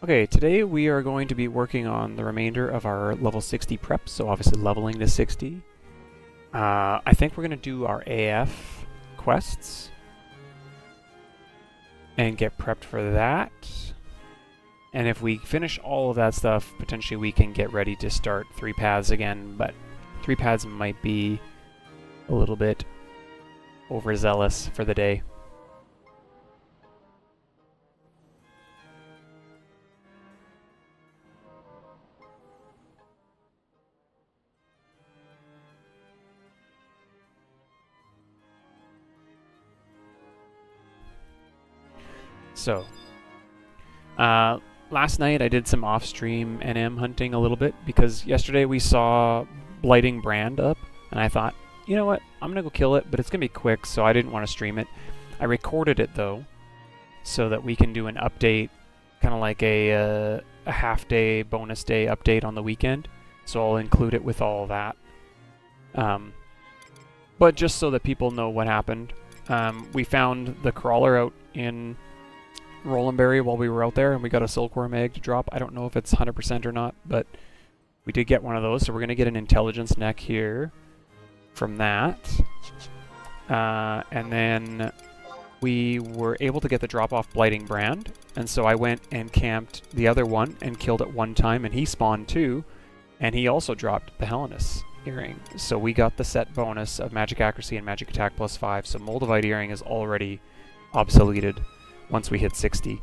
Okay, today we are going to be working on the remainder of our level 60 prep, so obviously leveling to 60. I think we're going to do our AF quests and get prepped for that. And if we finish all of that stuff, potentially we can get ready to start 3 paths again, but 3 paths might be a little bit overzealous for the day. So, last night I did some off-stream NM hunting a little bit because yesterday we saw Blighting Brand up, and I thought, you know what, I'm going to go kill it, but it's going to be quick, so I didn't want to stream it. I recorded it, though, so that we can do an update, kind of like a half-day, bonus day update on the weekend, so I'll include it with all that. But just so that people know what happened, we found the crawler out in Rolandberry while we were out there, and we got a silkworm egg to drop. I don't know if it's 100% or not, but we did get one of those, so we're going to get an intelligence neck here from that. And then we were able to get the drop-off Blighting Brand, and so I went and camped the other one and killed it one time, and he spawned too, and he also dropped the Hellenus earring. So we got the set bonus of magic accuracy and magic attack +5, so Moldavite earring is already obsoleted once we hit 60.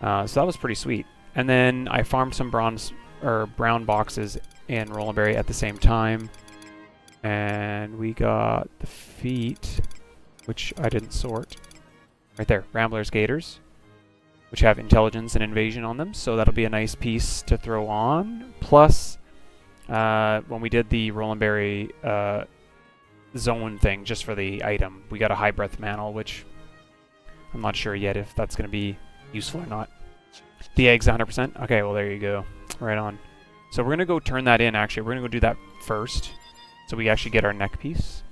So that was pretty sweet. And then I farmed some brown boxes in Rolandberry at the same time. And we got the feet, which I didn't sort. Right there, Rambler's Gators, which have intelligence and invasion on them. So that'll be a nice piece to throw on. Plus, when we did the Rolandberry zone thing just for the item, we got a high breath mantle, which I'm not sure yet if that's going to be useful or not. The egg's 100%? Okay, well there you go. Right on. So we're going to go turn that in, actually. We're going to go do that first, so we actually get our neck piece.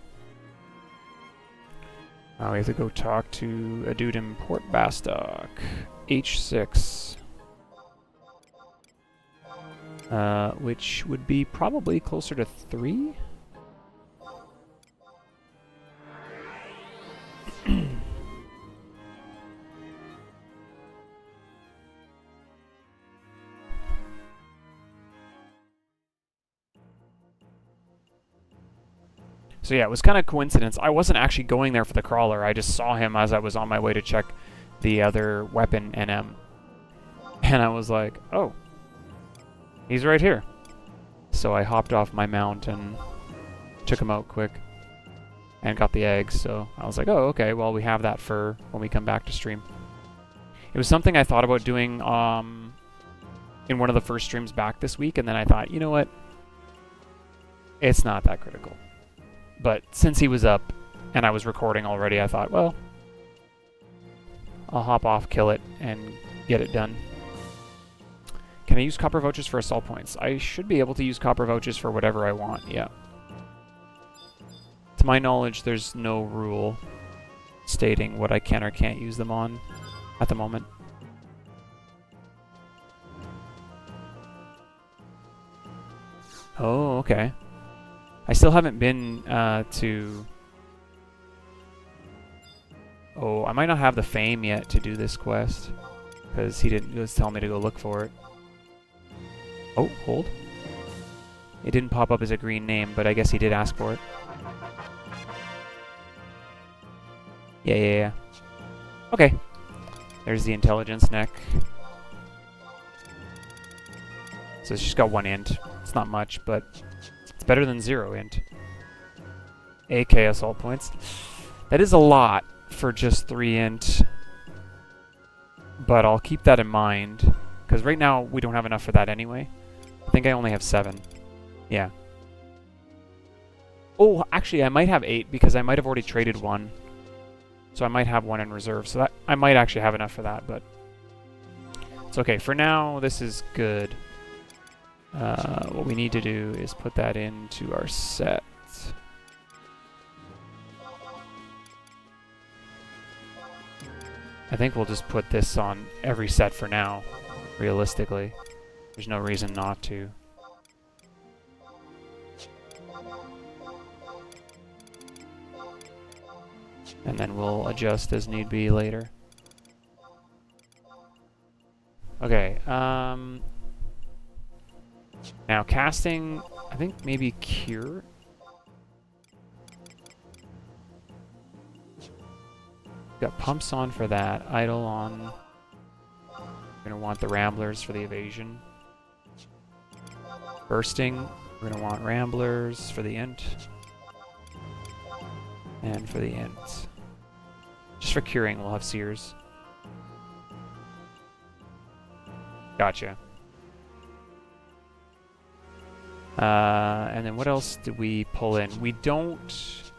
We have to go talk to a dude in Port Bastock. H6. Which would be probably closer to 3? So yeah, it was kind of coincidence. I wasn't actually going there for the crawler. I just saw him as I was on my way to check the other weapon NM. And I was like, oh, he's right here. So I hopped off my mount and took him out quick and got the eggs. So I was like, oh, okay, well, we have that for when we come back to stream. It was something I thought about doing in one of the first streams back this week, and then I thought, you know what? It's not that critical. But since he was up and I was recording already, I thought, well, I'll hop off, kill it, and get it done. Can I use copper vouchers for assault points? I should be able to use copper vouchers for whatever I want, yeah. To my knowledge, there's no rule stating what I can or can't use them on at the moment. Oh, okay. I still haven't been to... Oh, I might not have the fame yet to do this quest, because he didn't just tell me to go look for it. Oh, hold. It didn't pop up as a green name, but I guess he did ask for it. Yeah. Okay. There's the intelligence neck. So it's just got 1 int. It's not much, but it's better than 0 int. AK assault points. That is a lot for just 3 int. But I'll keep that in mind, because right now we don't have enough for that anyway. I think I only have 7. Yeah. Oh, actually I might have 8 because I might have already traded 1. So I might have 1 in reserve. So that I might actually have enough for that, but it's okay. For now, this is good. What we need to do is put that into our set. I think we'll just put this on every set for now. realistically. There's no reason not to. And then we'll adjust as need be later. Okay, now casting, I think maybe Cure? Got pumps on for that, idle on. We're gonna want the Ramblers for the evasion. Bursting, we're gonna want Ramblers for the int. And for the int. Just for curing, we'll have Seers. Gotcha. And then what else did we pull in? We don't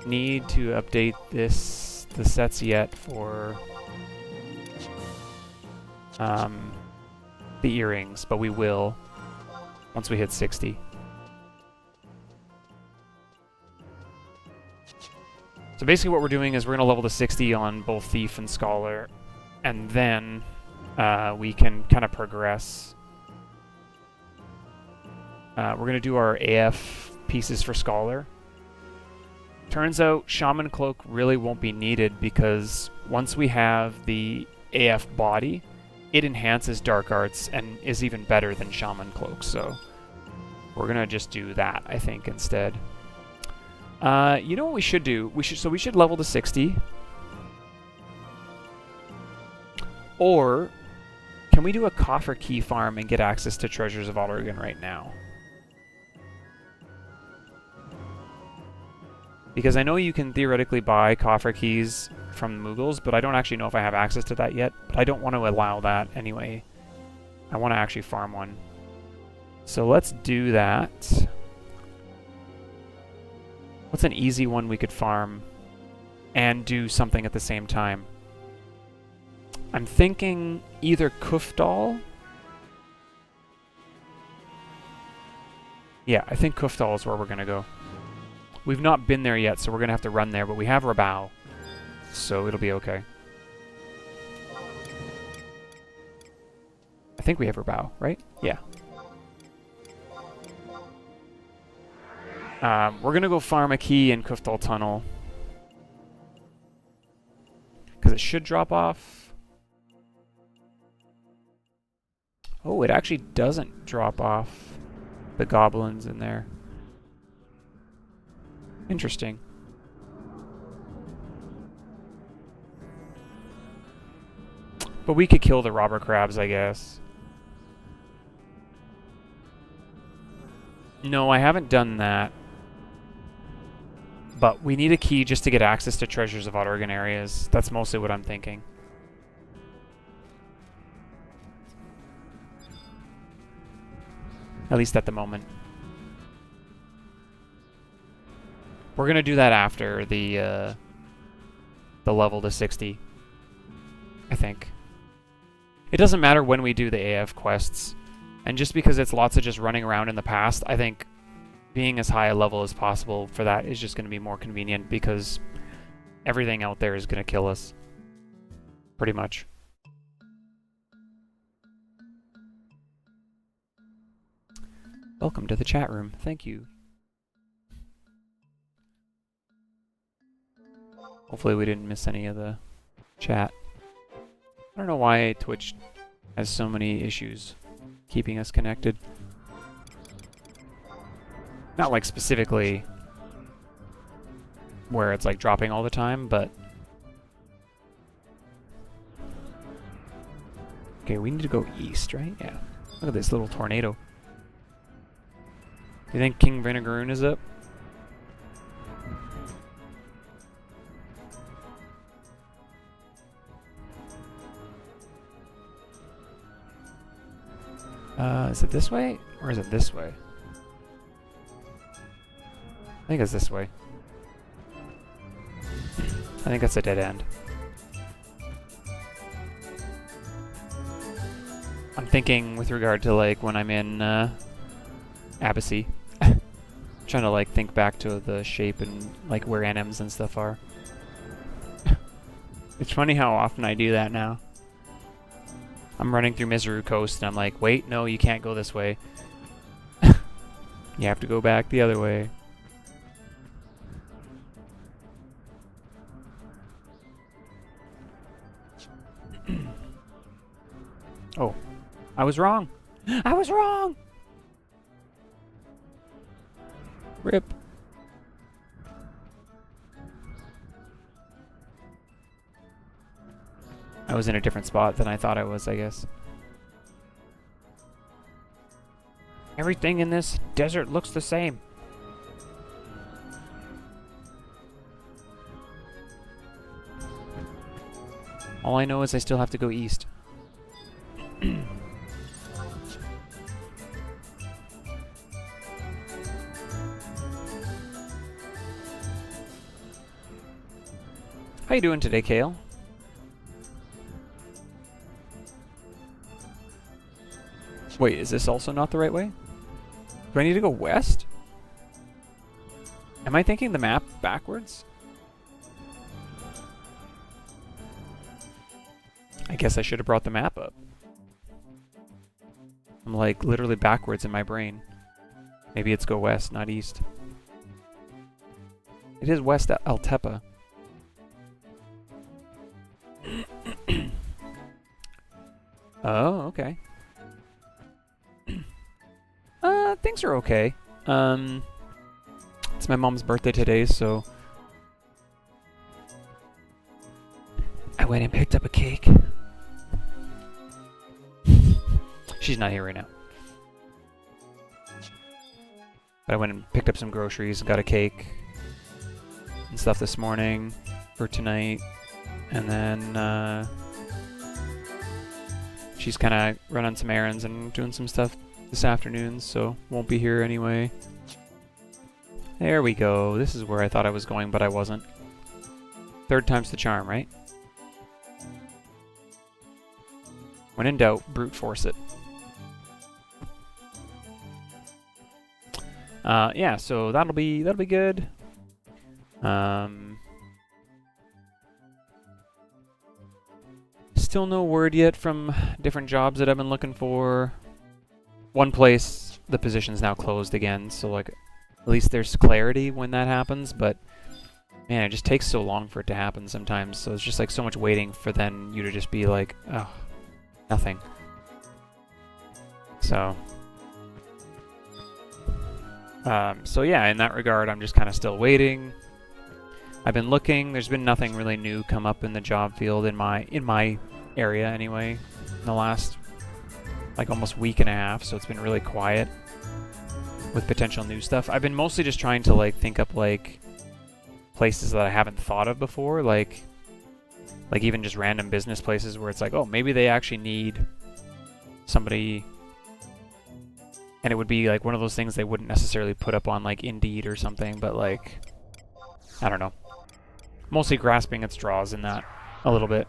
need to update the sets yet for the earrings, but we will once we hit 60. So basically what we're doing is we're going to level to 60 on both Thief and Scholar, and then we can kind of progress. We're going to do our AF pieces for Scholar. Turns out Shaman Cloak really won't be needed because once we have the AF body, it enhances Dark Arts and is even better than Shaman Cloak, so we're going to just do that, I think, instead. You know what we should do? We should level to 60. Or can we do a coffer key farm and get access to Treasures of Oregon right now? Because I know you can theoretically buy coffer keys from the Mughals, but I don't actually know if I have access to that yet. But I don't want to allow that anyway. I want to actually farm one. So let's do that. What's an easy one we could farm and do something at the same time? I'm thinking either Kufdal. Yeah, I think Kufdal is where we're going to go. We've not been there yet, so we're going to have to run there, but we have Rabao, so it'll be okay. I think we have Rabao, right? Yeah. We're going to go farm a key in Kufdal Tunnel. Because it should drop off. Oh, it actually doesn't drop off the goblins in there. Interesting. But we could kill the robber crabs, I guess. No, I haven't done that. But we need a key just to get access to Treasures of Oregon areas. That's mostly what I'm thinking. At least at the moment. We're going to do that after the level to 60, I think. It doesn't matter when we do the AF quests. And just because it's lots of just running around in the past, I think being as high a level as possible for that is just going to be more convenient because everything out there is going to kill us. Pretty much. Welcome to the chat room. Thank you. Hopefully we didn't miss any of the chat. I don't know why Twitch has so many issues keeping us connected. Not like specifically where it's like dropping all the time, but... Okay, we need to go east, right? Yeah. Look at this little tornado. Do you think King Vinegaroon is up? Is it this way? Or is it this way? I think it's this way. I think that's a dead end. I'm thinking with regard to like when I'm in Abbacy. Trying to like think back to the shape and like where NMs and stuff are. It's funny how often I do that now. I'm running through Miseru Coast, and I'm like, wait, no, you can't go this way. You have to go back the other way. Oh, I was wrong. I was wrong! Rip. I was in a different spot than I thought I was, I guess. Everything in this desert looks the same. All I know is I still have to go east. How you doing today, Kale? Wait, is this also not the right way? Do I need to go west? Am I thinking the map backwards? I guess I should have brought the map up. I'm like literally backwards in my brain. Maybe it's go west, not east. It is west at Altepa. Oh, okay. Things are okay. It's my mom's birthday today, so I went and picked up a cake. She's not here right now. But I went and picked up some groceries, got a cake and stuff this morning for tonight. And then she's kind of running some errands and doing some stuff this afternoon, so won't be here anyway. There we go. This is where I thought I was going, but I wasn't. Third time's the charm, right? When in doubt, brute force it. Yeah, so that'll be good. Still no word yet from different jobs that I've been looking for. One place, the position's now closed again, so like at least there's clarity when that happens, but man, it just takes so long for it to happen sometimes, so it's just like so much waiting for then you to just be like, oh, nothing. So yeah, in that regard, I'm just kind of still waiting. I've been looking. There's been nothing really new come up in the job field in my area anyway in the last like almost week and a half, so it's been really quiet with potential new stuff. I've been mostly just trying to like think up like places that I haven't thought of before, like even just random business places where it's like, oh, maybe they actually need somebody, and it would be like one of those things they wouldn't necessarily put up on like Indeed or something, but like, I don't know. Mostly grasping at straws in that a little bit.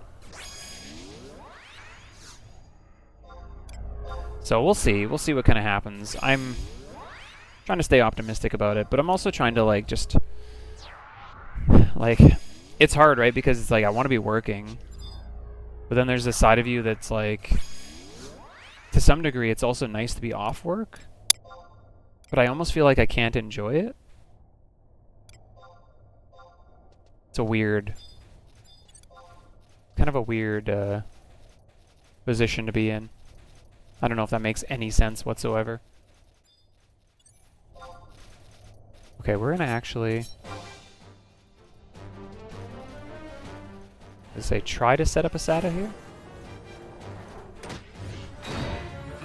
So we'll see. We'll see what kind of happens. I'm trying to stay optimistic about it, but I'm also trying to like just like, it's hard, right? Because it's like I want to be working, but then there's this side of you that's like, to some degree, it's also nice to be off work, but I almost feel like I can't enjoy it. It's a weird, kind of a weird position to be in. I don't know if that makes any sense whatsoever. Okay, we're gonna actually, say, try to set up a SATA here.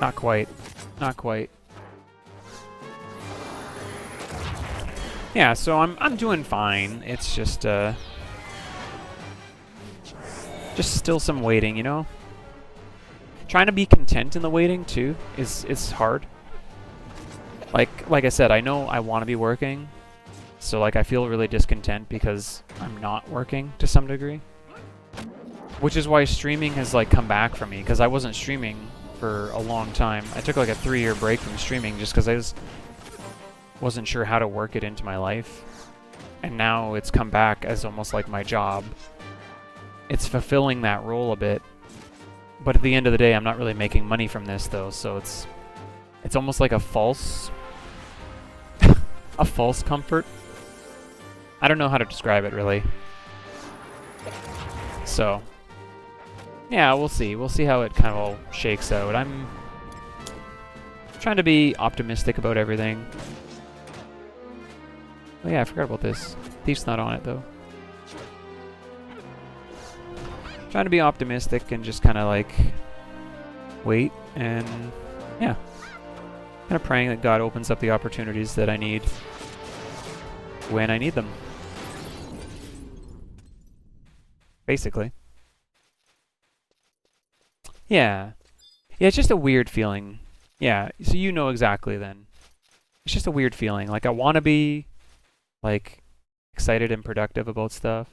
Not quite. Not quite. Yeah, so I'm doing fine. It's just still some waiting, you know? Trying to be content in the waiting too is hard. Like I said, I know I want to be working, so like I feel really discontent because I'm not working to some degree. Which is why streaming has like come back for me, because I wasn't streaming for a long time. I took like a 3-year break from streaming just because I wasn't sure how to work it into my life. And now it's come back as almost like my job. It's fulfilling that role a bit, But at the end of the day, I'm not really making money from this though, so it's almost like a false a false comfort. I don't know how to describe it really. So yeah, we'll see. We'll see how it kind of all shakes out. I'm trying to be optimistic about everything. Oh yeah, I forgot about this. Thief's not on it though. Trying to be optimistic and just kind of like wait and yeah. Kind of praying that God opens up the opportunities that I need when I need them. Basically. Yeah. Yeah, it's just a weird feeling. Yeah, so you know exactly then. It's just a weird feeling. Like I want to be like excited and productive about stuff.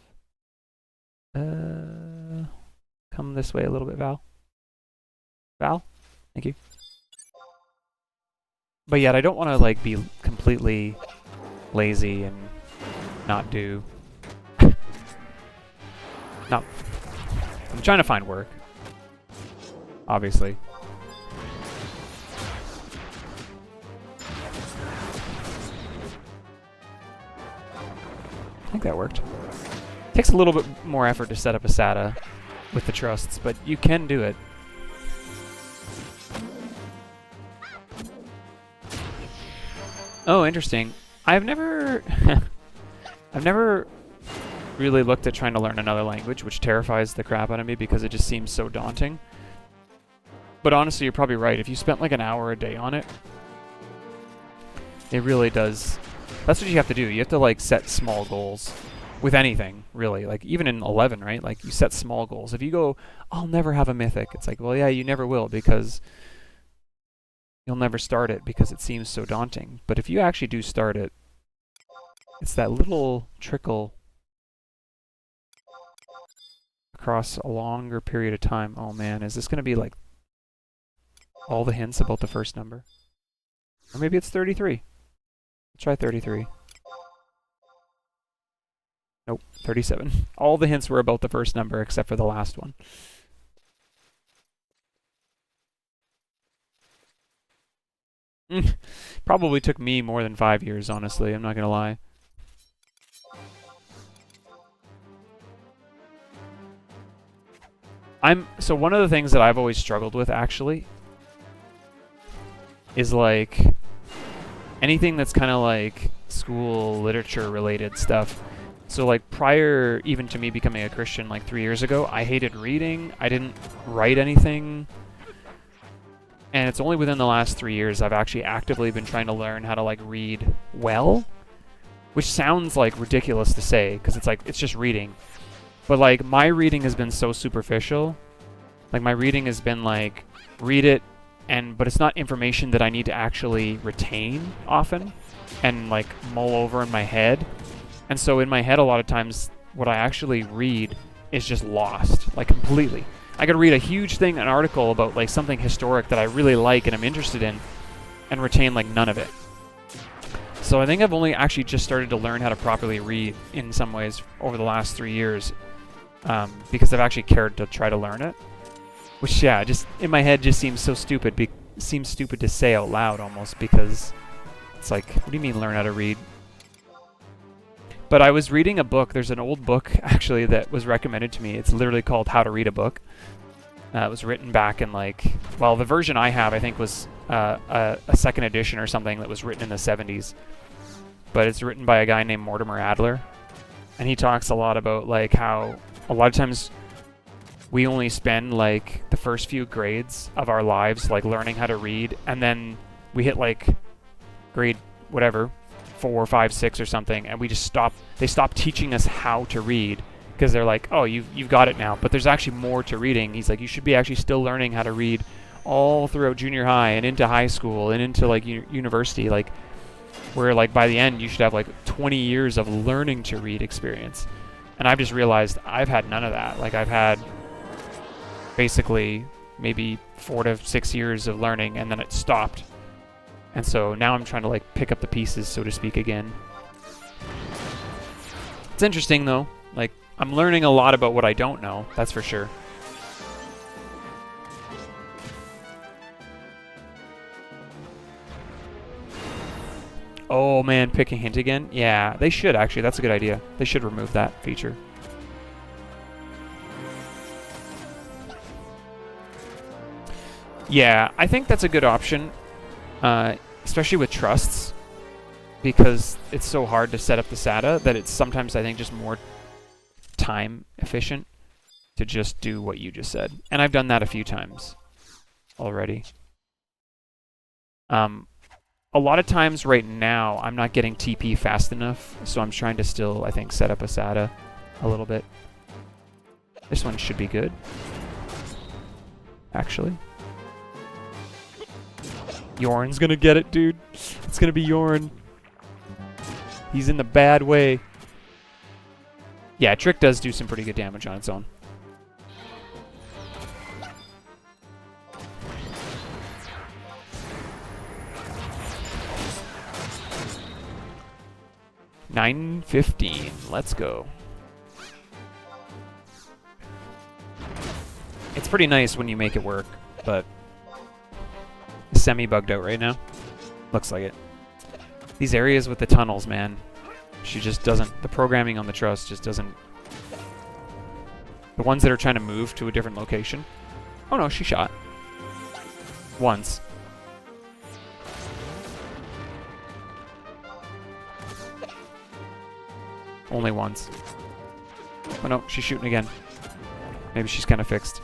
Come this way a little bit, Val. Val? Thank you. But yet I don't want to like be completely lazy and not do. No. I'm trying to find work. Obviously. I think that worked. Takes a little bit more effort to set up a SATA with the trusts, but you can do it. Oh, interesting. I've never really looked at trying to learn another language, which terrifies the crap out of me because it just seems so daunting. But honestly, you're probably right. If you spent like an hour a day on it, it really does. That's what you have to do. You have to like set small goals with anything, really. Like even in 11, right? Like you set small goals. If you go, I'll never have a mythic. It's like, well, yeah, you never will because you'll never start it because it seems so daunting. But if you actually do start it, it's that little trickle across a longer period of time. Oh man, is this going to be like all the hints about the first number? Or maybe it's 33. Let's try 33. Nope, 37. All the hints were about the first number except for the last one. Probably took me more than 5 years, honestly. I'm not gonna lie. So one of the things that I've always struggled with, actually, is like anything that's kind of like school literature related stuff. So like prior even to me becoming a Christian like 3 years ago, I hated reading. I didn't write anything. And it's only within the last 3 years I've actually actively been trying to learn how to like read well, which sounds like ridiculous to say because it's like it's just reading. But like my reading has been so superficial. Like my reading has been like read it but it's not information that I need to actually retain often and like mull over in my head. And so in my head a lot of times what I actually read is just lost, like completely. I could read a huge thing, an article about like something historic that I really like and I'm interested in and retain like none of it. So I think I've only actually just started to learn how to properly read in some ways over the last 3 years because I've actually cared to try to learn it. Which, yeah, just in my head just seems so stupid. Seems stupid to say out loud almost because it's like, what do you mean learn how to read? But I was reading a book. There's an old book, actually, that was recommended to me. It's literally called How to Read a Book. It was written back in like, well, the version I have, I think, was a second edition or something that was written in the 70s. But it's written by a guy named Mortimer Adler. And he talks a lot about like how a lot of times we only spend like the first few grades of our lives like learning how to read, and then we hit like grade whatever 4, 5, 6 or something, and we just stop. They stop teaching us how to read because they're like, oh, you've got it now. But there's actually more to reading. He's like, you should be actually still learning how to read all throughout junior high and into high school and into like university, like where like by the end you should have like 20 years of learning to read experience. And I've just realized I've had none of that. Like I've had basically maybe 4 to 6 years of learning and then it stopped. And so now I'm trying to like pick up the pieces, so to speak, again. It's interesting though. Like I'm learning a lot about what I don't know, that's for sure. Oh man, pick a hint again? Yeah, they should actually. That's a good idea. They should remove that feature. Yeah, I think that's a good option, especially with trusts, because it's so hard to set up the SATA that it's sometimes, I think, just more time efficient to just do what you just said. And I've done that a few times already. A lot of times right now, I'm not getting TP fast enough, so I'm trying to still, I think, set up a SATA a little bit. This one should be good, actually. Yorn's gonna get it, dude. It's gonna be Yorn. He's in the bad way. Yeah, Trick does do some pretty good damage on its own. $9.15. Let's go. It's pretty nice when you make it work, but semi-bugged out right now. Looks like it. These areas with the tunnels, man. She just doesn't... The programming on the truss just doesn't... The ones that are trying to move to a different location. Oh no, she shot. Once. Only once. Oh no, she's shooting again. Maybe she's kind of fixed.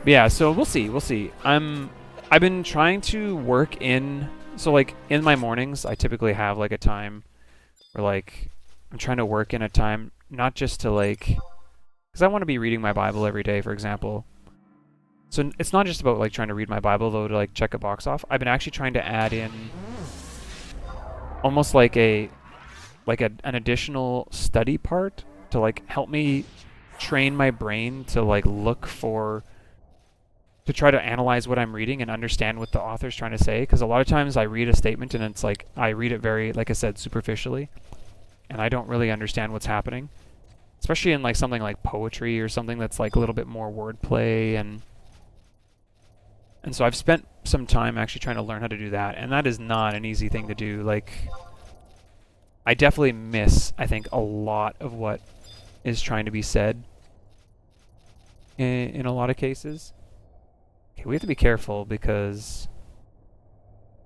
Yeah, so we'll see, we'll see. I've been trying to work in, so like in my mornings, I typically have like a time where like I'm trying to work in a time, not just to like, because I want to be reading my Bible every day, for example. So it's not just about like trying to read my Bible though to like check a box off. I've been actually trying to add in almost like an additional study part to like help me train my brain to like look for, to try to analyze what I'm reading and understand what the author's trying to say. Because a lot of times I read a statement and it's like, I read it very, like I said, superficially, and I don't really understand what's happening. Especially in like something like poetry or something that's like a little bit more wordplay, and so I've spent some time actually trying to learn how to do that, and that is not an easy thing to do. Like, I definitely miss, I think, a lot of what is trying to be said in a lot of cases. Okay, we have to be careful because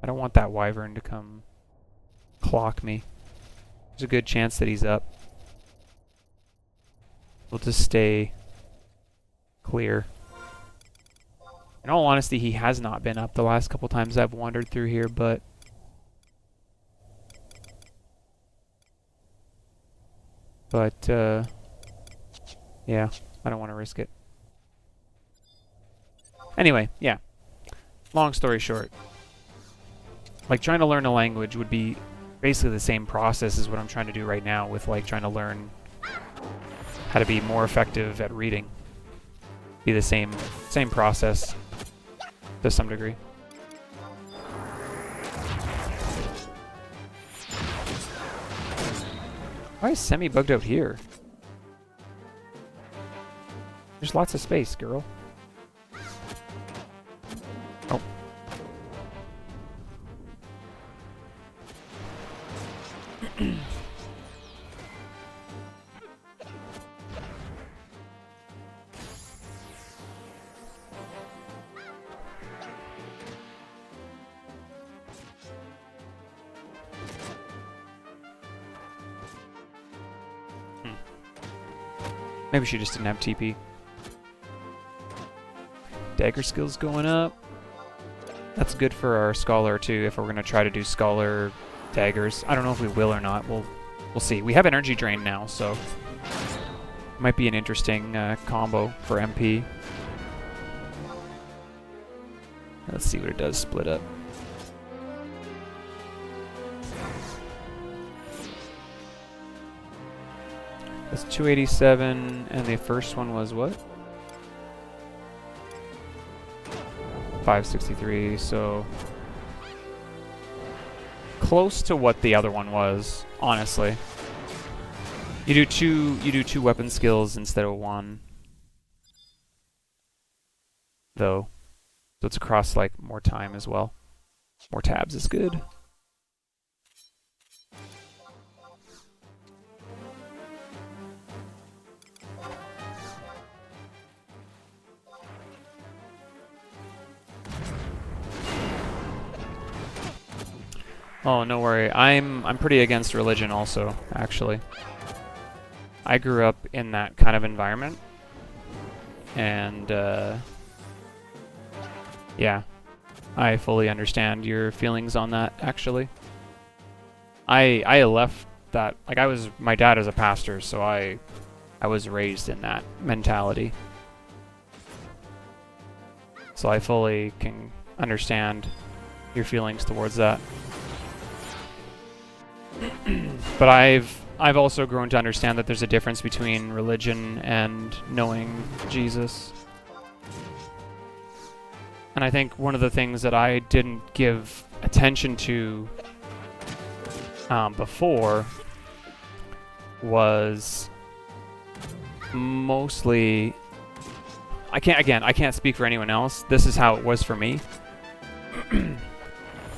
I don't want that wyvern to come clock me. There's a good chance that he's up. We'll just stay clear. In all honesty, he has not been up the last couple times I've wandered through here, but yeah, I don't want to risk it. Anyway, yeah. Long story short, like trying to learn a language would be basically the same process as what I'm trying to do right now with like trying to learn how to be more effective at reading. Be the same process to some degree. Why is Semi bugged out here? There's lots of space, girl. Oh. Maybe she just didn't have TP. Dagger skills going up. That's good for our Scholar too, if we're going to try to do Scholar daggers. I don't know if we will or not. We'll see. We have Energy Drain now, so might be an interesting combo for MP. Let's see what it does split up. That's 287, and the first one was what? 563, so close to what the other one was, honestly. You do two weapon skills instead of one. though. So it's across like more time as well. More tabs is good. Oh, no worry. I'm pretty against religion also, actually. I grew up in that kind of environment. And yeah, I fully understand your feelings on that, actually. I left that, like my dad is a pastor, so I was raised in that mentality. So I fully can understand your feelings towards that. But I've also grown to understand that there's a difference between religion and knowing Jesus. And I think one of the things that I didn't give attention to before was mostly... I can't speak for anyone else. This is how it was for me.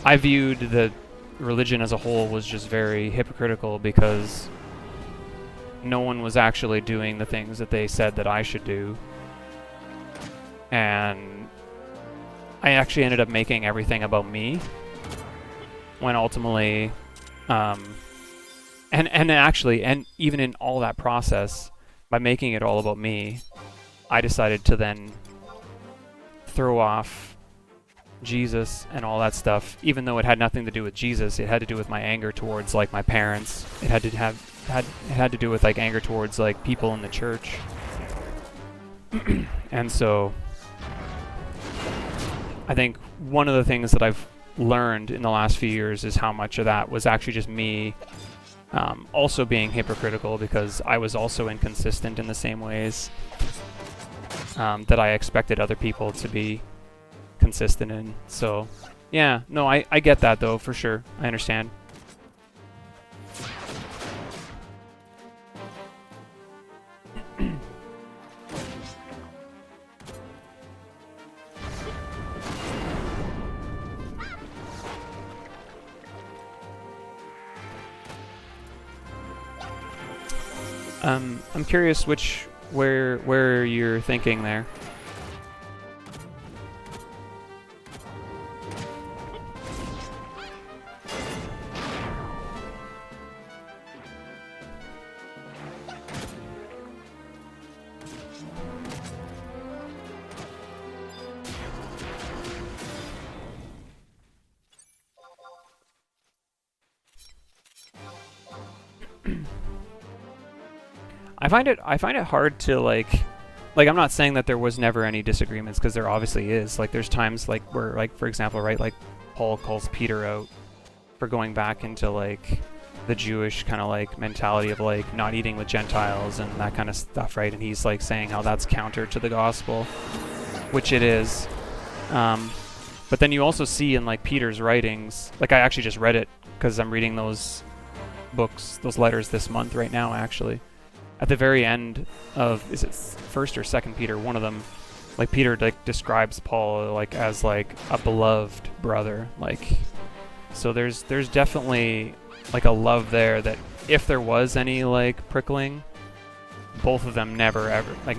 I viewed the religion as a whole was just very hypocritical because no one was actually doing the things that they said that I should do. And I actually ended up making everything about me when ultimately and even in all that process, by making it all about me, I decided to then throw off Jesus and all that stuff, even though it had nothing to do with Jesus. It had to do with my anger towards like my parents. It had to do with like anger towards like people in the church. And so I think one of the things that I've learned in the last few years is how much of that was actually just me also being hypocritical, because I was also inconsistent in the same ways that I expected other people to be consistent in. So yeah, no, I get that though, for sure. I understand. I'm curious where you're thinking there. I find it hard to like I'm not saying that there was never any disagreements, because there obviously is. Like there's times like where, like, for example, right, like Paul calls Peter out for going back into like the Jewish kind of like mentality of like not eating with Gentiles and that kind of stuff, right? And he's like saying how that's counter to the gospel, which it is. But then you also see in like Peter's writings, like I actually just read it because I'm reading those books, those letters this month right now, actually. At the very end of, is it 1st or 2nd Peter, one of them, like Peter like describes Paul like as like a beloved brother, like, so there's definitely like a love there that if there was any like prickling, both of them never ever, like,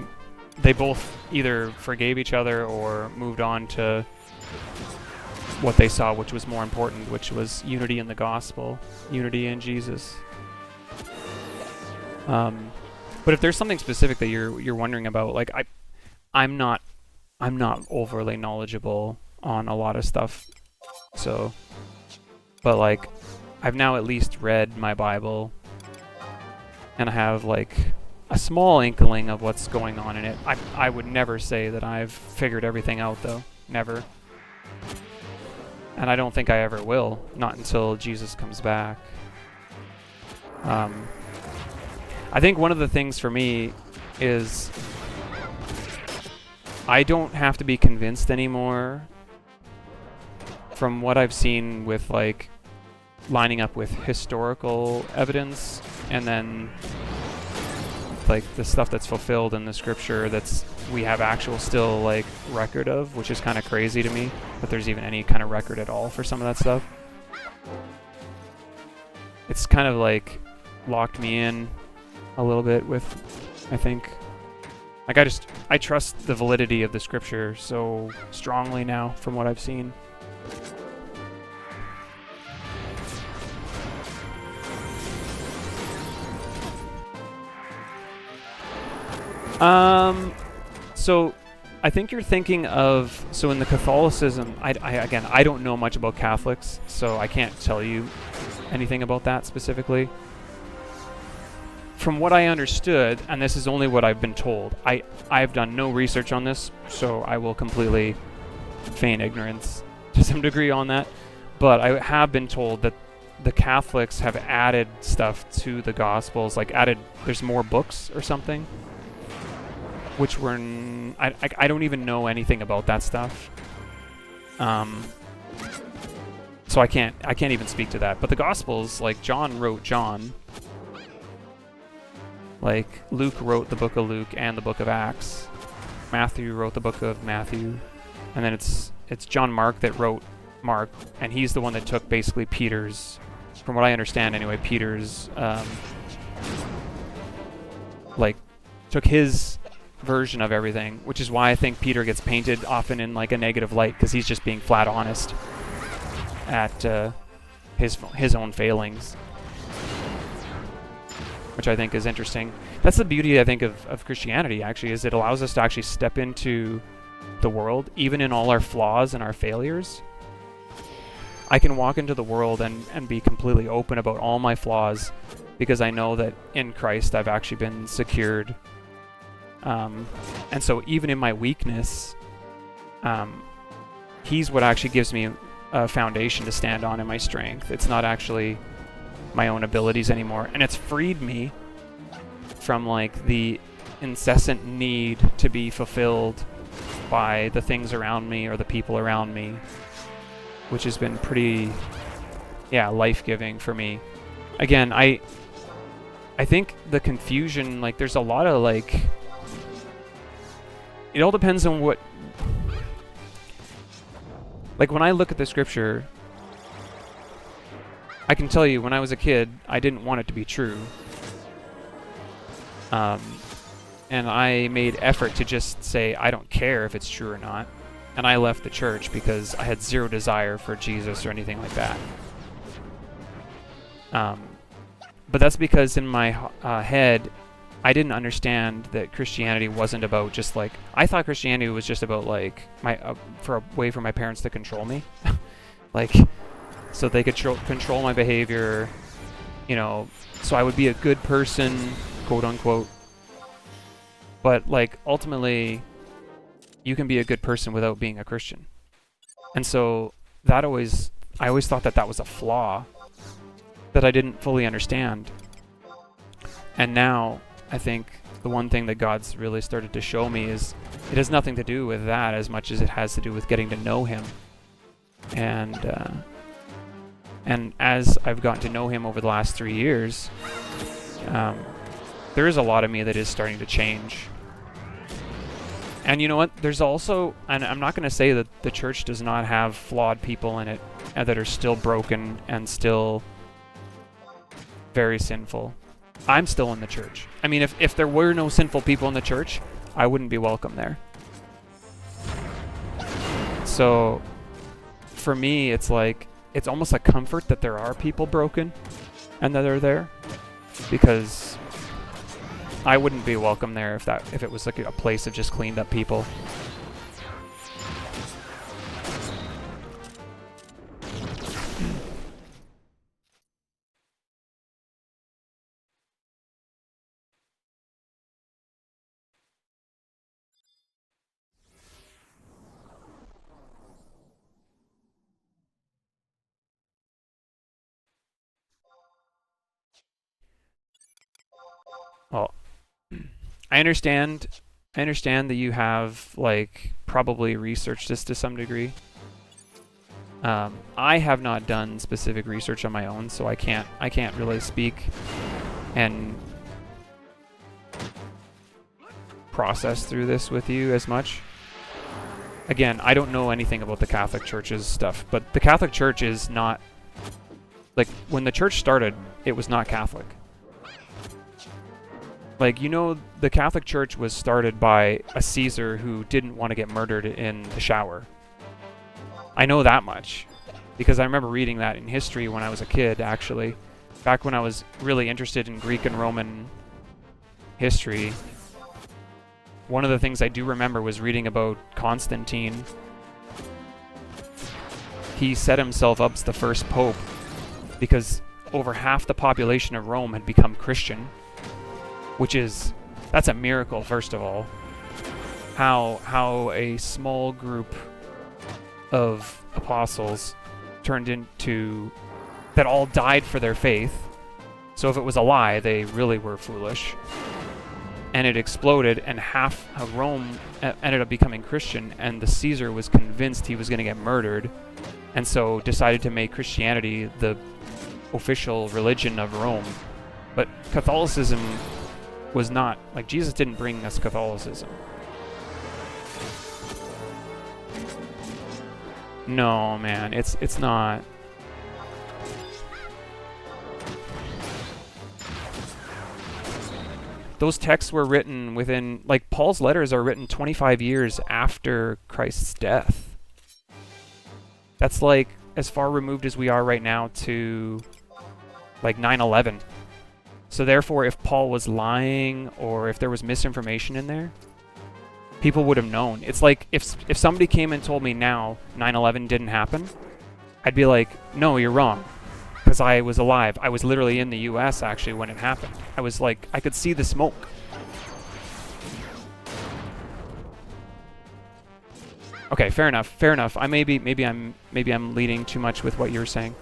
they both either forgave each other or moved on to what they saw, which was more important, which was unity in the gospel, unity in Jesus. But if there's something specific that you're wondering about, like I'm not overly knowledgeable on a lot of stuff, so, but like I've now at least read my Bible and I have like a small inkling of what's going on in it. I would never say that I've figured everything out though, never. And I don't think I ever will, not until Jesus comes back. I think one of the things for me is I don't have to be convinced anymore from what I've seen with like lining up with historical evidence and then like the stuff that's fulfilled in the scripture that's we have actual still like record of, which is kind of crazy to me that there's even any kind of record at all for some of that stuff. It's kind of like locked me in a little bit with, I think, like I trust the validity of the scripture so strongly now from what I've seen. So I think you're thinking of, so in the Catholicism, again, I don't know much about Catholics, so I can't tell you anything about that specifically. From what I understood, and this is only what I've been told, I've done no research on this, so I will completely feign ignorance to some degree on that, but I have been told that the Catholics have added stuff to the Gospels, like there's more books or something, which were I don't even know anything about that stuff. So I can't even speak to that. But the Gospels, like John wrote John, like Luke wrote the book of Luke and the book of Acts, Matthew wrote the book of Matthew, and then it's John Mark that wrote Mark, and he's the one that took basically Peter's, from what I understand anyway, Peter's like took his version of everything, which is why I think Peter gets painted often in like a negative light, because he's just being flat honest at his own failings, which I think is interesting. That's the beauty, I think, of Christianity, actually, is it allows us to actually step into the world, even in all our flaws and our failures. I can walk into the world and be completely open about all my flaws, because I know that in Christ I've actually been secured. And so even in my weakness, he's what actually gives me a foundation to stand on in my strength. It's not actually my own abilities anymore. And it's freed me from like the incessant need to be fulfilled by the things around me or the people around me, which has been pretty, life-giving for me. Again, I think the confusion, like there's a lot of like, it all depends on what, like when I look at the scripture, I can tell you when I was a kid, I didn't want it to be true. And I made effort to just say, I don't care if it's true or not. And I left the church because I had zero desire for Jesus or anything like that. But that's because in my head, I didn't understand that Christianity wasn't about just like, I thought Christianity was just about like for a way for my parents to control me. Like, so they could control my behavior, so I would be a good person, quote unquote. But like ultimately, you can be a good person without being a Christian. And so I always thought that was a flaw that I didn't fully understand. And now I think the one thing that God's really started to show me is it has nothing to do with that as much as it has to do with getting to know Him. And as I've gotten to know Him over the last 3 years, there is a lot of me that is starting to change. And you know what? There's also, and I'm not going to say that the church does not have flawed people in it that are still broken and still very sinful. I'm still in the church. I mean, if there were no sinful people in the church, I wouldn't be welcome there. So for me, it's like, it's almost a comfort that there are people broken and that are there, because I wouldn't be welcome there if it was like a place of just cleaned up people. Well, I understand that you have like probably researched this to some degree. I have not done specific research on my own, so I can't really speak and process through this with you as much. Again, I don't know anything about the Catholic Church's stuff, but the Catholic Church is not... Like, when the church started, it was not Catholic. Like, you know, the Catholic Church was started by a Caesar who didn't want to get murdered in the shower. I know that much, because I remember reading that in history when I was a kid, actually. Back when I was really interested in Greek and Roman history. One of the things I do remember was reading about Constantine. He set himself up as the first pope because over half the population of Rome had become Christian, that's a miracle, first of all. How a small group of apostles turned into... that all died for their faith. So if it was a lie, they really were foolish. And it exploded, and half of Rome ended up becoming Christian, and the Caesar was convinced he was going to get murdered, and so decided to make Christianity the official religion of Rome. But Catholicism was not... Like, Jesus didn't bring us Catholicism. No, man, it's not... Those texts were written within, like, Paul's letters are written 25 years after Christ's death. That's like as far removed as we are right now to, like, 9/11. So therefore, if Paul was lying or if there was misinformation in there, people would have known. It's like if somebody came and told me now 9/11 didn't happen, I'd be like, no, you're wrong. Because I was alive. I was literally in the US actually when it happened. I was like, I could see the smoke. Okay, fair enough. Fair enough. Maybe I'm leading too much with what you're saying.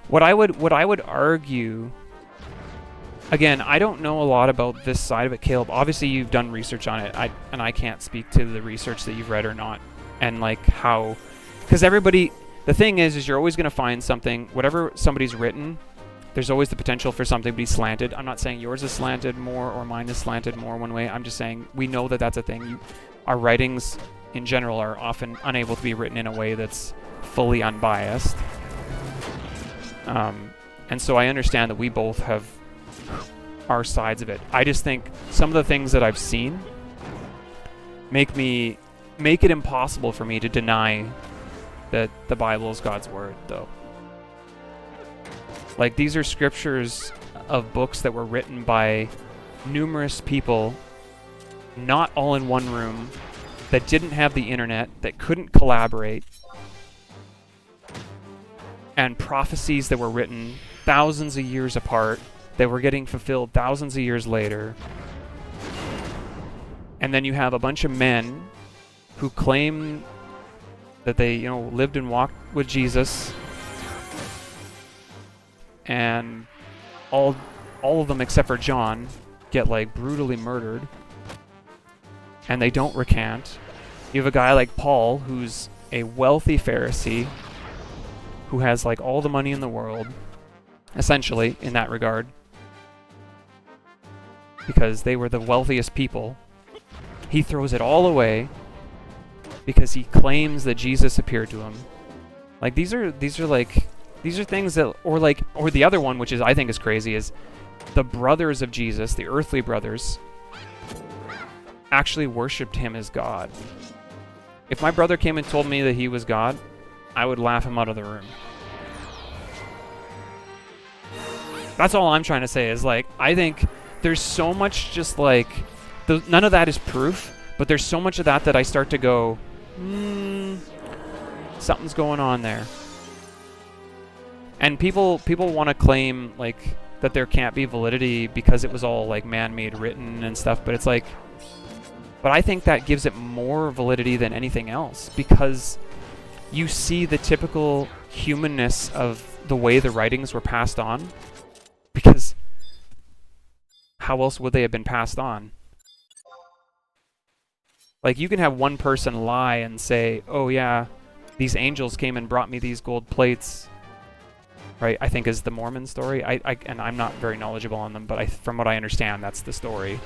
What I would argue... Again, I don't know a lot about this side of it, Caleb. Obviously, you've done research on it, and I can't speak to the research that you've read or not, and like how, because everybody, the thing is you're always going to find something, whatever somebody's written, there's always the potential for something to be slanted. I'm not saying yours is slanted more or mine is slanted more one way. I'm just saying we know that that's a thing. Our writings in general are often unable to be written in a way that's fully unbiased. And so I understand that we both have our sides of it. I just think some of the things that I've seen make it impossible for me to deny that the Bible is God's word, though. Like, these are scriptures of books that were written by numerous people, not all in one room, that didn't have the internet, that couldn't collaborate, and prophecies that were written thousands of years apart that were getting fulfilled thousands of years later. And then you have a bunch of men who claim that they, lived and walked with Jesus, and all of them except for John get, like, brutally murdered, and they don't recant. You have a guy like Paul, who's a wealthy Pharisee, who has, like, all the money in the world, essentially, in that regard, because they were the wealthiest people. He throws it all away because he claims that Jesus appeared to him. Like, these are things that, or the other one, which I think is crazy, is the brothers of Jesus, the earthly brothers, actually worshipped him as God. If my brother came and told me that he was God, I would laugh him out of the room. That's all I'm trying to say, is, like, I think there's so much just, like, none of that is proof, but there's so much of that I start to go, something's going on there. And people want to claim, like, that there can't be validity because it was all, like, man-made written and stuff, but it's like, but I think that gives it more validity than anything else, because you see the typical humanness of the way the writings were passed on, because how else would they have been passed on? Like, you can have one person lie and say, oh yeah, these angels came and brought me these gold plates, right? I think is the Mormon story. And I'm not very knowledgeable on them, but from what I understand, that's the story.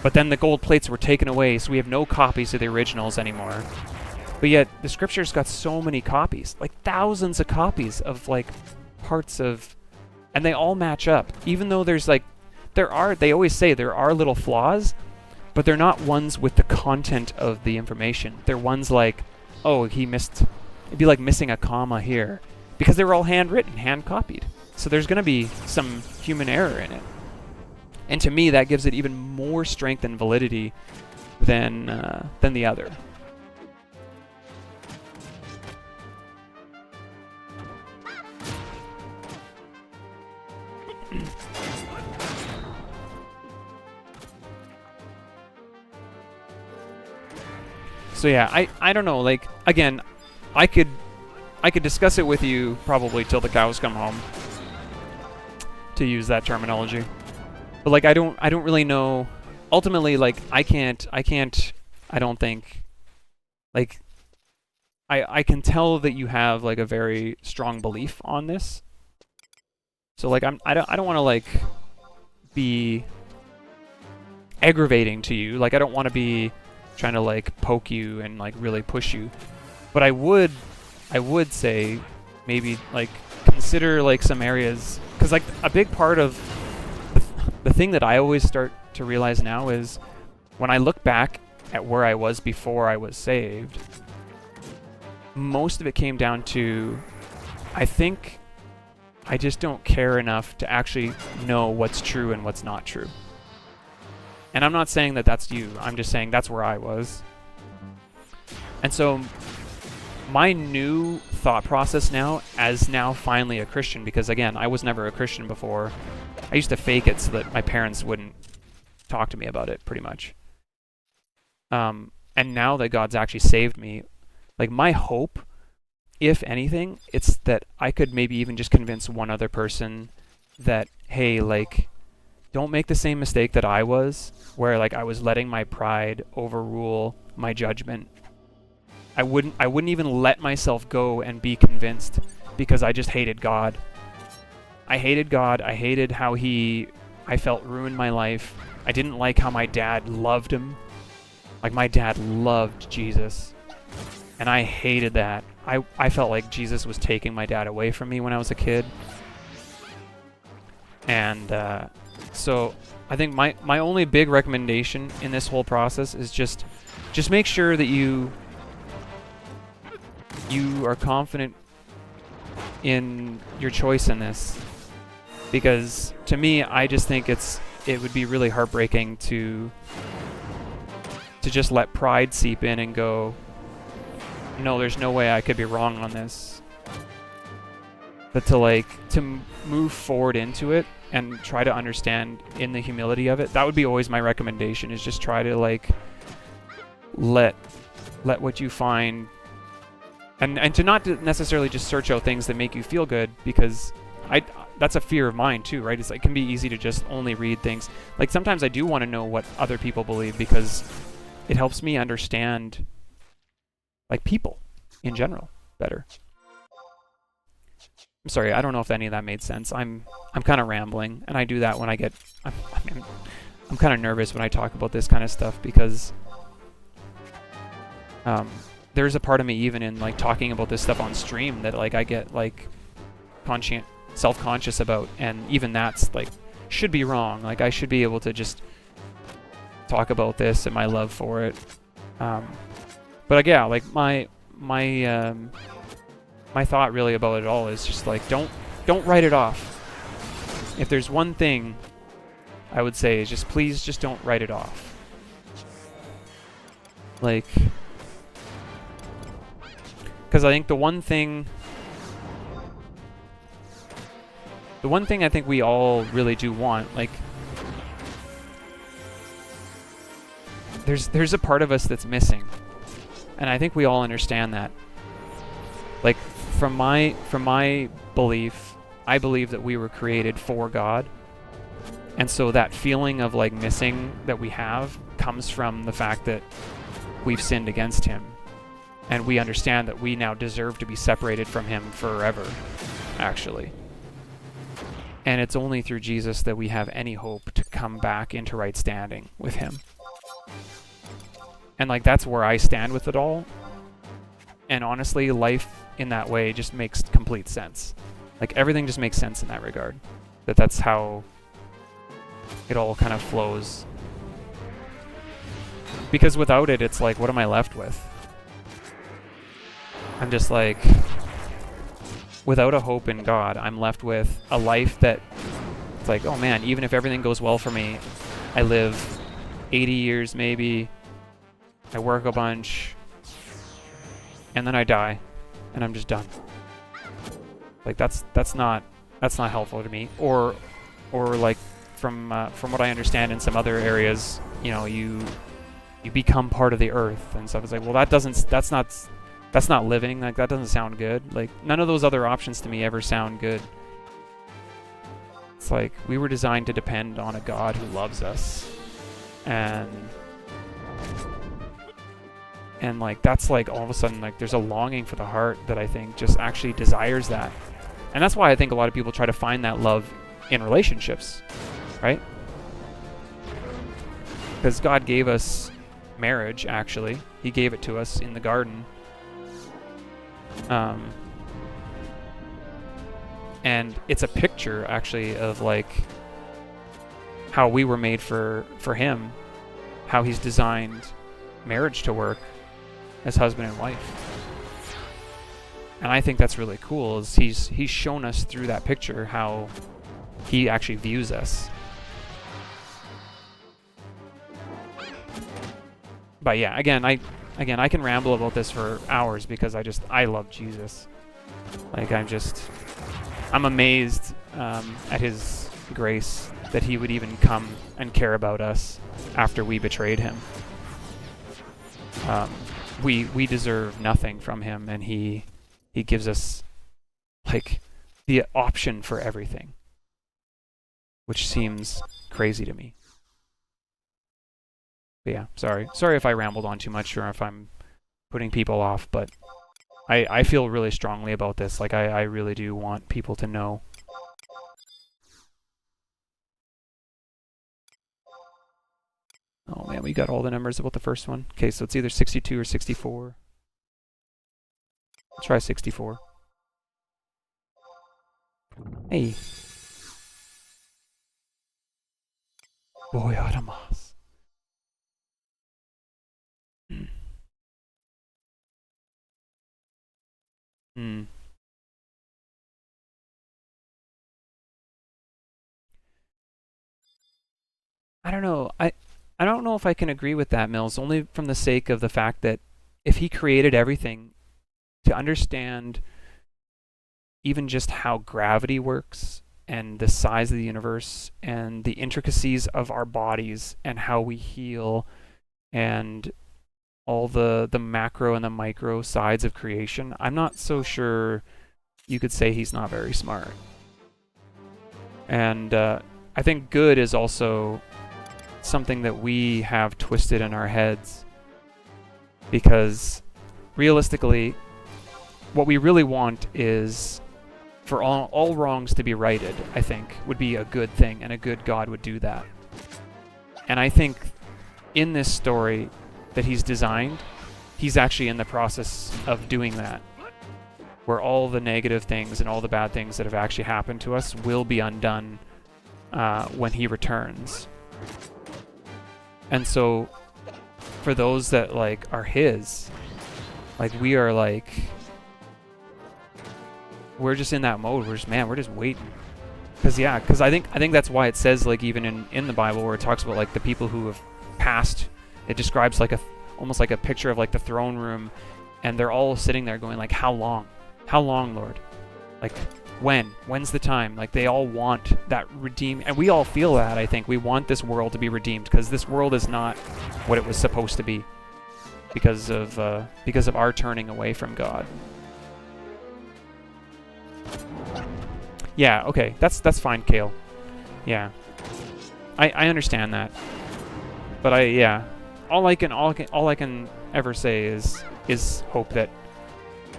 But then the gold plates were taken away, so we have no copies of the originals anymore. But yet, the scripture's got so many copies, like thousands of copies of like parts of, and they all match up. Even though there's like, they always say there are little flaws, but they're not ones with the content of the information. They're ones like, oh, it'd be like missing a comma here, because they were all handwritten, hand copied. So there's going to be some human error in it. And to me, that gives it even more strength and validity than the other. So yeah, I don't know, like, again, I could discuss it with you probably till the cows come home, to use that terminology. But like I don't really know. Ultimately, like I don't think, like, I can tell that you have like a very strong belief on this. So like I don't want to like be aggravating to you. Like I don't want to be trying to like poke you and like really push you. But I would say maybe like consider like some areas, because like a big part of the thing that I always start to realize now is when I look back at where I was before I was saved, most of it came down to, I think I just don't care enough to actually know what's true and what's not true. And I'm not saying that that's you. I'm just saying that's where I was. And so my new thought process now, as now finally a Christian, because again, I was never a Christian before. I used to fake it so that my parents wouldn't talk to me about it, pretty much. And now that God's actually saved me, like my hope, if anything, it's that I could maybe even just convince one other person that, hey, like, don't make the same mistake that I was, where like I was letting my pride overrule my judgment. I wouldn't even let myself go and be convinced, because I just hated God. I hated God. I hated how I felt ruined my life. I didn't like how my dad loved him. Like my dad loved Jesus. And I hated that. I felt like Jesus was taking my dad away from me when I was a kid. And so I think my only big recommendation in this whole process is just make sure that you are confident in your choice in this. Because to me, I just think it would be really heartbreaking to just let pride seep in and go, no, there's no way I could be wrong on this. But to move forward into it and try to understand in the humility of it, that would be always my recommendation, is just try to like let what you find, and to not necessarily just search out things that make you feel good, because that's a fear of mine too, right? It's like, it can be easy to just only read things. Like sometimes I do want to know what other people believe, because it helps me understand like people in general better. I'm sorry, I don't know if any of that made sense. I'm kind of rambling, and I do that when I'm kind of nervous when I talk about this kind of stuff, because there's a part of me even in like talking about this stuff on stream that like I get like self-conscious about, and even that's like should be wrong. Like I should be able to just talk about this and my love for it. But like, yeah, like my thought really about it all is just like don't write it off. If there's one thing I would say is please just don't write it off. Like, because I think the one thing I think we all really do want, like, there's a part of us that's missing, and I think we all understand that. Like, from my belief, I believe that we were created for God, and so that feeling of like missing that we have comes from the fact that we've sinned against Him, and we understand that we now deserve to be separated from Him forever. actually. And it's only through Jesus that we have any hope to come back into right standing with him. And like, that's where I stand with it all. And honestly, life in that way just makes complete sense. Like, everything just makes sense in that regard. That's how it all kind of flows. Because without it, it's like, what am I left with? I'm just like, without a hope in God, I'm left with a life that, it's like, oh man, even if everything goes well for me, I live 80 years maybe, I work a bunch, and then I die, and I'm just done. Like, that's not helpful to me. Or like, from what I understand in some other areas, you know, you become part of the earth and stuff. It's like, well, that's not living. Like, that doesn't sound good. Like, none of those other options to me ever sound good. It's like, we were designed to depend on a God who loves us. And like, that's like, all of a sudden, like, there's a longing for the heart that I think just actually desires that. And that's why I think a lot of people try to find that love in relationships, right? Because God gave us marriage, actually. He gave it to us in the garden. And it's a picture, actually, of like how we were made for him, how he's designed marriage to work as husband and wife. And I think that's really cool, is he's shown us through that picture how he actually views us. But yeah, again, I can ramble about this for hours because I love Jesus. Like, I'm amazed at his grace that he would even come and care about us after we betrayed him. We deserve nothing from him, and he gives us like the option for everything, which seems crazy to me. But yeah, sorry if I rambled on too much or if I'm putting people off, but I feel really strongly about this. Like, I really do want people to know. Oh man, we got all the numbers about the first one. Okay, so it's either 62 or 64. Let's try 64. Hey. Boy, Adamas. I don't know. I don't know if I can agree with that, Mills, only from the sake of the fact that if he created everything, to understand even just how gravity works and the size of the universe and the intricacies of our bodies and how we heal and all the macro and the micro sides of creation, I'm not so sure you could say he's not very smart. And I think good is also something that we have twisted in our heads, because realistically, what we really want is for all wrongs to be righted, I think, would be a good thing, and a good God would do that. And I think in this story that he's designed, he's actually in the process of doing that, where all the negative things and all the bad things that have actually happened to us will be undone when he returns. And so for those that like are his, like, we are like, we're just in that mode. We're just waiting. Because I think that's why it says, like, even in the Bible where it talks about like the people who have passed, it describes like almost like a picture of like the throne room, and they're all sitting there going like, how long, Lord? Like, when's the time? Like, they all want that redeemed, and we all feel that. I think we want this world to be redeemed, because this world is not what it was supposed to be because of our turning away from God. Yeah, okay, that's fine, Kale. Yeah, I understand that, but all I can ever say is hope that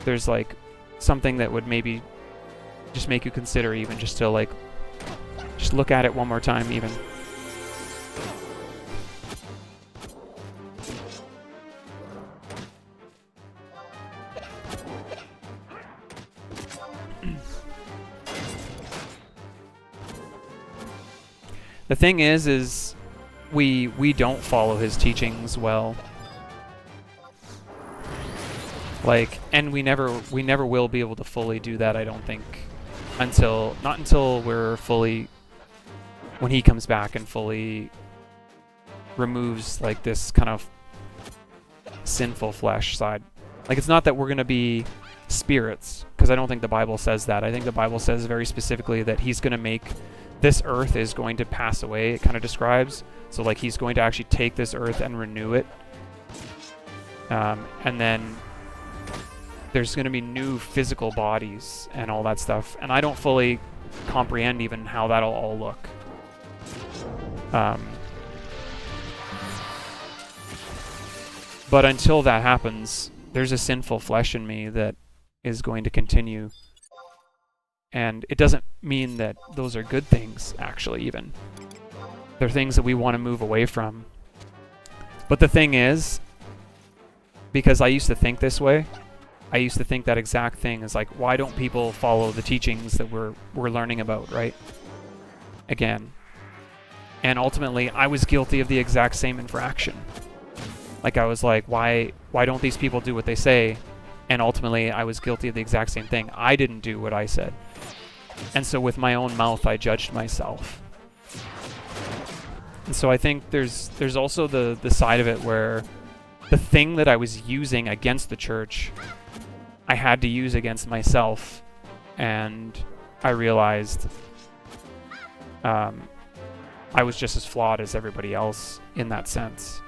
there's like something that would maybe just make you consider even just to like, just look at it one more time even. The thing is we don't follow his teachings well. Like, and we never will be able to fully do that, I don't think, not until we're fully, when he comes back and fully removes like this kind of sinful flesh side. Like, it's not that we're going to be spirits, because I don't think the Bible says that. I think the Bible says very specifically that he's going to make, this earth is going to pass away, it kind of describes. So like he's going to actually take this earth and renew it. And then there's going to be new physical bodies and all that stuff. And I don't fully comprehend even how that'll all look. But until that happens, there's a sinful flesh in me that is going to continue. And it doesn't mean that those are good things, actually, even. They're things that we want to move away from. But the thing is, because I used to think this way, I used to think that exact thing is like, why don't people follow the teachings that we're learning about, right? Again. And ultimately, I was guilty of the exact same infraction. Like, I was like, why don't these people do what they say? And ultimately, I was guilty of the exact same thing. I didn't do what I said. And so with my own mouth, I judged myself. And so I think there's also the side of it where the thing that I was using against the church, I had to use against myself. And I realized I was just as flawed as everybody else in that sense.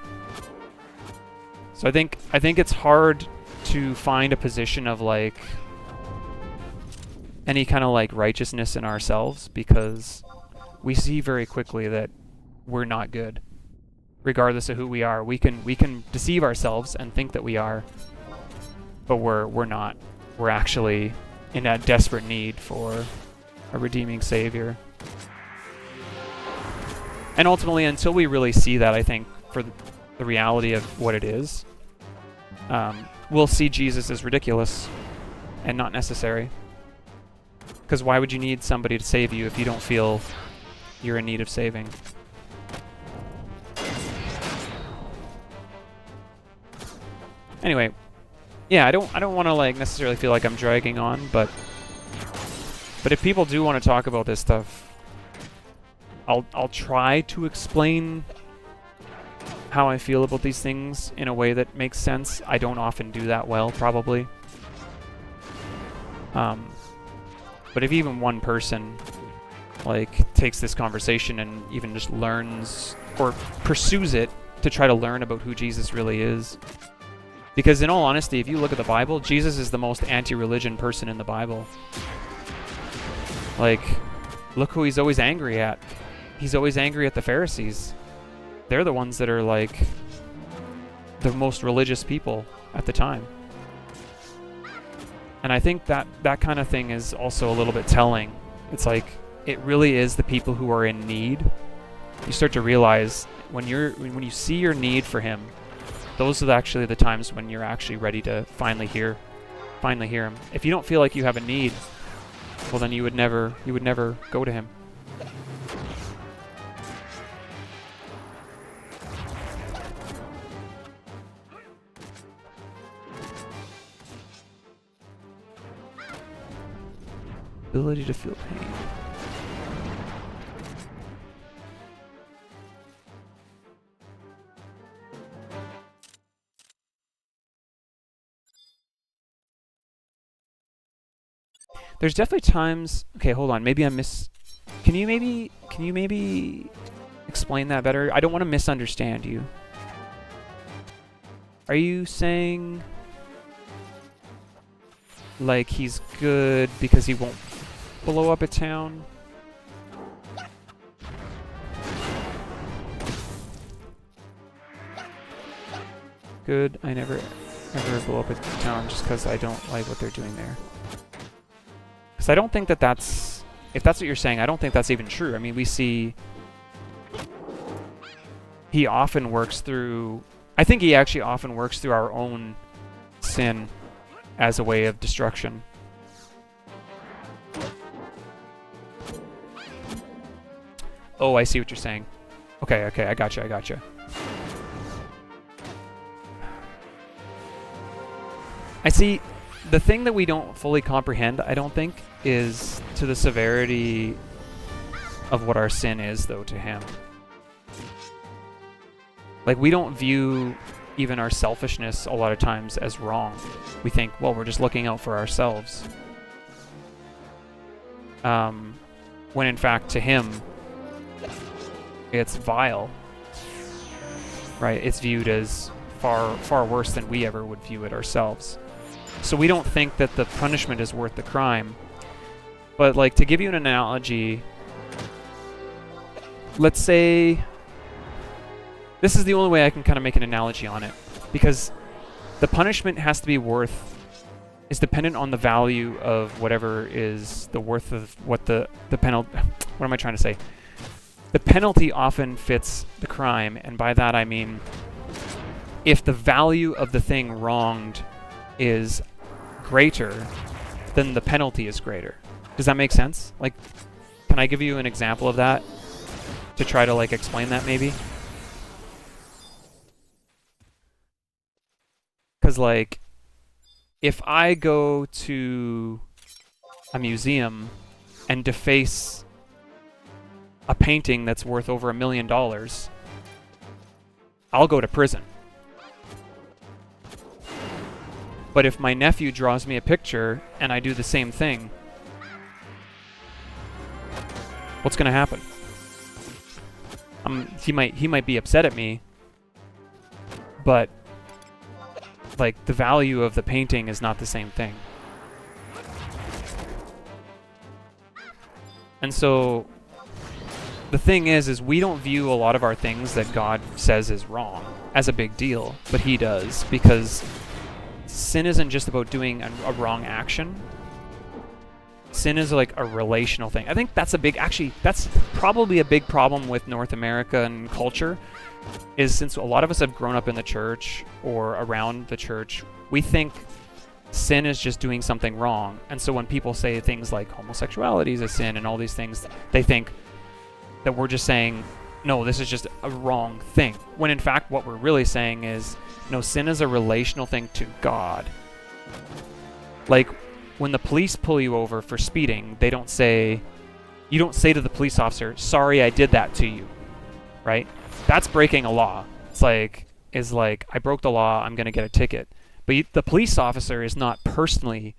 So I think it's hard to find a position of like any kind of like righteousness in ourselves, because we see very quickly that we're not good, regardless of who we are. We can deceive ourselves and think that we are, but we're not. We're actually in a desperate need for a redeeming Savior. And ultimately, until we really see that, I think, for the reality of what it is, we'll see Jesus as ridiculous and not necessary. Because why would you need somebody to save you if you don't feel you're in need of saving? Anyway, yeah, I don't want to like necessarily feel like I'm dragging on, but if people do want to talk about this stuff, I'll try to explain how I feel about these things in a way that makes sense. I don't often do that well, probably. But if even one person like takes this conversation and even just learns or pursues it to try to learn about who Jesus really is. Because in all honesty, if you look at the Bible, Jesus is the most anti-religion person in the Bible. Like, look who he's always angry at. He's always angry at the Pharisees. They're the ones that are like the most religious people at the time. And I think that kind of thing is also a little bit telling. It's like, it really is the people who are in need. You start to realize when you see your need for him, those are actually the times when you're actually ready to finally hear him. If you don't feel like you have a need, well then you would never go to him. Ability to feel pain. There's definitely times. Okay, hold on. Maybe I miss. Can you maybe explain that better? I don't want to misunderstand you. Are you saying like he's good because he won't blow up a town? Good. I never ever blow up a town just because I don't like what they're doing there. Because Because I don't think that that's... If that's what you're saying, I don't think that's even true. I mean, we see... He often works through... I think he actually often works through our own sin as a way of destruction. Oh, I see what you're saying. Okay, I gotcha. I see. The thing that we don't fully comprehend, I don't think, is to the severity of what our sin is, though, to him. Like, we don't view even our selfishness a lot of times as wrong. We think, well, we're just looking out for ourselves. When in fact, to him, it's vile. Right? It's viewed as far worse than we ever would view it ourselves. So we don't think that the punishment is worth the crime. But, like, to give you an analogy, let's say... This is the only way I can kind of make an analogy on it. Because the punishment has to be is dependent on the value of whatever is the worth of what the penalty... What am I trying to say? The penalty often fits the crime, and by that I mean if the value of the thing wronged is greater, then the penalty is greater. Does that make sense? Like, can I give you an example of that to try to, like, explain that maybe? Because, like, if I go to a museum and deface a painting that's worth over $1 million, I'll go to prison. But if my nephew draws me a picture and I do the same thing, what's going to happen? He might be upset at me, but like the value of the painting is not the same thing. And so the thing is we don't view a lot of our things that God says is wrong as a big deal, but he does, because sin isn't just about doing a wrong action. Sin is like a relational thing. I think that's that's probably a big problem with North American culture, is since a lot of us have grown up in the church or around the church, we think sin is just doing something wrong. And so when people say things like homosexuality is a sin and all these things, they think that we're just saying, no, this is just a wrong thing. When in fact, what we're really saying is, no, sin is a relational thing to God. Like, when the police pull you over for speeding, you don't say to the police officer, sorry, I did that to you, right? That's breaking a law. It's like, I broke the law, I'm going to get a ticket. But the police officer is not personally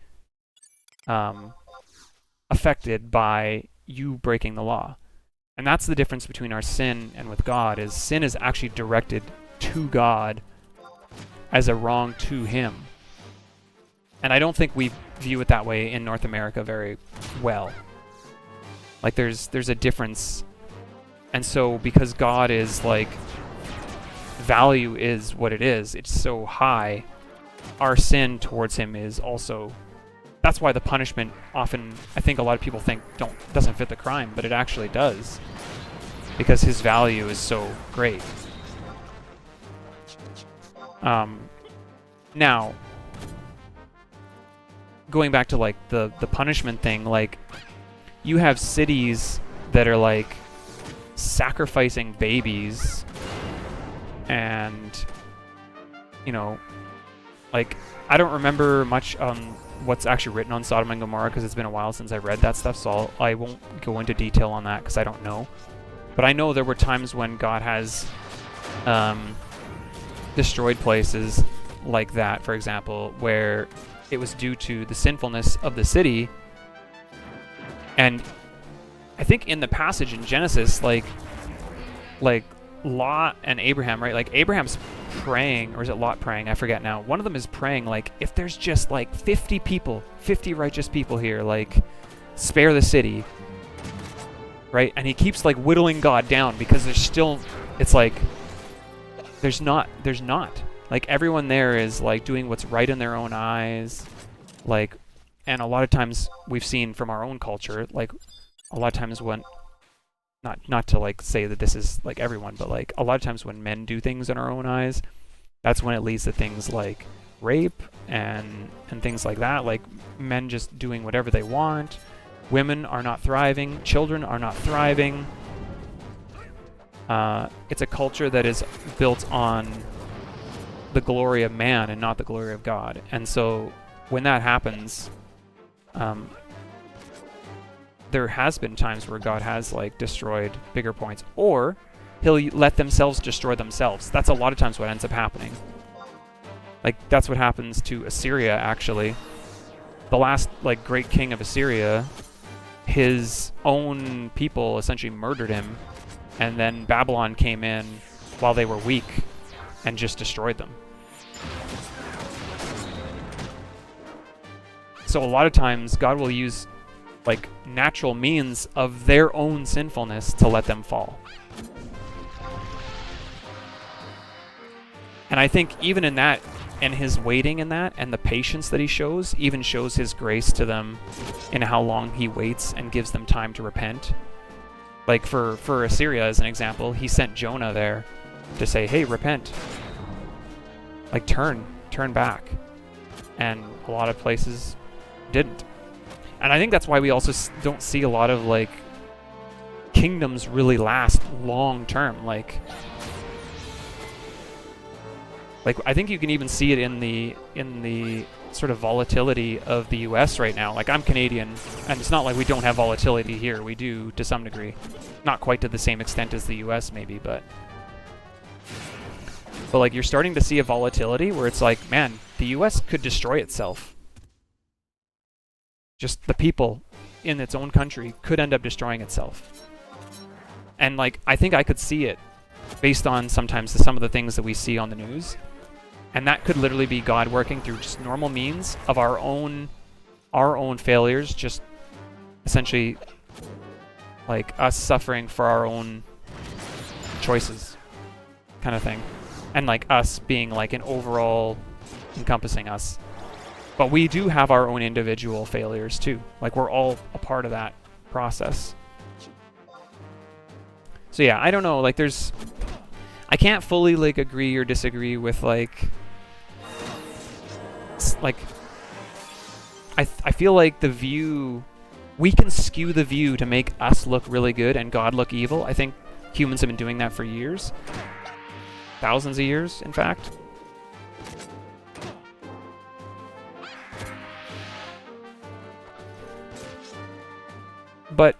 affected by you breaking the law. And that's the difference between our sin and with God, is sin is actually directed to God as a wrong to him. And I don't think we view it that way in North America very well. Like, there's a difference. And so because God is like, value is what it is, it's so high, our sin towards him is also... That's why the punishment often, I think a lot of people think, doesn't fit the crime, but it actually does, because his value is so great. Now, going back to like the punishment thing, like, you have cities that are like sacrificing babies, and you know, like, I don't remember much what's actually written on Sodom and Gomorrah, because it's been a while since I read that stuff, so I won't go into detail on that because I don't know. But I know there were times when God has destroyed places like that, for example, where it was due to the sinfulness of the city. And I think in the passage in Genesis, like Lot and Abraham, right? Like, Abraham's praying, or is it Lot praying? I forget now. One of them is praying, like, if there's just like 50 righteous people here, like, spare the city, right? And he keeps like whittling God down, because there's still, it's like, there's not. Like, everyone there is like doing what's right in their own eyes. Like, And a lot of times we've seen from our own culture, like a lot of times when, not to like say that this is like everyone, but like a lot of times when men do things in our own eyes, that's when it leads to things like rape and things like that, like men just doing whatever they want. Women are not thriving, children are not thriving. It's a culture that is built on the glory of man and not the glory of God. And so when that happens, there has been times where God has like destroyed bigger points, or he'll let themselves destroy themselves. That's a lot of times what ends up happening. Like that's what happens to Assyria actually. The last like great king of Assyria, his own people essentially murdered him, and then Babylon came in while they were weak and just destroyed them. So a lot of times God will use like natural means of their own sinfulness to let them fall. And I think even in that, and his waiting in that, and the patience that he shows, even shows his grace to them in how long he waits and gives them time to repent. Like for Assyria as an example, he sent Jonah there to say, hey, repent. Like turn back. And a lot of places didn't. And I think that's why we also don't see a lot of like kingdoms really last long term. Like I think you can even see it in the sort of volatility of the US right now. Like I'm Canadian, and it's not like we don't have volatility here. We do to some degree. Not quite to the same extent as the US maybe, but like you're starting to see a volatility where it's like, man, the US could destroy itself. Just the people in its own country could end up destroying itself. And like I think I could see it based on sometimes some of the things that we see on the news. And that could literally be God working through just normal means of our own failures, just essentially like us suffering for our own choices kind of thing. And like us being like an overall encompassing us. But we do have our own individual failures too. Like we're all a part of that process. So yeah, I don't know, like I can't fully like agree or disagree with like I feel like the view, we can skew the view to make us look really good and God look evil. I think humans have been doing that for years. Thousands of years, in fact. But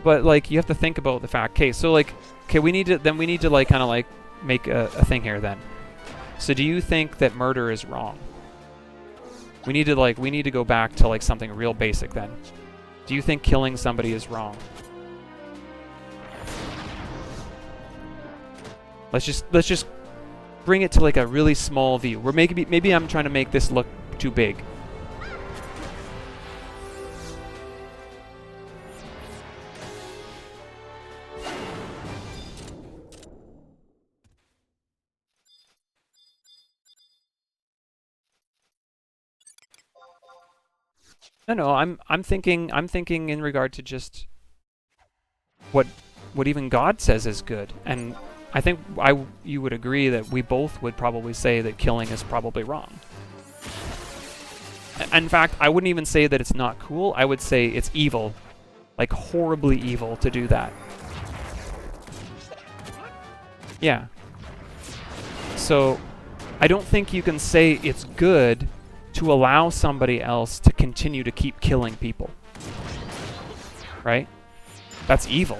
like you have to think about the fact, we need to like kind of like make a thing here then. So do you think that murder is wrong? We need to go back to like something real basic then. Do you think killing somebody is wrong? Let's just bring it to like a really small view. Maybe I'm trying to make this look too big. No, I'm thinking in regard to just what even God says is good. And I think you would agree that we both would probably say that killing is probably wrong. In fact, I wouldn't even say that it's not cool. I would say it's evil. Like horribly evil to do that. Yeah. So I don't think you can say it's good to allow somebody else to continue to keep killing people. Right? That's evil.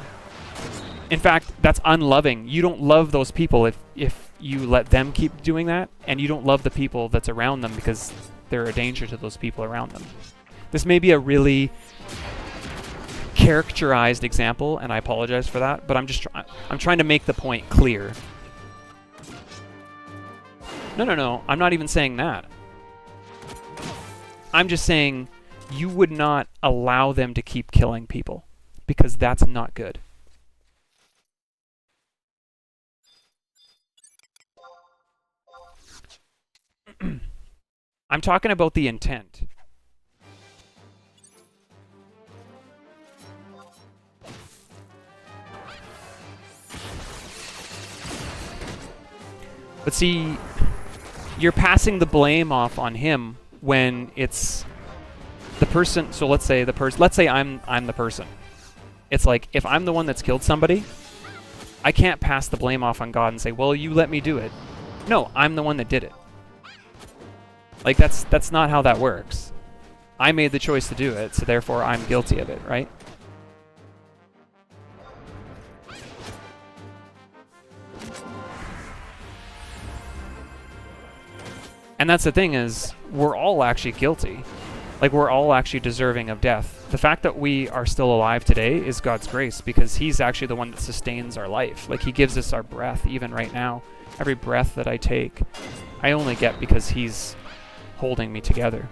In fact, that's unloving. You don't love those people if you let them keep doing that, and you don't love the people that's around them because they're a danger to those people around them. This may be a really characterized example, and I apologize for that, but I'm trying to make the point clear. No, I'm not even saying that. I'm just saying you would not allow them to keep killing people because that's not good. I'm talking about the intent. But see, you're passing the blame off on him when it's the person. So let's say I'm the person. It's like, if I'm the one that's killed somebody, I can't pass the blame off on God and say, well, you let me do it. No, I'm the one that did it. Like, that's not how that works. I made the choice to do it, so therefore I'm guilty of it, right? And that's the thing, is we're all actually guilty. Like, we're all actually deserving of death. The fact that we are still alive today is God's grace, because he's actually the one that sustains our life. Like, he gives us our breath, even right now. Every breath that I take, I only get because he's holding me together.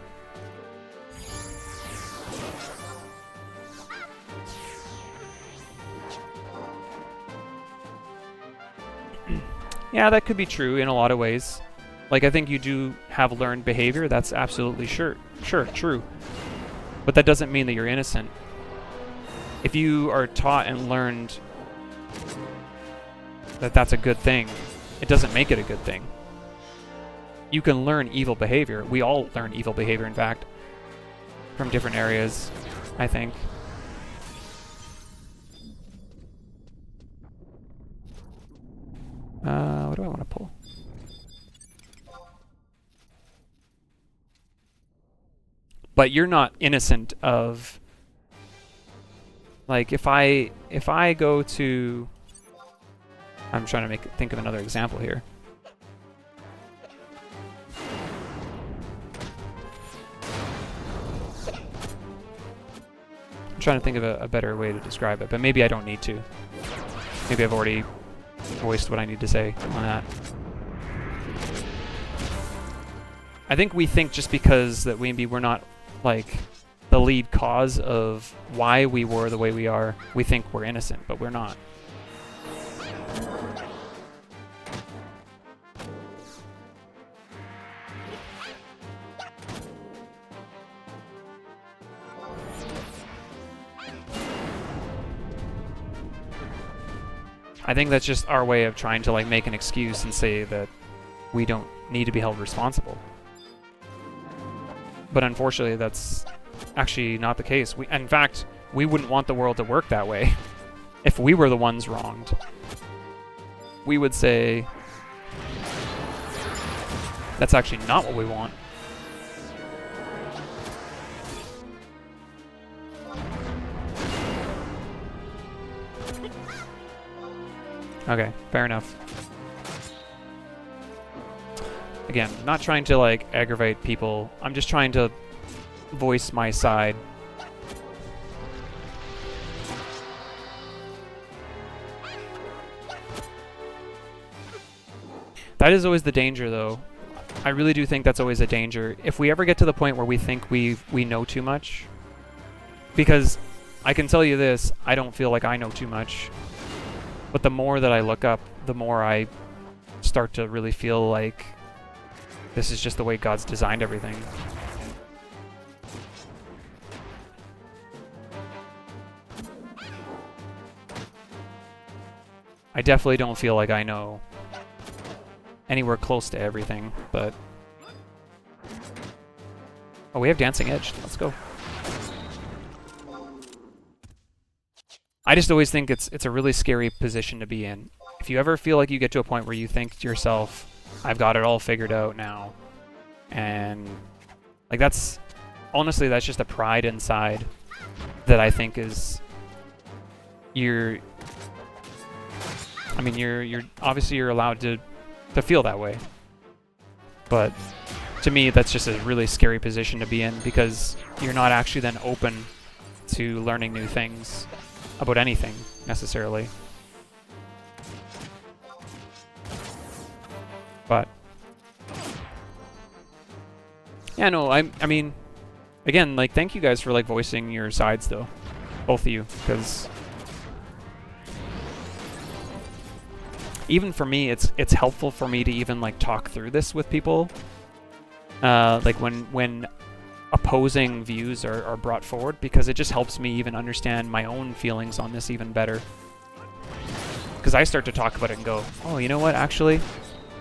Yeah, that could be true in a lot of ways. Like, I think you do have learned behavior. That's absolutely sure, true. But that doesn't mean that you're innocent. If you are taught and learned that that's a good thing, it doesn't make it a good thing. You can learn evil behavior. We all learn evil behavior, in fact, from different areas, I think. What do I want to pull? But you're not innocent of, like, if I go to, I'm trying to think of another example here. I'm trying to think of a better way to describe it, but maybe I don't need to. Maybe I've already voiced what I need to say on that. I think we think just because that maybe we're not, like, the lead cause of why we were the way we are, we think we're innocent, but we're not. I think that's just our way of trying to, like, make an excuse and say that we don't need to be held responsible. But unfortunately, that's actually not the case. In fact, we wouldn't want the world to work that way. If we were the ones wronged, we would say that's actually not what we want. Okay, fair enough. Again, not trying to, like, aggravate people. I'm just trying to voice my side. That is always the danger, though. I really do think that's always a danger. If we ever get to the point where we think we know too much, because I can tell you this, I don't feel like I know too much. But the more that I look up, the more I start to really feel like this is just the way God's designed everything. I definitely don't feel like I know anywhere close to everything, but... Oh, we have Dancing Edge. Let's go. I just always think it's a really scary position to be in. If you ever feel like you get to a point where you think to yourself, I've got it all figured out now, and like, that's honestly, that's just a pride inside that I think is you're obviously you're allowed to feel that way, but to me that's just a really scary position to be in, because you're not actually then open to learning new things about anything necessarily. But yeah, no, I mean, again, like, thank you guys for, like, voicing your sides, though, both of you, because even for me, it's helpful for me to even, like, talk through this with people, like when opposing views are brought forward, because it just helps me even understand my own feelings on this even better. Because I start to talk about it and go, oh, you know what, actually,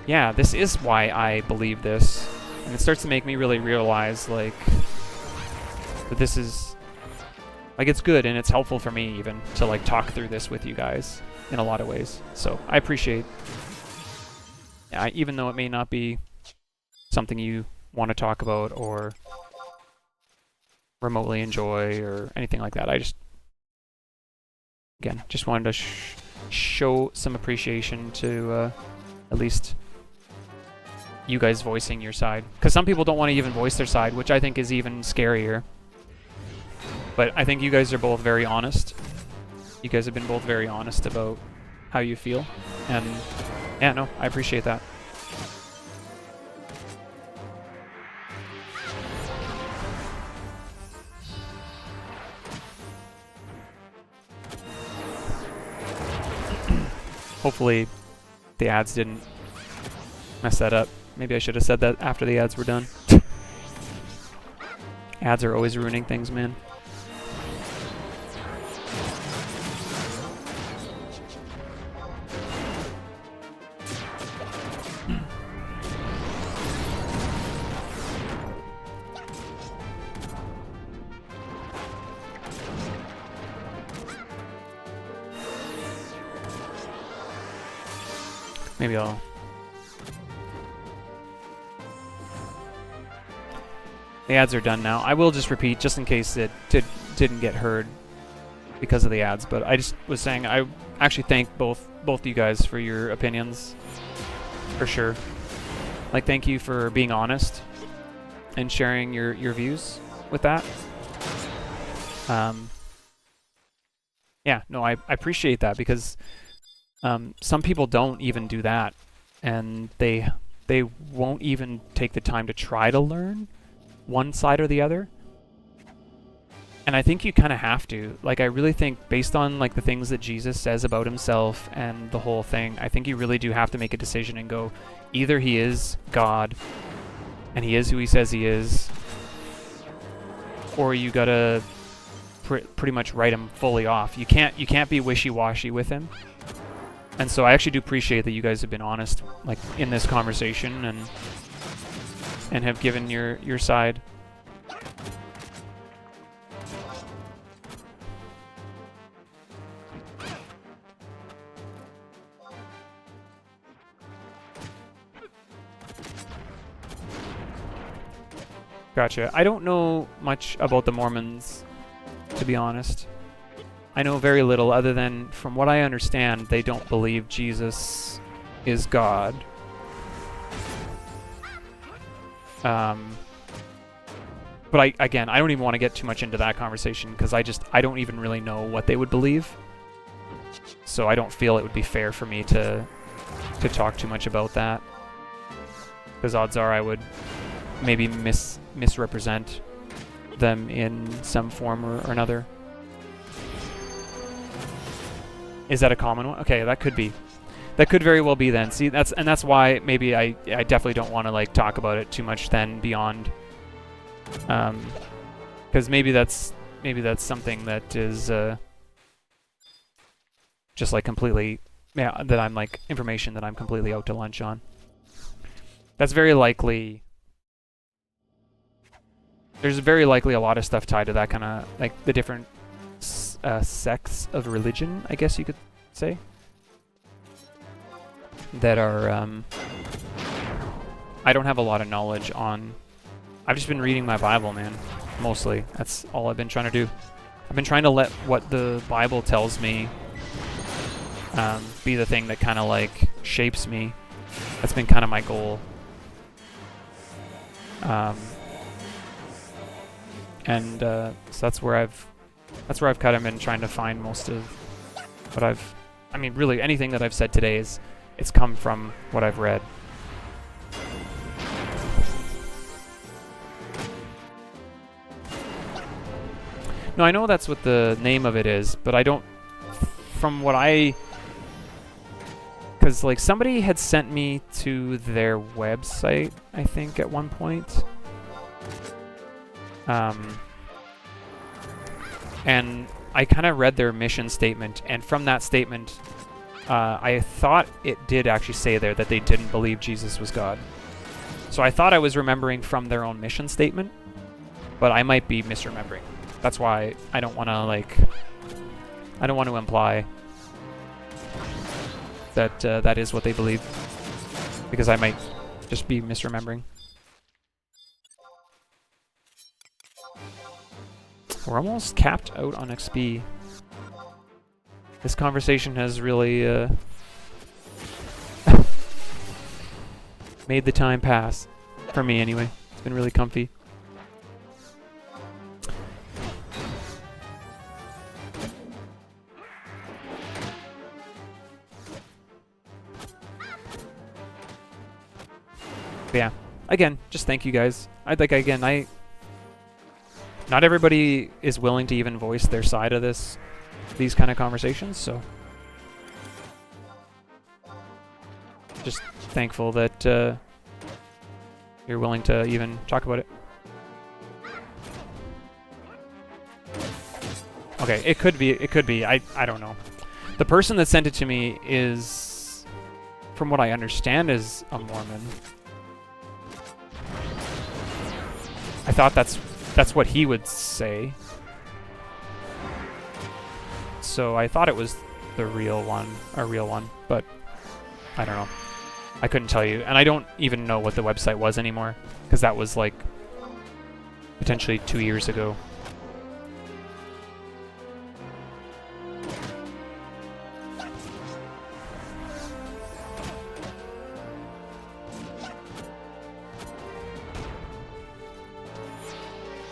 yeah, this is why I believe this. And it starts to make me really realize, like, that this is, like, it's good and it's helpful for me even to, like, talk through this with you guys in a lot of ways. So I appreciate, even though it may not be something you want to talk about or remotely enjoy or anything like that. I just, again, just wanted to show some appreciation to at least you guys voicing your side. Because some people don't want to even voice their side, which I think is even scarier. But I think you guys are both very honest. You guys have been both very honest about how you feel. And yeah, no, I appreciate that. Hopefully the ads didn't mess that up. Maybe I should have said that after the ads were done. Ads are always ruining things, man. Maybe I'll... The ads are done now. I will just repeat, just in case it didn't get heard because of the ads, but I just was saying I actually thank both you guys for your opinions, for sure. Like, thank you for being honest and sharing your views with that. Yeah, no, I appreciate that, because some people don't even do that, and they won't even take the time to try to learn one side or the other. And I think you kind of have to. Like, I really think, based on like the things that Jesus says about himself and the whole thing, I think you really do have to make a decision and go, either he is God and he is who he says he is, or you gotta pretty much write him fully off. You can't be wishy-washy with him. And so I actually do appreciate that you guys have been honest, like, in this conversation, and have given your side. Gotcha. I don't know much about the Mormons, to be honest. I know very little, other than, from what I understand, they don't believe Jesus is God. But again, I don't even want to get too much into that conversation, because I don't even really know what they would believe. So I don't feel it would be fair for me to talk too much about that, because odds are I would maybe misrepresent them in some form or another. Is that a common one? Okay, that could be. That could very well be then. See, that's why maybe I definitely don't want to like talk about it too much then beyond, because maybe that's something that is just like completely, yeah, that I'm like information that I'm completely out to lunch on. That's very likely. There's very likely a lot of stuff tied to that kind of, like, the different sects of religion, I guess you could say, that are, I don't have a lot of knowledge on. I've just been reading my Bible, man, mostly. That's all I've been trying to do. I've been trying to let what the Bible tells me be the thing that kind of, like, shapes me. That's been kind of my goal. So that's where I've kind of been trying to find most of what I mean, really, anything that I've said today it's come from what I've read. No, I know that's what the name of it is, but I don't, from what because, like, somebody had sent me to their website, I think, at one point. And I kind of read their mission statement, and from that statement, I thought it did actually say there that they didn't believe Jesus was God. So I thought I was remembering from their own mission statement, but I might be misremembering. That's why I don't want to, like, I don't want to imply that that is what they believe, because I might just be misremembering. We're almost capped out on XP. This conversation has really made the time pass. For me, anyway. It's been really comfy. But yeah. Again, just thank you guys. Not everybody is willing to even voice their side of these kind of conversations, so just thankful that you're willing to even talk about it. Okay, it could be, I don't know. The person that sent it to me is, from what I understand, is a Mormon. I thought that's what he would say. So I thought it was a real one, but I don't know. I couldn't tell you, and I don't even know what the website was anymore, because that was like potentially 2 years ago.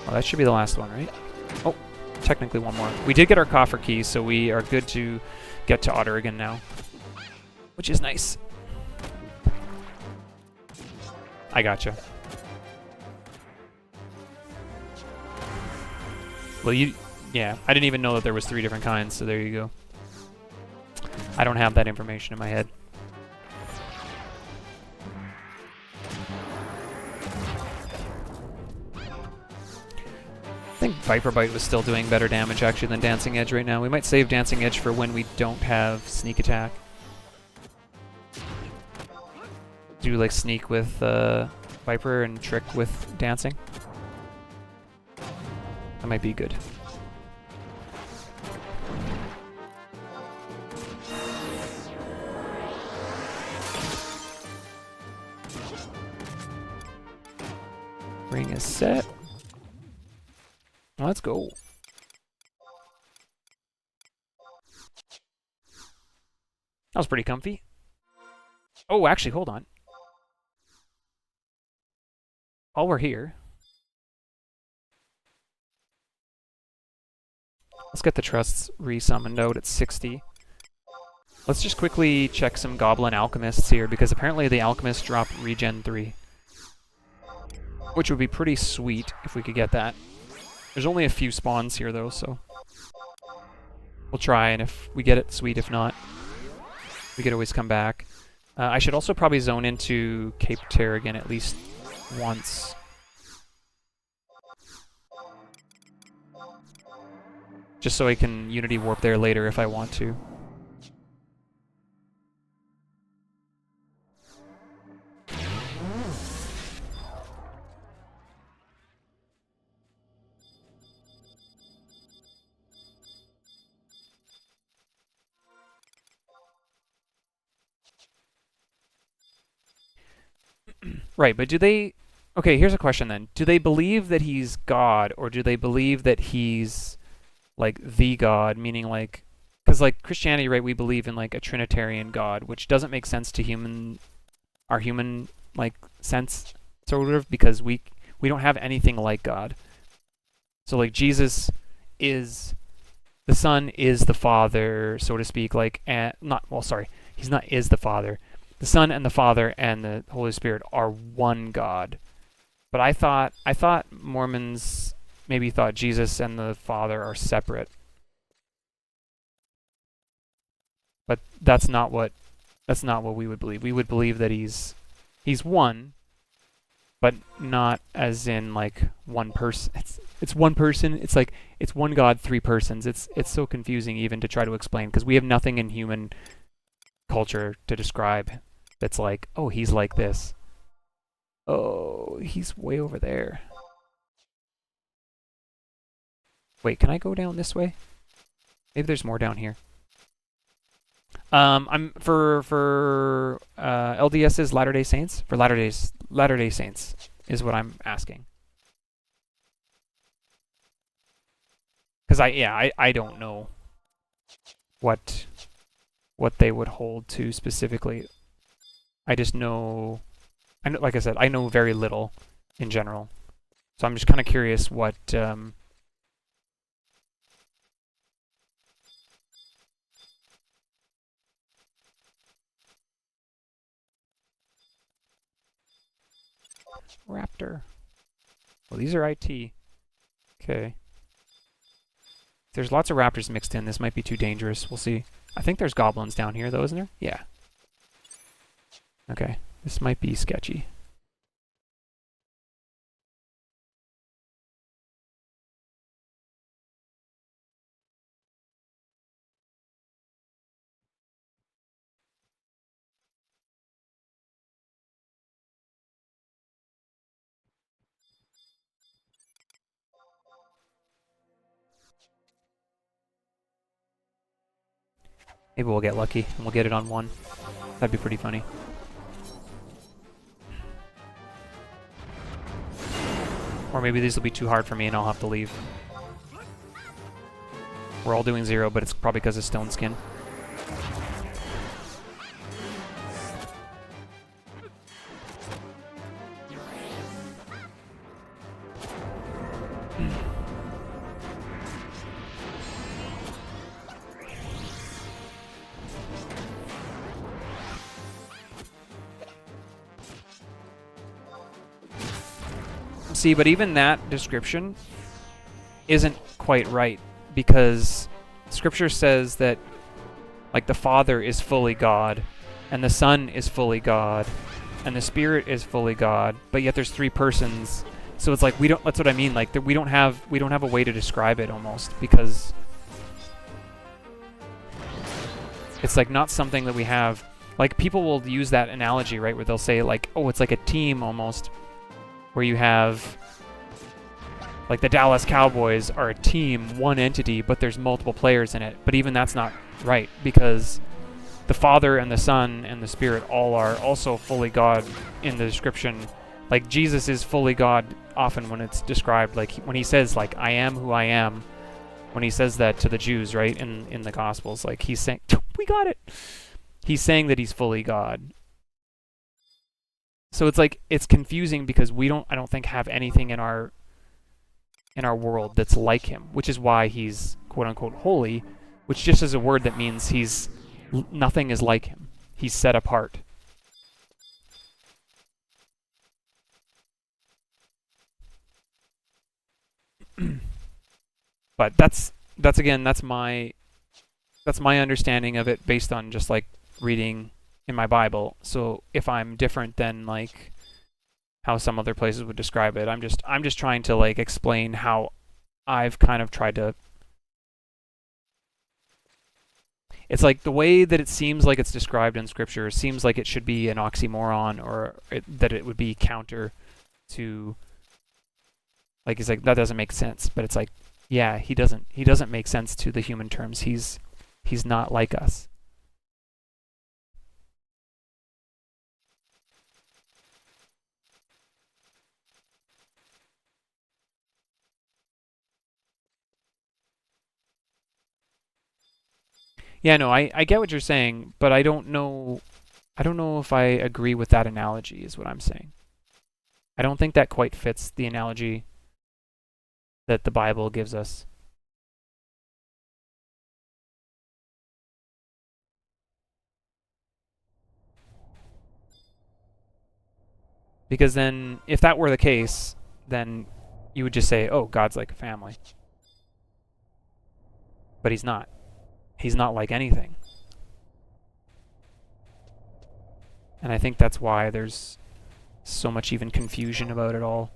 Oh, that should be the last one, right? Oh, technically one more. We did get our coffer key, so we are good to get to Otter again now, which is nice. I gotcha. Well, yeah, I didn't even know that there was 3 different kinds, so there you go. I don't have that information in my head. I think Viper Bite was still doing better damage actually than Dancing Edge right now. We might save Dancing Edge for when we don't have Sneak Attack. Do like Sneak with Viper and Trick with Dancing. That might be good. Ring is set. Let's go. That was pretty comfy. Oh, actually, hold on. While we're here, let's get the trusts resummoned out at 60. Let's just quickly check some Goblin Alchemists here, because apparently the Alchemists drop Regen 3. Which would be pretty sweet if we could get that. There's only a few spawns here, though, so we'll try, and if we get it, sweet. If not, we could always come back. I should also probably zone into Cape Terragon at least once. Just so I can Unity Warp there later if I want to. Right, but do they... Okay, here's a question then. Do they believe that he's God, or do they believe that he's, like, the God, meaning, like... Because, like, Christianity, right, we believe in, like, a Trinitarian God, which doesn't make sense to our human, like, sense, sort of, because we don't have anything like God. So, like, Jesus is... The Son is the Father, so to speak, like... He's not is the Father. The Son and the Father and the Holy Spirit are one God. But I thought Mormons maybe thought Jesus and the Father are separate. But that's not what we would believe. We would believe that he's one, but not as in like one person. It's one person. It's like it's one God, three persons. It's so confusing even to try to explain because we have nothing in human culture to describe that's like, oh, he's like this. Oh, he's way over there. Wait, can I go down this way? Maybe there's more down here. I'm for LDS's Latter-day Saints. For Latter-day Saints is what I'm asking. Because I don't know what they would hold to specifically. I just know, like I said, I know very little in general. So I'm just kind of curious what Raptor. Well, these are IT. Okay. There's lots of raptors mixed in. This might be too dangerous. We'll see. I think there's goblins down here, though, isn't there? Yeah. Okay. This might be sketchy. Maybe we'll get lucky and we'll get it on one. That'd be pretty funny. Or maybe these will be too hard for me and I'll have to leave. We're all doing 0, but it's probably because of stone skin. See, but even that description isn't quite right because Scripture says that like the Father is fully God and the Son is fully God and the Spirit is fully God, but yet there's 3 persons. So it's like we don't. That's what I mean. Like we don't have a way to describe it almost because it's like not something that we have. Like people will use that analogy, right, where they'll say like, oh, it's like a team almost. Where you have, like the Dallas Cowboys are a team, one entity, but there's multiple players in it. But even that's not right because the Father and the Son and the Spirit all are also fully God in the description. Like Jesus is fully God often when it's described, like when he says like, I am who I am, when he says that to the Jews, right, in the Gospels, like he's saying, we got it. He's saying that he's fully God. So it's like it's confusing because I don't think have anything in our world that's like him, which is why he's quote unquote holy, which just is a word that means nothing is like him. He's set apart. But that's my understanding of it based on just like reading in my Bible. So if I'm different than like how some other places would describe it, I'm just trying to like explain how I've kind of tried to. It's like the way that it seems like it's described in Scripture seems like it should be an oxymoron, or that it would be counter to. Like it's like that doesn't make sense, but it's like, yeah, he doesn't make sense to the human terms. He's not like us. Yeah, no, I get what you're saying, but I don't know if I agree with that analogy is what I'm saying. I don't think that quite fits the analogy that the Bible gives us. Because then if that were the case, then you would just say, "Oh, God's like a family." But he's not. He's not like anything. And I think that's why there's so much even confusion about it all.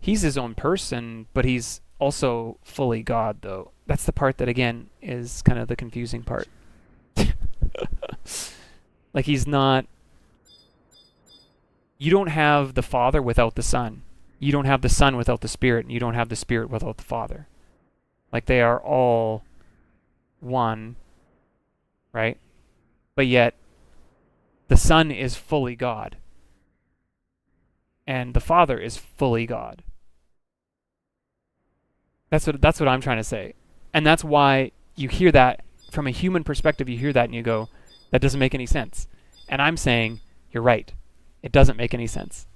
He's his own person, but he's also fully God, though. That's the part that, again, is kind of the confusing part. Like, he's not... You don't have the Father without the Son. You don't have the Son without the Spirit, and you don't have the Spirit without the Father. Like, they are all one, right? But yet, the Son is fully God. And the Father is fully God. That's what I'm trying to say. And that's why you hear that, from a human perspective, you hear that and you go, that doesn't make any sense. And I'm saying, you're right. It doesn't make any sense.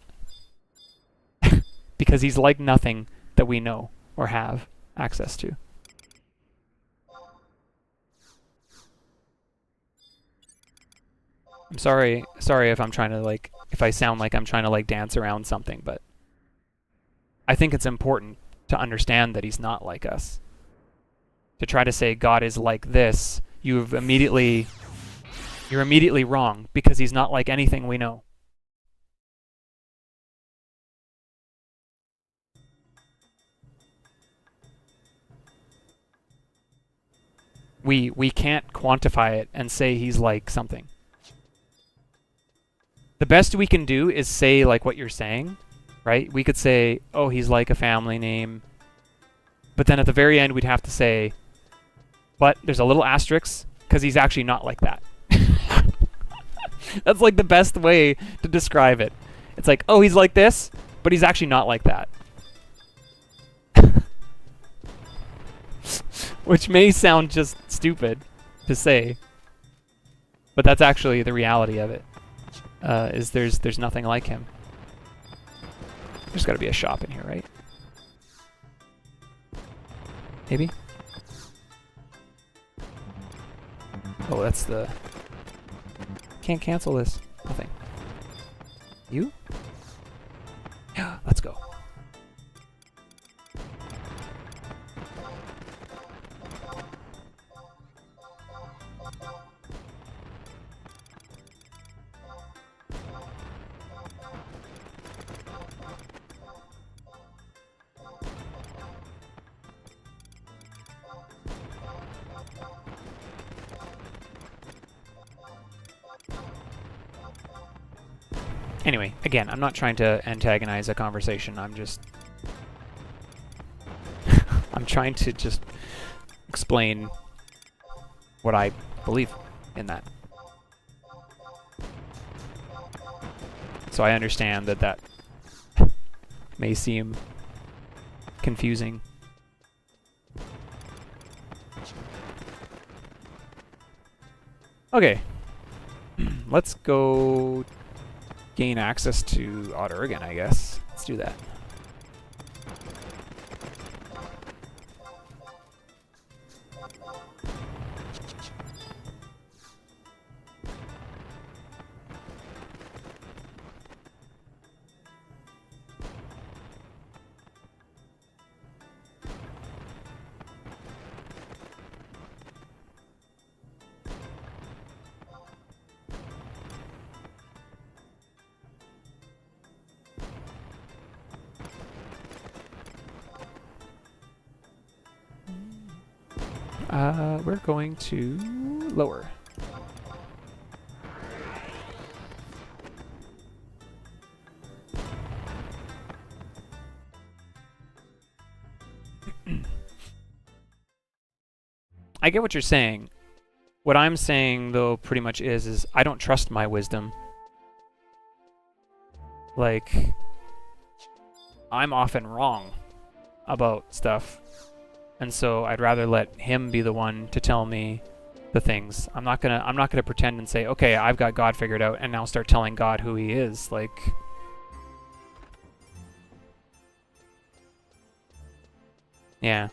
Because he's like nothing that we know or have access to. I'm sorry if I'm trying to if I sound like I'm trying to dance around something, but I think it's important to understand that he's not like us. To try to say God is like this, you're immediately wrong, because he's not like anything we know. We can't quantify it and say he's like something. The best we can do is say what you're saying, right? We could say, oh, he's like a family name. But then at the very end, we'd have to say, but there's a little asterisk, because he's actually not like that. That's the best way to describe it. It's like, oh, he's like this, but he's actually not like that. Which may sound just stupid to say, but that's actually the reality of it. Is there's nothing like him. There's got to be a shop in here, right? Maybe? Oh, that's the... Can't cancel this. Nothing. You? Yeah, let's go. Anyway, again, I'm not trying to antagonize a conversation. I'm just... I'm trying to just explain what I believe in that. So I understand that may seem confusing. Okay. Let's go gain access to Otter again, I guess. Let's do that. We're going to lower. I get what you're saying. What I'm saying, though, pretty much is I don't trust my wisdom. I'm often wrong about stuff. And so I'd rather let him be the one to tell me the things. I'm not gonna pretend and say, okay, I've got God figured out, and now start telling God who he is. Yeah.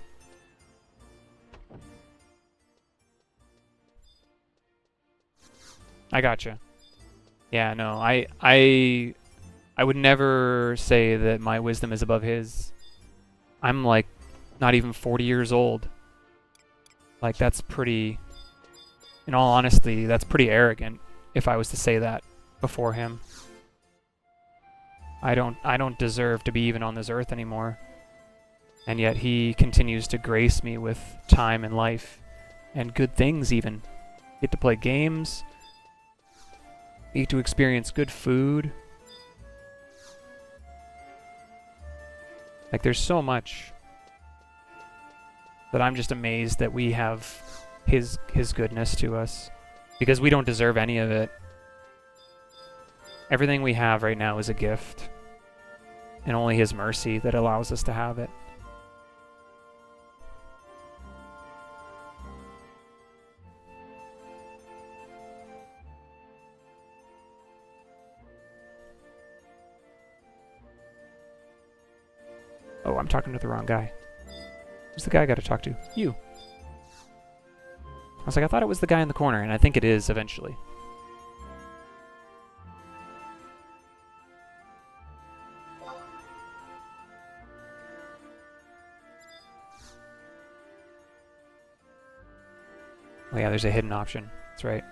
I gotcha. Yeah, no, I I would never say that my wisdom is above his. I'm like not even 40 years old. Like that's pretty, in all honesty, that's pretty arrogant if I was to say that before him. I don't deserve to be even on this earth anymore. And yet he continues to grace me with time and life and good things even. Get to play games. Get to experience good food. Like there's so much that I'm just amazed that we have his goodness to us, because we don't deserve any of it. Everything we have right now is a gift, and only his mercy that allows us to have it. Oh, I'm talking to the wrong guy. Who's the guy I gotta talk to? You. I was like, I thought it was the guy in the corner, and I think it is eventually. Oh yeah, there's a hidden option. That's right.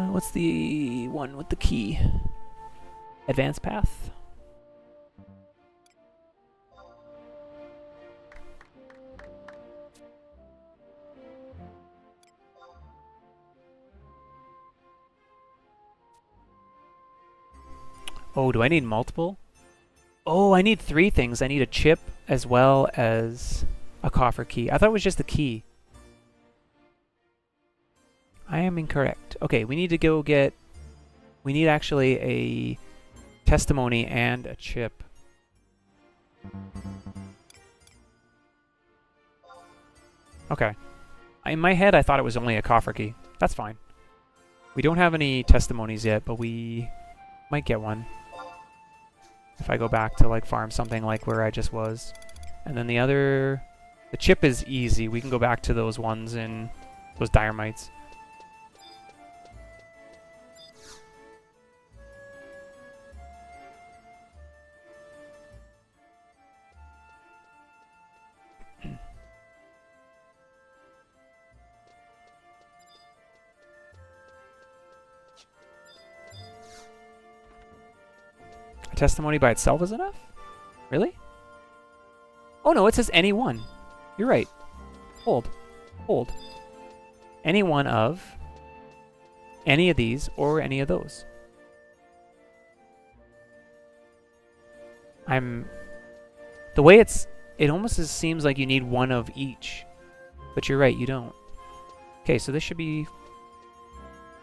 What's the one with the key? Advanced path? Oh, do I need multiple? Oh, I need 3 things. I need a chip as well as a coffer key. I thought it was just the key. I am incorrect. Okay, we need to go get... We need actually a testimony and a chip. Okay. In my head, I thought it was only a coffer key. That's fine. We don't have any testimonies yet, but we might get one. If I go back to like farm something like where I just was. And then the other... The chip is easy. We can go back to those ones in... Those diormites. Testimony by itself is enough? Really? Oh no, it says any one. You're right. Hold. Hold. Any one of any of these or any of those. The way it almost seems like you need one of each. But you're right, you don't. Okay, so this should be...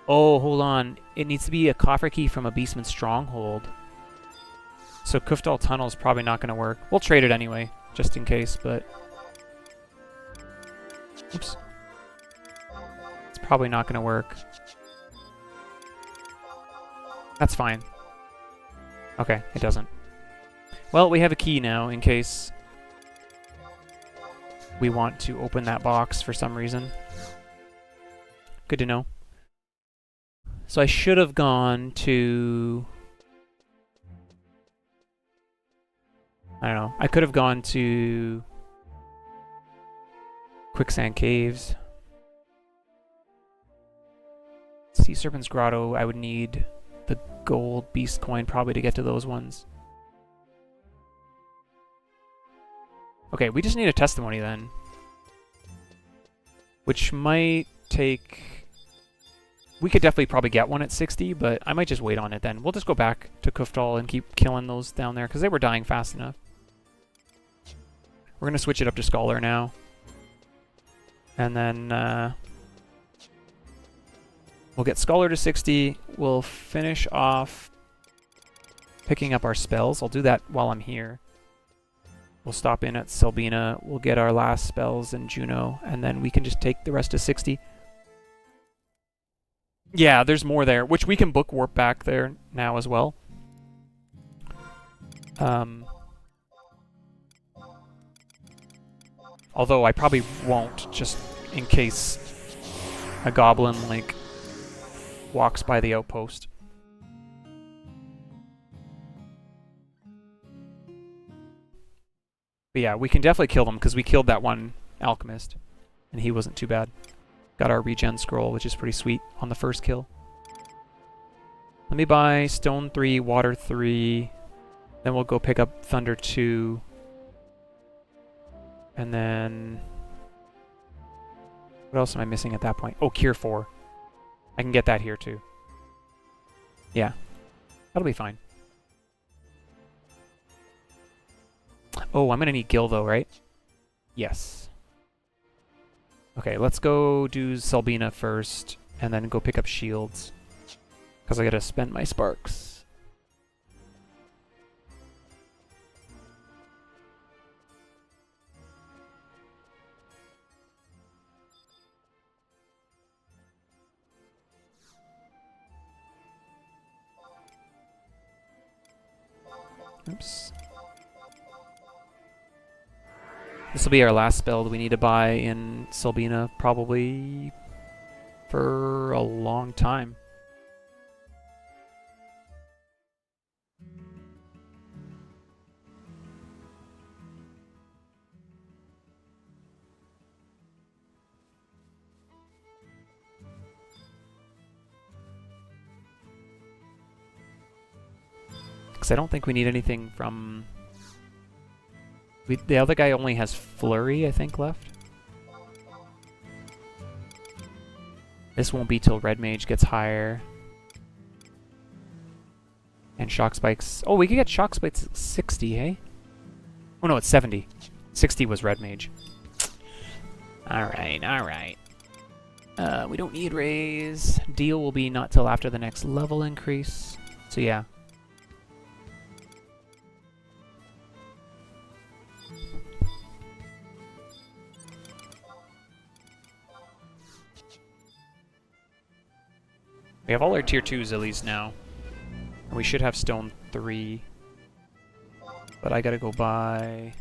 Oh, hold on. It needs to be a coffer key from a Beastman's Stronghold. So Kuftal Tunnel is probably not going to work. We'll trade it anyway, just in case, but... Oops. It's probably not going to work. That's fine. Okay, it doesn't. Well, we have a key now, in case we want to open that box for some reason. Good to know. So I should have gone to... I don't know. I could have gone to Quicksand Caves. Sea Serpent's Grotto, I would need the gold beast coin probably to get to those ones. Okay, we just need a testimony then. Which might take... We could definitely probably get one at 60, but I might just wait on it then. We'll just go back to Kuftal and keep killing those down there, because they were dying fast enough. We're going to switch it up to Scholar now. And then we'll get Scholar to 60. We'll finish off picking up our spells. I'll do that while I'm here. We'll stop in at Selbina. We'll get our last spells in Juno, and then we can just take the rest to 60. Yeah, there's more there, which we can book warp back there now as well. Although I probably won't, just in case a goblin, like, walks by the outpost. But yeah, we can definitely kill them, because we killed that one alchemist, and he wasn't too bad. Got our regen scroll, which is pretty sweet, on the first kill. Let me buy stone 3, water 3, then we'll go pick up thunder 2, and then... what else am I missing at that point? Oh, cure 4. I can get that here too. Yeah, that'll be fine. Oh, I'm gonna need Gil though, right? Yes. Okay, let's go do Selbina first, and then go pick up shields. Because I gotta spend my sparks. Oops. This will be our last spell that we need to buy in Selbina, probably for a long time. Because I don't think we need anything from... the other guy only has Flurry, I think, left. This won't be till Red Mage gets higher. And Shock Spikes... oh, we could get Shock Spikes at 60, hey? Oh no, it's 70. 60 was Red Mage. Alright, alright. We don't need raise. Deal will be not till after the next level increase. So yeah. We have all our tier 2s at least now. And we should have stone 3. But I gotta go buy...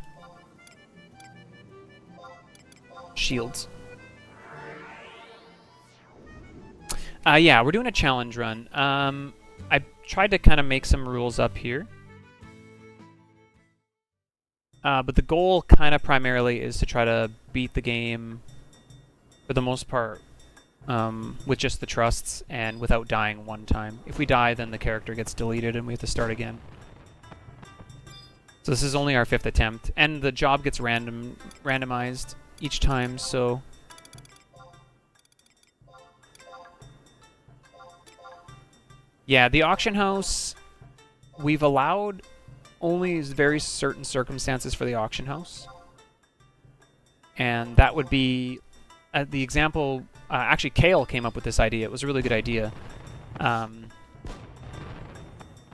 shields. Yeah, we're doing a challenge run. I tried to kind of make some rules up here. But the goal kind of primarily is to try to beat the game, for the most part, with just the trusts and without dying one time. If we die, then the character gets deleted and we have to start again. So this is only our 5th attempt, and the job gets randomized each time, so... yeah, the auction house, we've allowed only very certain circumstances for the auction house. And that would be... the example... actually, Kale came up with this idea. It was a really good idea.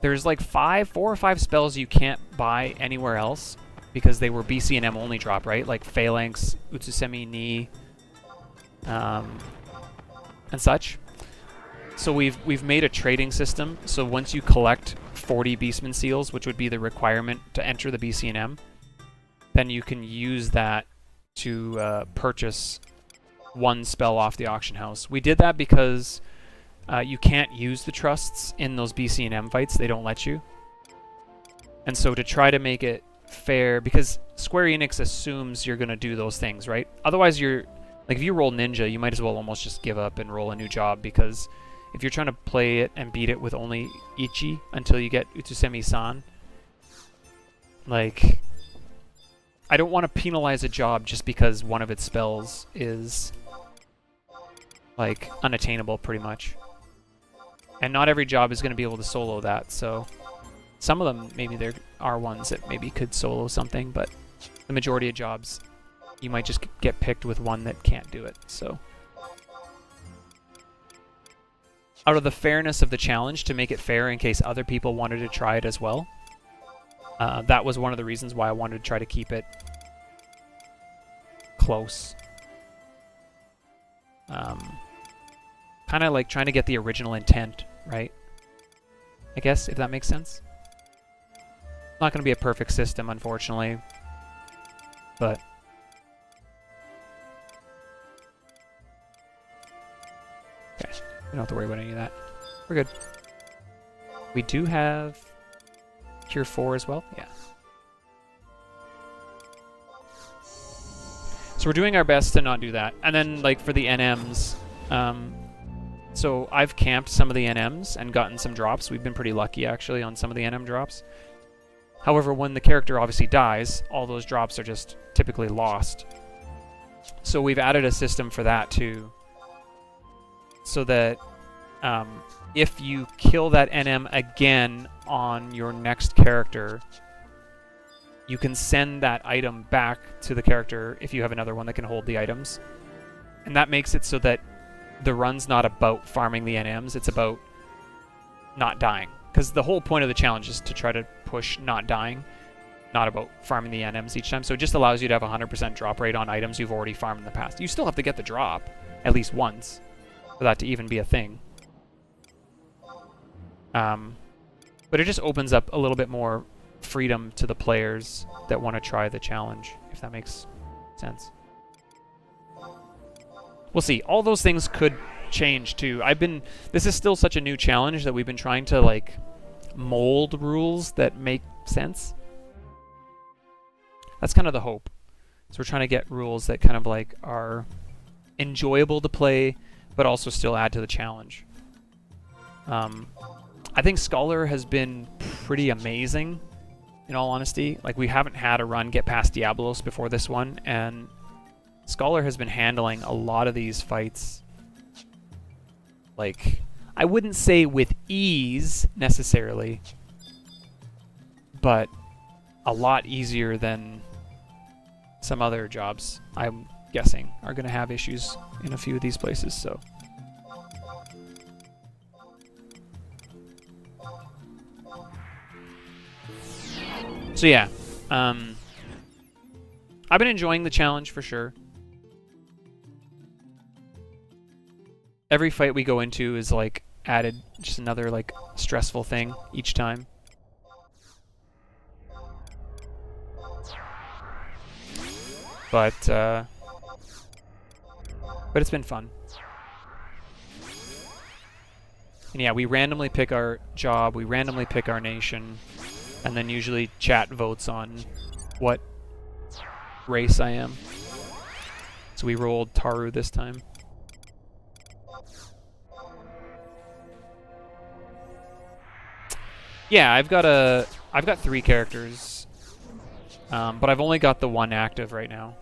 There's like 4 or 5 spells you can't buy anywhere else because they were BC and M only drop, right? Like Phalanx, Utsusemi Ni, and such. So we've made a trading system. So once you collect 40 Beastman Seals, which would be the requirement to enter the BC and M, then you can use that to purchase one spell off the auction house. We did that because you can't use the trusts in those BC and M fights. They don't let you. And so to try to make it fair, because Square Enix assumes you're going to do those things, right? Otherwise, you're... like, if you roll Ninja, you might as well almost just give up and roll a new job, because if you're trying to play it and beat it with only Ichi until you get Utsusemi-san, like... I don't want to penalize a job just because one of its spells is, like, unattainable, pretty much. And not every job is going to be able to solo that, so... some of them, maybe there are ones that maybe could solo something, but the majority of jobs, you might just get picked with one that can't do it, so... out of the fairness of the challenge, to make it fair in case other people wanted to try it as well, That was one of the reasons why I wanted to try to keep it close. Kind of like trying to get the original intent, right? I guess, if that makes sense. Not going to be a perfect system, unfortunately. But... okay, we don't have to worry about any of that. We're good. We do have Cure 4 as well? Yeah. So we're doing our best to not do that. And then, like, for the NMs, so I've camped some of the NMs and gotten some drops. We've been pretty lucky, actually, on some of the NM drops. However, when the character obviously dies, all those drops are just typically lost. So we've added a system for that, too. So that if you kill that NM again on your next character, you can send that item back to the character if you have another one that can hold the items. And that makes it so that the run's not about farming the NMs, it's about not dying. Because the whole point of the challenge is to try to push not dying, not about farming the NMs each time. So it just allows you to have a 100% drop rate on items you've already farmed in the past. You still have to get the drop at least once for that to even be a thing. But it just opens up a little bit more freedom to the players that want to try the challenge, if that makes sense. We'll see. All those things could change too. This is still such a new challenge that we've been trying to like mold rules that make sense. That's kind of the hope. So we're trying to get rules that kind of like are enjoyable to play, but also still add to the challenge. I think Scholar has been pretty amazing, in all honesty. Like, we haven't had a run get past Diablos before this one, and Scholar has been handling a lot of these fights, like, I wouldn't say with ease, necessarily, but a lot easier than some other jobs, I'm guessing, are going to have issues in a few of these places, so... So yeah, I've been enjoying the challenge for sure. Every fight we go into is like added just another like stressful thing each time. But it's been fun. And yeah, we randomly pick our job, we randomly pick our nation. And then usually chat votes on what race I am. So we rolled Taru this time. Yeah, I've got 3 characters, but I've only got the 1 active right now.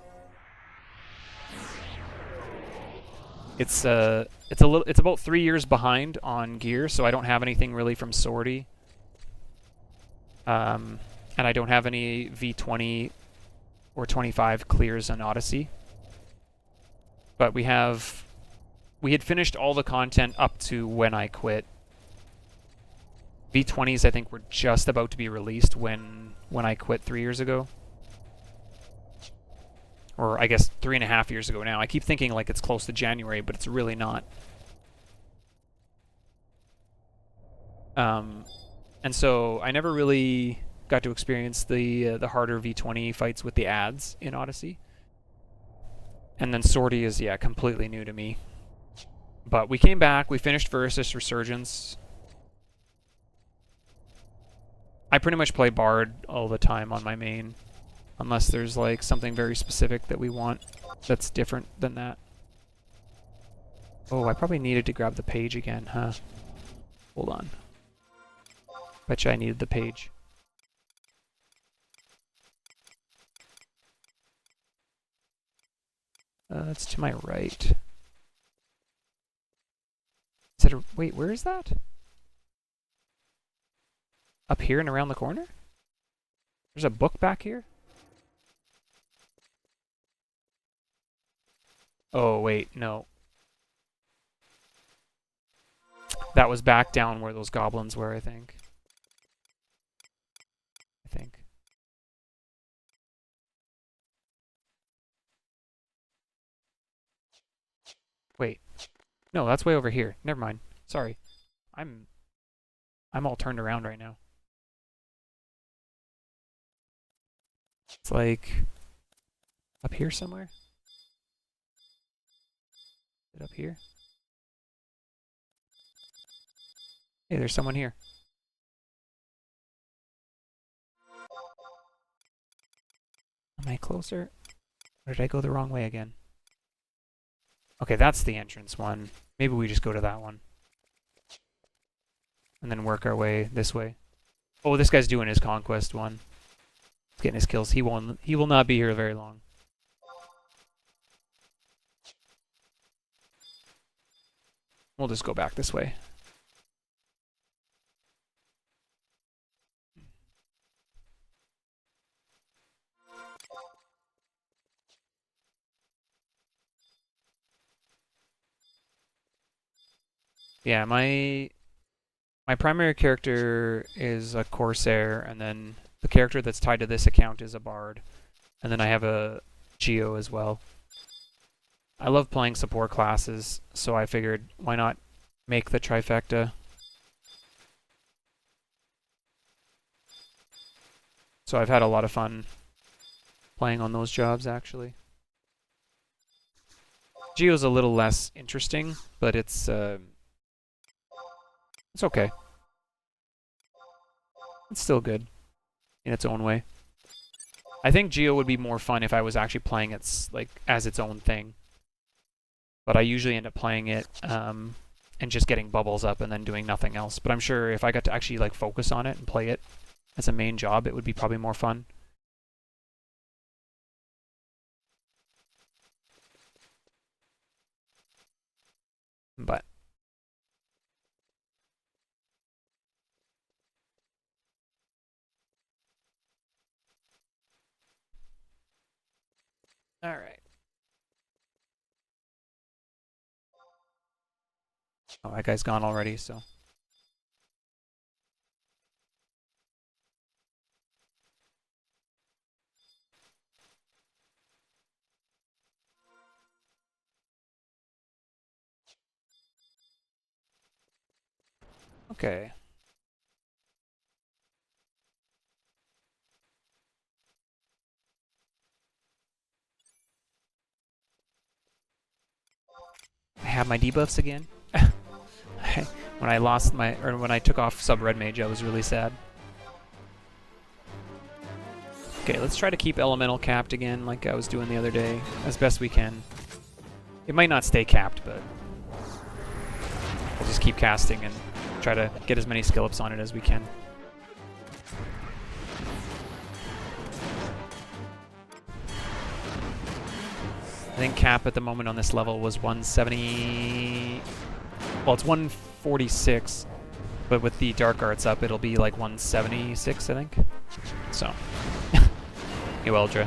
It's about 3 years behind on gear, so I don't have anything really from Swordy. And I don't have any V20 or 25 clears on Odyssey. But we had finished all the content up to when I quit. V20s, I think, were just about to be released when I quit 3 years ago. Or I guess 3.5 years ago now. I keep thinking like it's close to January, but it's really not. And so I never really got to experience the harder V20 fights with the ads in Odyssey. And then Swordy is, yeah, completely new to me. But we came back, we finished Versus Resurgence. I pretty much play Bard all the time on my main. Unless there's like something very specific that we want that's different than that. Oh, I probably needed to grab the page again, huh? Hold on. Betcha I needed the page. It's to my right. Is that wait, where is that? Up here and around the corner? There's a book back here? Oh, wait, no. That was back down where those goblins were, I think. No, that's way over here. Never mind. Sorry. I'm I'm all turned around right now. It's like up here somewhere. Is it up here? Hey, there's someone here. Am I closer? Or did I go the wrong way again? Okay, that's the entrance one. Maybe we just go to that one. And then work our way this way. Oh, this guy's doing his conquest one. He's getting his kills. He will not be here very long. We'll just go back this way. Yeah, my primary character is a Corsair, and then the character that's tied to this account is a Bard. And then I have a Geo as well. I love playing support classes, so I figured why not make the trifecta. So I've had a lot of fun playing on those jobs, actually. Geo's a little less interesting, but it's okay. It's still good in its own way. I think Geo would be more fun if I was actually playing it like as its own thing. But I usually end up playing it and just getting bubbles up and then doing nothing else. But I'm sure if I got to actually like focus on it and play it as a main job, it would be probably more fun. But all right. Oh, that guy's gone already, so. Okay. I have my debuffs again. When I lost when I took off sub red mage, I was really sad. Okay, let's try to keep elemental capped again, like I was doing the other day, as best we can. It might not stay capped, but we'll just keep casting and try to get as many skill ups on it as we can. I think cap at the moment on this level was 170. Well, it's 146, but with the dark arts up, it'll be like 176, I think. So, you Eldra.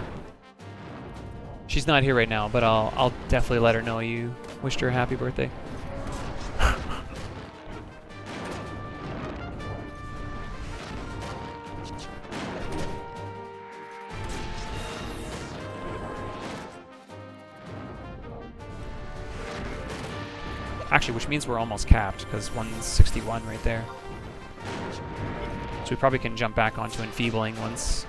She's not here right now, but I'll definitely let her know you wished her a happy birthday. Actually, which means we're almost capped, because 161 right there. So we probably can jump back onto Enfeebling once.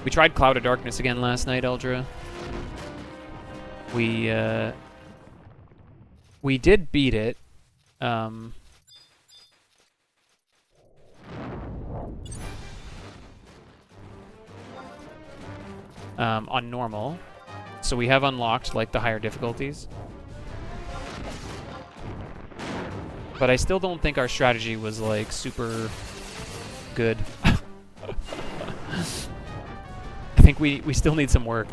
We tried Cloud of Darkness again last night, Eldra. We did beat it. On normal. So we have unlocked like the higher difficulties. But I still don't think our strategy was like super good. I think we still need some work.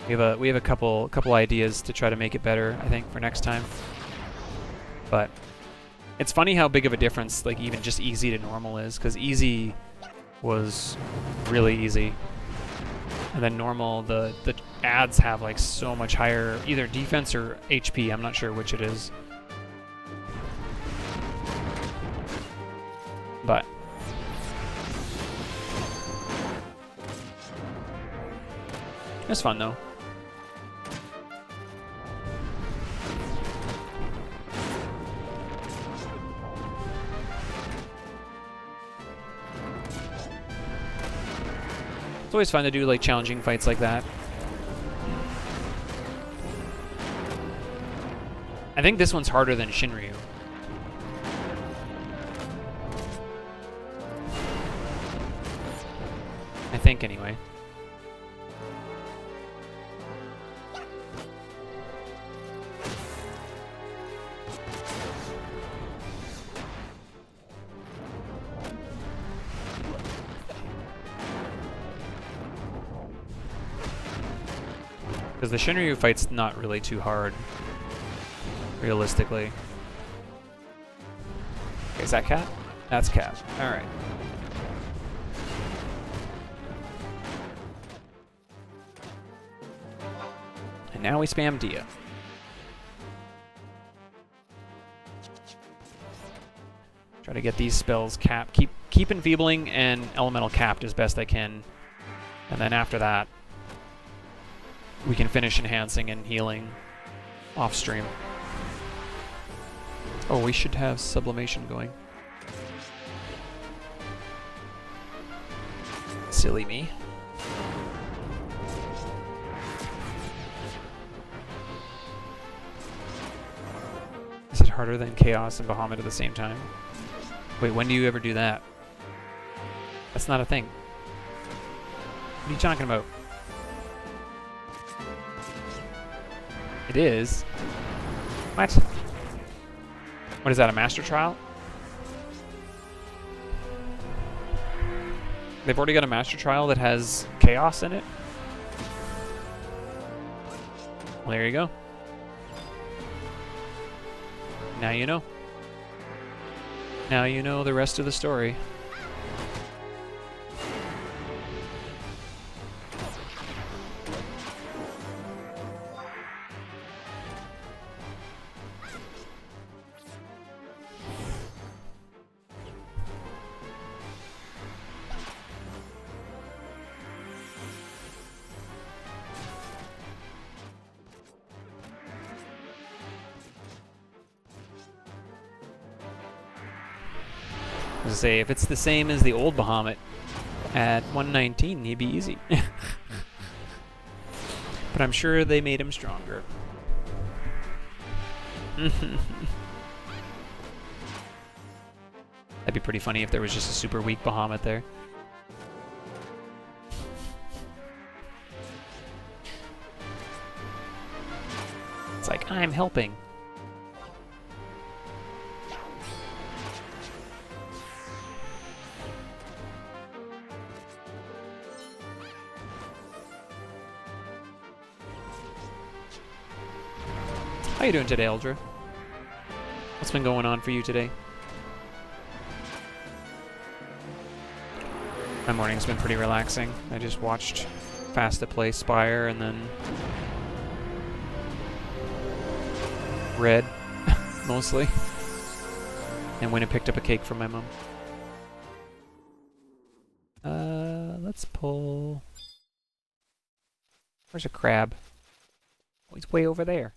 We have a couple ideas to try to make it better, I think, for next time. But it's funny how big of a difference like even just easy to normal is, because easy was really easy. And then normal, the ads have like so much higher either defense or HP. I'm not sure which it is. But it's fun though. It's always fun to do like challenging fights like that. I think this one's harder than Shinryu. I think anyway. Because the Shinryu fight's not really too hard, realistically. Okay, is that Cat? That's Cat. Alright. And now we spam Dia. Try to get these spells capped. Keep enfeebling and elemental capped as best I can. And then after that, we can finish enhancing and healing off stream. Oh, we should have sublimation going. Silly me. Is it harder than Chaos and Bahamut at the same time? Wait, when do you ever do that? That's not a thing. What are you talking about? It is. What? What is that, a master trial? They've already got a master trial that has chaos in it? Well, there you go. Now you know. Now you know the rest of the story. I was gonna say, if it's the same as the old Bahamut at 119, he'd be easy. But I'm sure they made him stronger. That'd be pretty funny if there was just a super weak Bahamut there. It's like, I'm helping. How you doing today, Eldra? What's been going on for you today? My morning's been pretty relaxing. I just watched Fasta play Spire and then read, mostly. And went and picked up a cake from my mom. Let's pull... Where's a crab? Oh, he's way over there.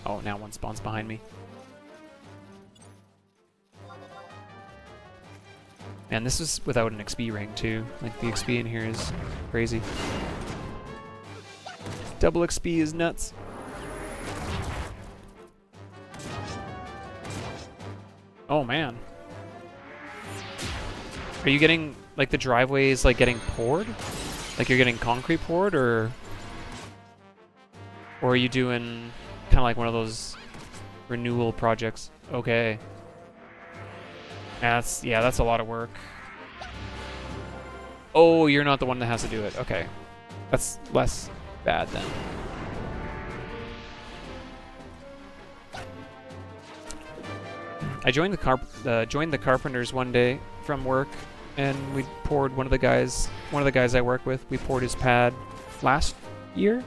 Oh, now one spawns behind me. Man, this is without an XP ring, too. Like, the XP in here is crazy. Double XP is nuts. Oh, man. Are you getting, like, the driveways, like, getting poured? Like, you're getting concrete poured, or are you doing... kind of like one of those renewal projects. Okay. That's a lot of work. Oh, you're not the one that has to do it. Okay. That's less bad then. I joined the carpenters one day from work, and we poured one of the guys I work with. We poured his pad last year.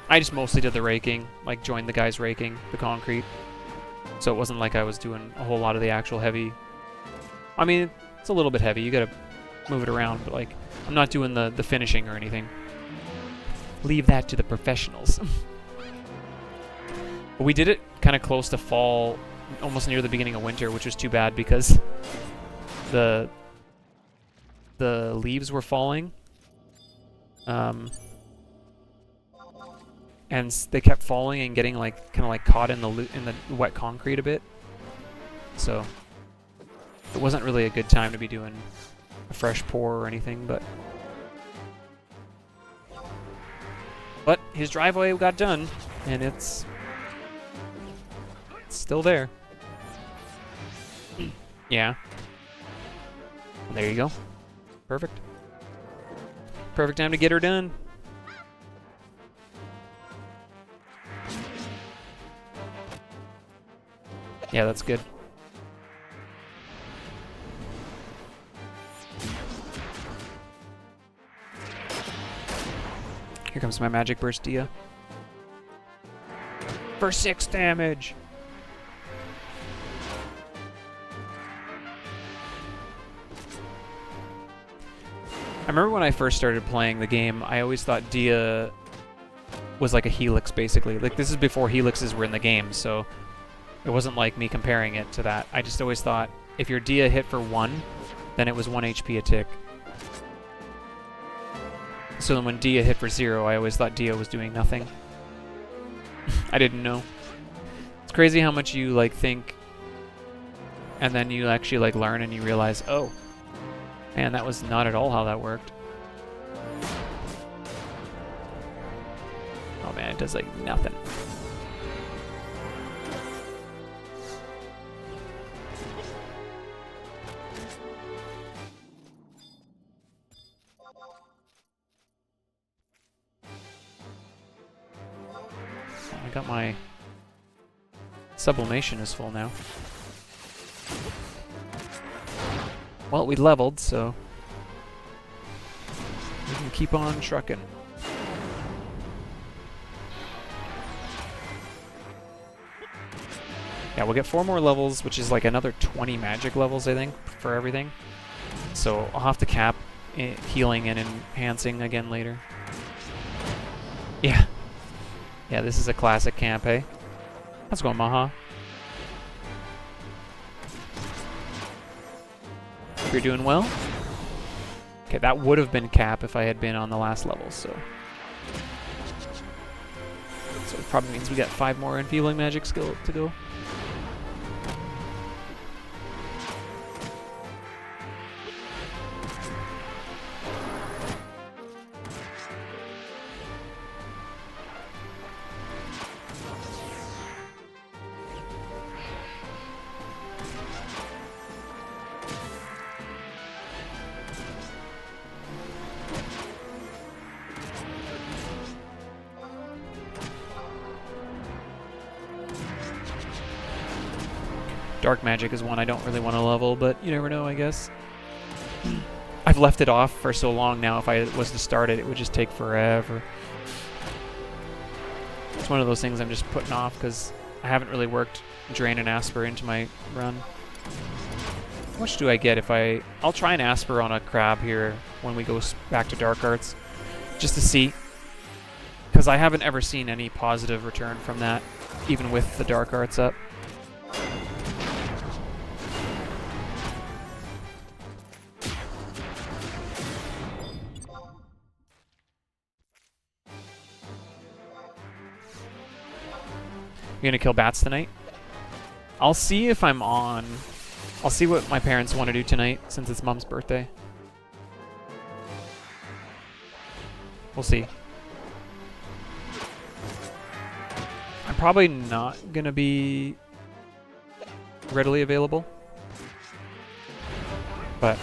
I just mostly did the raking, like joined the guys raking the concrete. So it wasn't like I was doing a whole lot of the actual heavy. I mean, it's a little bit heavy. You gotta move it around, but like, I'm not doing the finishing or anything. Leave that to the professionals. But we did it kind of close to fall, almost near the beginning of winter, which was too bad because the leaves were falling. And they kept falling and getting like kind of like caught in the wet concrete a bit. So it wasn't really a good time to be doing a fresh pour or anything, but his driveway got done, and it's still there. Yeah. There you go. Perfect. Perfect time to get her done. Yeah, that's good. Here comes my magic burst Dia. For 6 damage! I remember when I first started playing the game, I always thought Dia was like a Helix, basically. Like, this is before Helixes were in the game, so it wasn't like me comparing it to that. I just always thought if your Dia hit for 1, then it was 1 HP a tick. So then when Dia hit for 0, I always thought Dia was doing nothing. I didn't know. It's crazy how much you like think, and then you actually like learn and you realize, oh, man, that was not at all how that worked. Oh man, it does like nothing. I got my sublimation is full now. Well, we leveled, so we can keep on trucking. Yeah, we'll get 4 more levels, which is like another 20 magic levels, I think, for everything. So I'll have to cap healing and enhancing again later. Yeah. Yeah, this is a classic camp, eh? How's it going, Maha? Hope you're doing well. Okay, that would have been cap if I had been on the last level, so it probably means we got 5 more enfeebling magic skill to go. Dark magic is one I don't really want to level, but you never know, I guess. I've left it off for so long now. If I was to start it, it would just take forever. It's one of those things I'm just putting off because I haven't really worked Drain and Asper into my run. How much do I get if I'll try and Asper on a crab here when we go back to Dark Arts, just to see. Because I haven't ever seen any positive return from that, even with the Dark Arts up. You're gonna kill bats tonight? I'll see if I'm on. I'll see what my parents want to do tonight since it's Mom's birthday. We'll see. I'm probably not gonna be readily available, but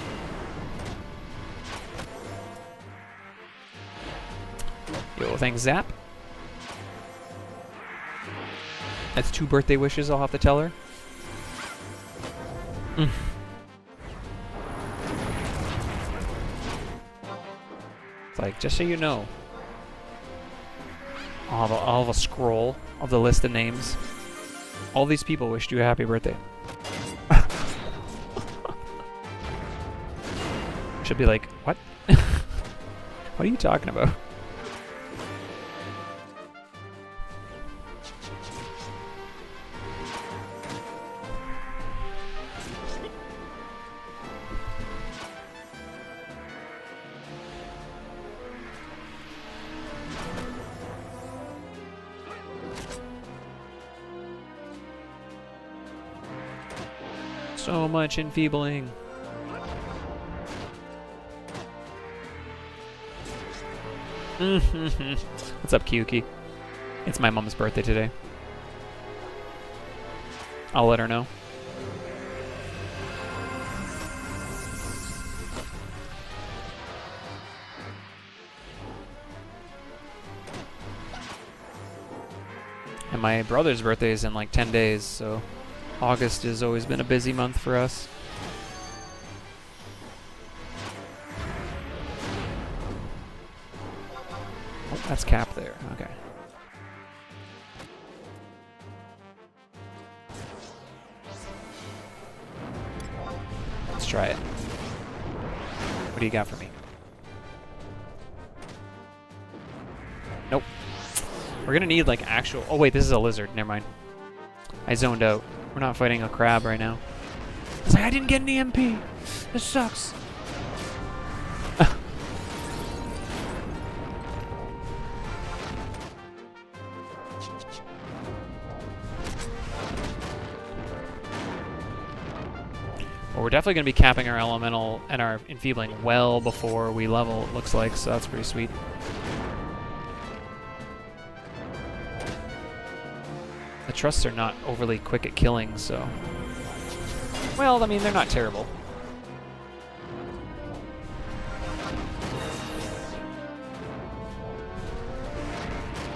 yo, thanks Zap. That's 2 birthday wishes I'll have to tell her. It's like, just so you know, I'll have a scroll of the list of names. All these people wished you a happy birthday. Should be like, what? What are you talking about? So much enfeebling. What's up, Kyuki? It's my mom's birthday today. I'll let her know. And my brother's birthday is in like 10 days, so August has always been a busy month for us. Oh, that's Cap there. Okay. Let's try it. What do you got for me? Nope. We're gonna need like actual... Oh wait, this is a lizard. Never mind. I zoned out. We're not fighting a crab right now. It's like, I didn't get any MP. This sucks. Well, we're definitely going to be capping our elemental and our enfeebling well before we level, it looks like, so that's pretty sweet. The trusts are not overly quick at killing, so... Well, I mean, they're not terrible.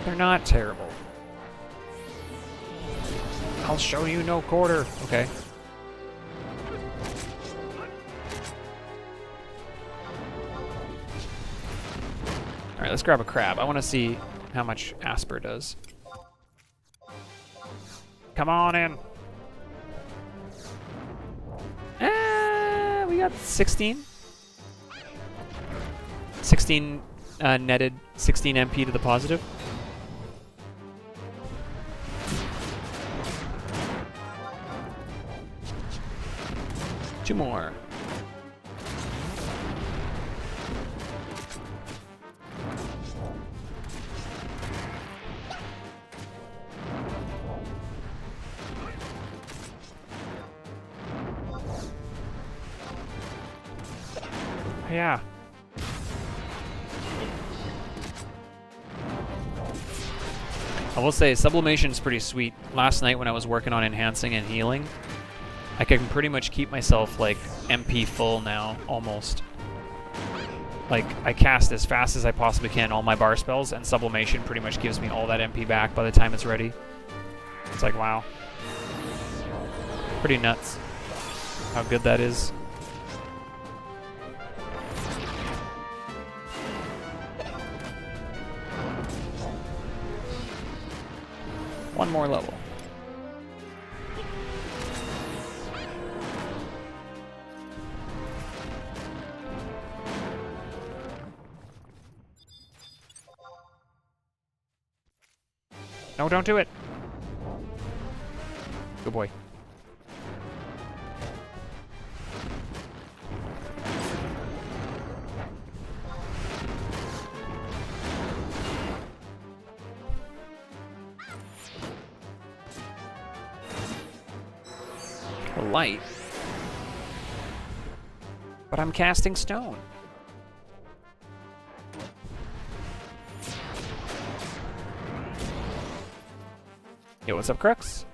They're not terrible. I'll show you no quarter. Okay. Alright, let's grab a crab. I want to see how much Asper does. Come on in. We got 16. 16 netted, 16 MP to the positive. Two more. Yeah. I will say, sublimation's pretty sweet. Last night when I was working on enhancing and healing, I can pretty much keep myself, like, MP full now, almost. Like, I cast as fast as I possibly can all my bar spells, and sublimation pretty much gives me all that MP back by the time it's ready. It's like, wow. Pretty nuts how good that is. One more level. No, don't do it. Good boy. Light. But I'm casting stone. Yo, what's up, Crux?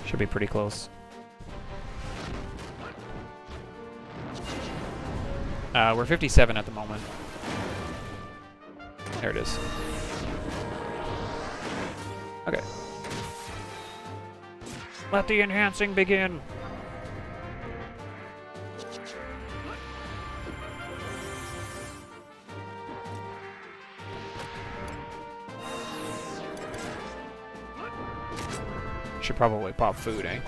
Should be pretty close. We're 57 at the moment. There it is. Okay. Let the enhancing begin. Should probably pop food, eh?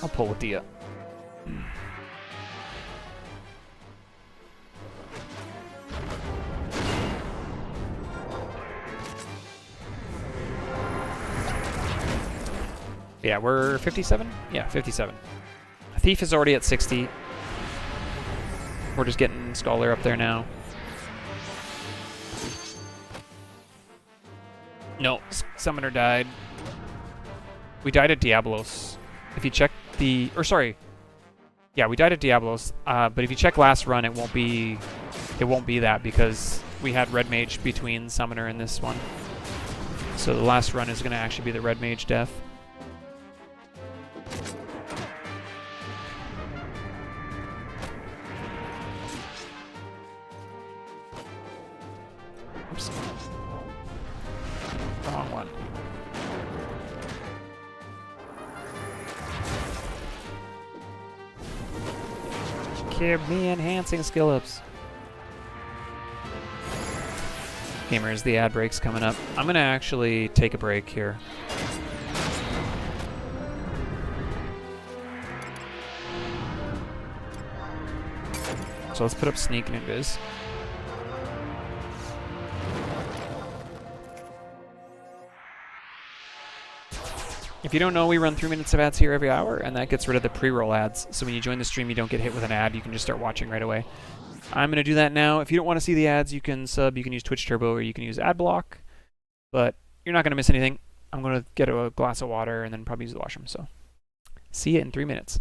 I'll pull with Dia. Yeah, we're 57? Yeah, 57. Thief is already at 60. We're just getting Scholar up there now. No, Summoner died. We died at Diablos. If you check the... Or sorry. Yeah, we died at Diablos. But if you check last run, it won't be that because we had Red Mage between Summoner and this one. So the last run is going to actually be the Red Mage death. Oops. Wrong one. Give me enhancing skill ups. Gamers, the ad break's coming up. I'm gonna actually take a break here. So let's put up Sneak and Invis. If you don't know, we run 3 minutes of ads here every hour, and that gets rid of the pre-roll ads. So when you join the stream, you don't get hit with an ad. You can just start watching right away. I'm going to do that now. If you don't want to see the ads, you can sub. You can use Twitch Turbo, or you can use Adblock. But you're not going to miss anything. I'm going to get a glass of water and then probably use the washroom. So see you in 3 minutes.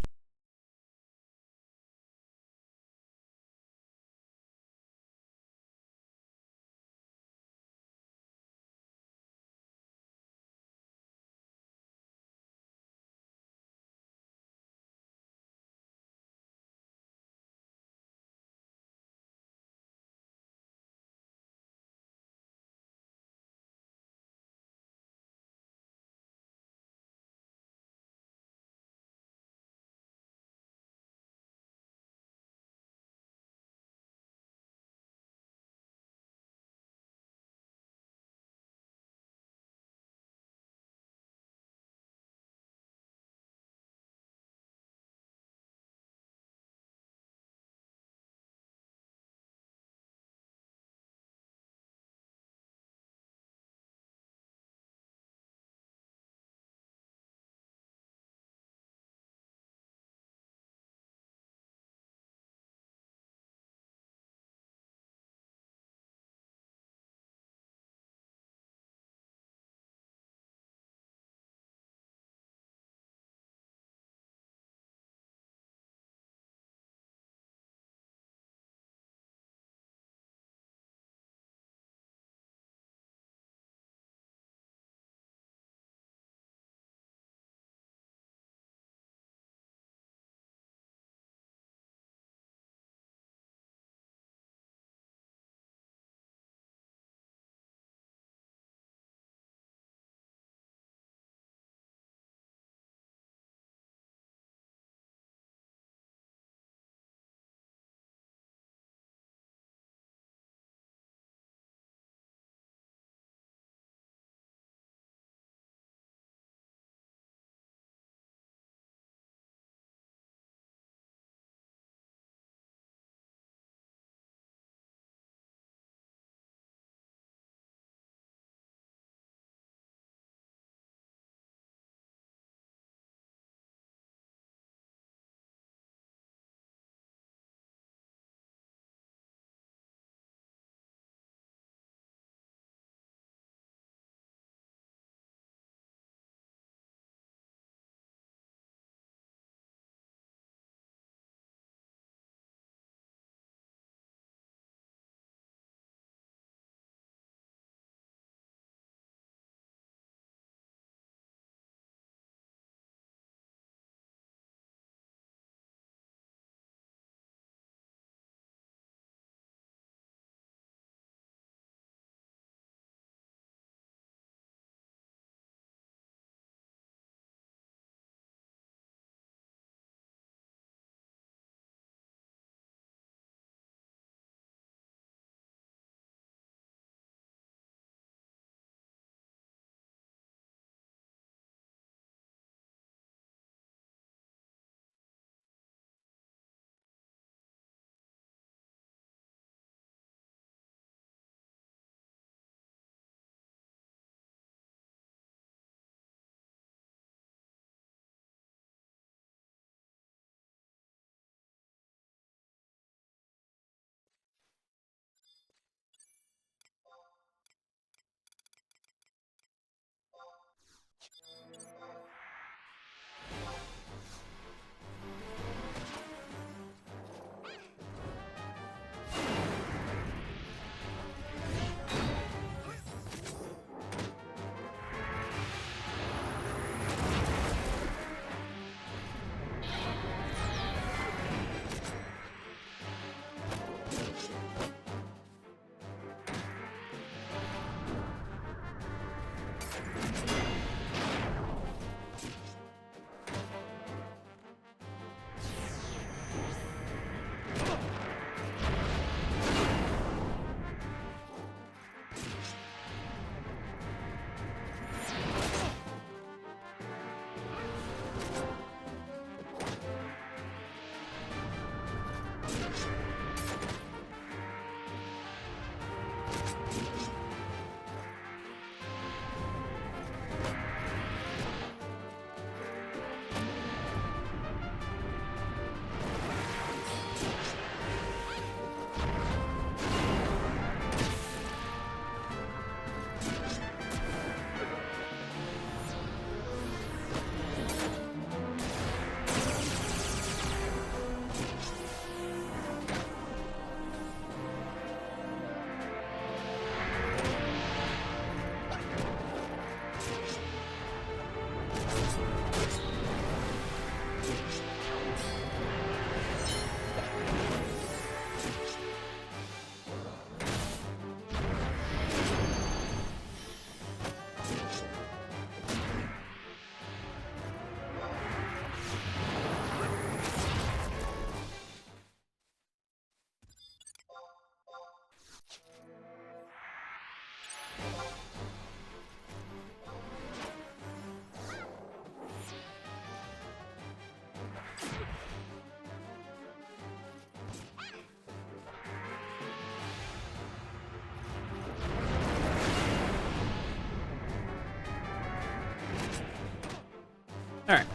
All right.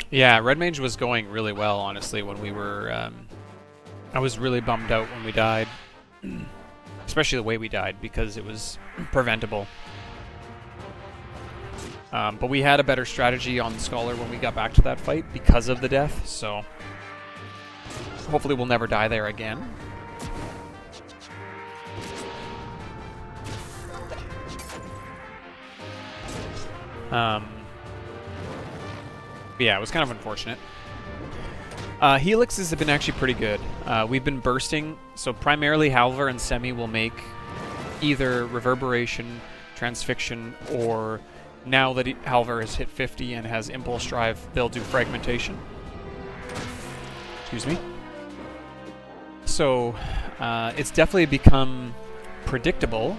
Yeah, Red Mage was going really well, honestly, when we were... I was really bummed out when we died. Especially the way we died, because it was preventable. But we had a better strategy on Scholar when we got back to that fight because of the death, so... Hopefully we'll never die there again. Yeah, it was kind of unfortunate. Helixes have been actually pretty good. We've been bursting, so primarily Halvar and Semi will make either Reverberation, Transfixion, or now that Halvar has hit 50 and has Impulse Drive, they'll do Fragmentation. Excuse me. So, it's definitely become predictable.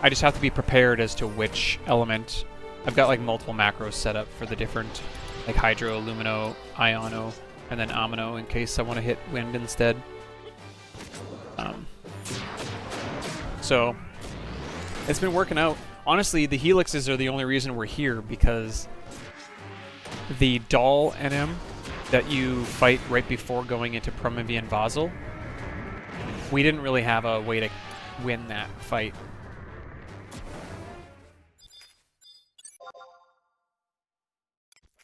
I just have to be prepared as to which element. I've got like multiple macros set up for the different, like Hydro, Lumino, Iono, and then Amino in case I want to hit Wind instead. So, it's been working out. Honestly, the Helixes are the only reason we're here, because the Doll NM that you fight right before going into Promethean Vassal, we didn't really have a way to win that fight.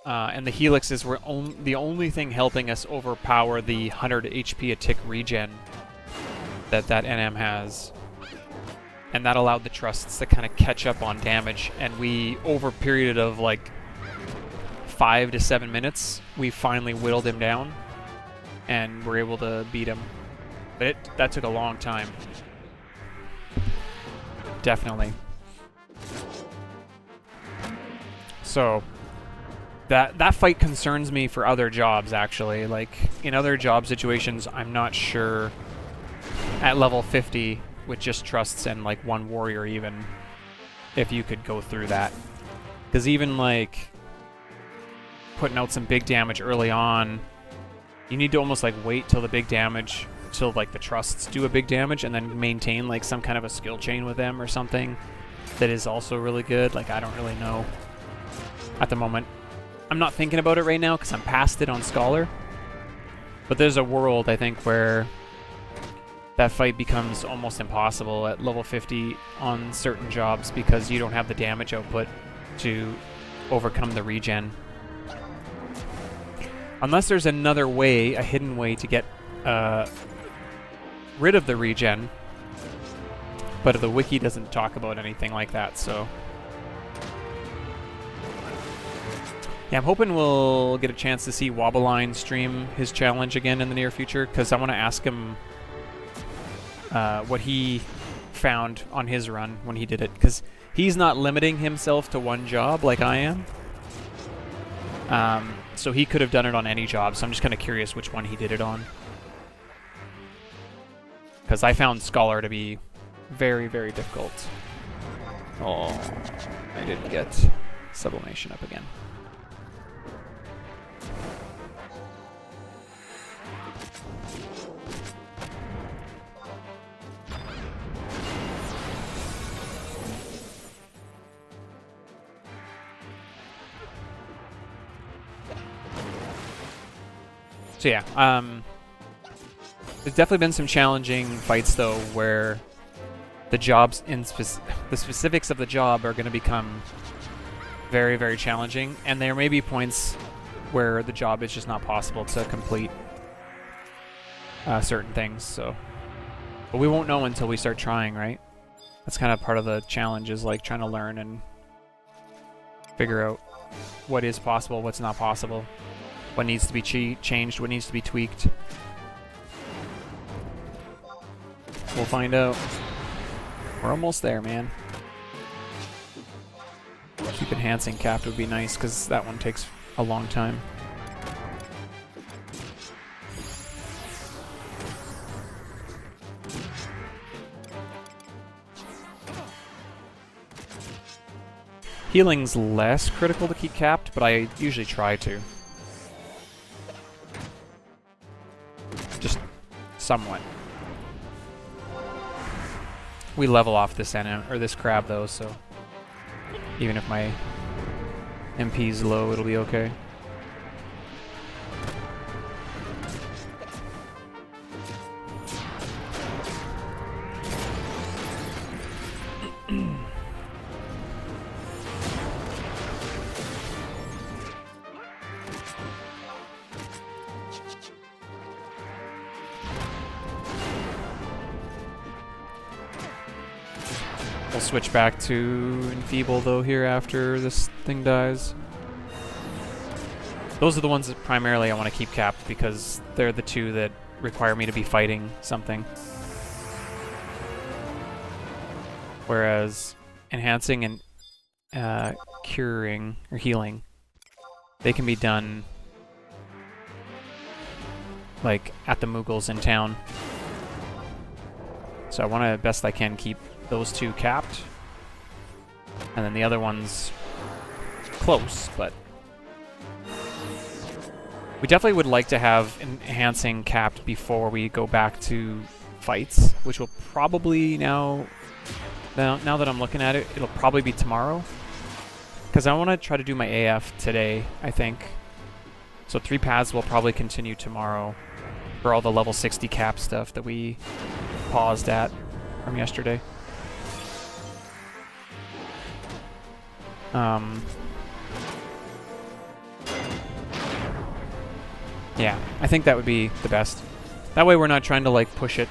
And the Helixes were the only thing helping us overpower the 100 HP a tick regen that NM has. And that allowed the Trusts to kind of catch up on damage, and we, over a period of like 5 to 7 minutes, we finally whittled him down and were able to beat him. But that took a long time. Definitely. So that fight concerns me for other jobs, actually. Like, in other job situations, I'm not sure at level 50 with just Trusts and like one warrior even, if you could go through that. Because even like putting out some big damage early on, you need to almost like wait till the big damage, till like the Trusts do a big damage, and then maintain like some kind of a skill chain with them or something that is also really good. Like, I don't really know at the moment. I'm not thinking about it right now because I'm past it on Scholar. But there's a world, I think, where that fight becomes almost impossible at level 50 on certain jobs because you don't have the damage output to overcome the regen. Unless there's another way, a hidden way to get rid of the regen. But the wiki doesn't talk about anything like that, so... Yeah, I'm hoping we'll get a chance to see Wobbleline stream his challenge again in the near future, because I want to ask him what he found on his run when he did it, because he's not limiting himself to one job like I am. So he could have done it on any job, so I'm just kind of curious which one he did it on. Because I found Scholar to be very, very difficult. Oh, I didn't get Sublimation up again. So yeah, there's definitely been some challenging fights though, where the jobs in the specifics of the job are going to become very, very challenging, and there may be points where the job is just not possible to complete certain things. So, but we won't know until we start trying, right? That's kind of part of the challenge, is like trying to learn and figure out what is possible, what's not possible. What needs to be changed, what needs to be tweaked. We'll find out. We're almost there, man. Keep enhancing capped would be nice, because that one takes a long time. Healing's less critical to keep capped, but I usually try to. Just somewhat. We level off this this crab though, so even if my MP's low, it'll be okay. We'll switch back to Enfeeble though here after this thing dies. Those are the ones that primarily I want to keep capped, because they're the two that require me to be fighting something. Whereas enhancing and curing or healing, they can be done like at the Moogles in town. So I want to, best I can, keep those two capped, and then the other one's close, but we definitely would like to have enhancing capped before we go back to fights, which will probably now that I'm looking at it, it'll probably be tomorrow, because I want to try to do my AF today, I think. So 3 paths will probably continue tomorrow for all the level 60 cap stuff that we paused at from yesterday. Yeah, I think that would be the best. That way we're not trying to like push it.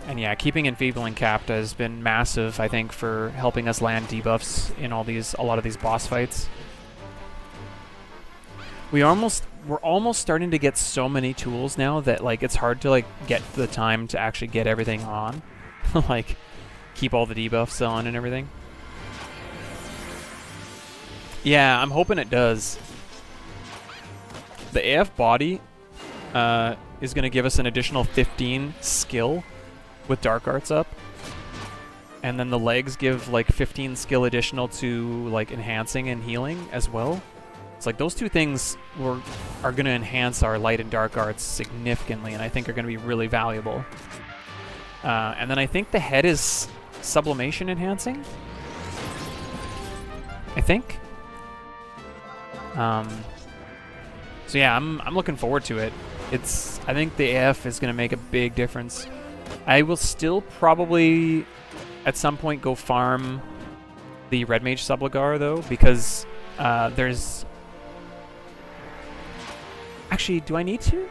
And yeah, keeping Enfeebling capped has been massive, I think, for helping us land debuffs in a lot of these boss fights. We're almost starting to get so many tools now that like it's hard to like get the time to actually get everything on. Like keep all the debuffs on and everything. Yeah, I'm hoping it does. The AF body is going to give us an additional 15 skill with Dark Arts up, and then the legs give like 15 skill additional to like enhancing and healing as well. It's like those two things are going to enhance our light and dark arts significantly, and I think are going to be really valuable. And then I think the head is sublimation enhancing, I think. So yeah, I'm looking forward to it. I think the AF is going to make a big difference. I will still probably at some point go farm the Red Mage Subligar though, because there's... Actually, do I need to?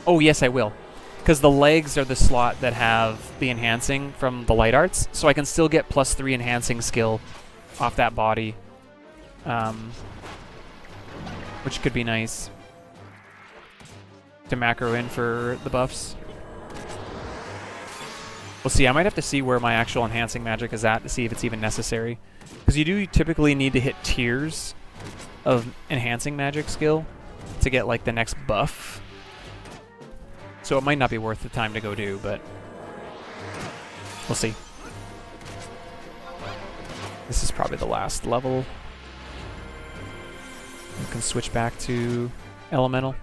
Oh yes, I will. Because the legs are the slot that have the enhancing from the light arts, so I can still get +3 enhancing skill off that body which could be nice to macro in for the buffs. We'll see. I might have to see where my actual enhancing magic is at to see if it's even necessary. Because you do typically need to hit tiers of enhancing magic skill to get like the next buff. So it might not be worth the time to go do, but we'll see. This is probably the last level. You can switch back to elemental.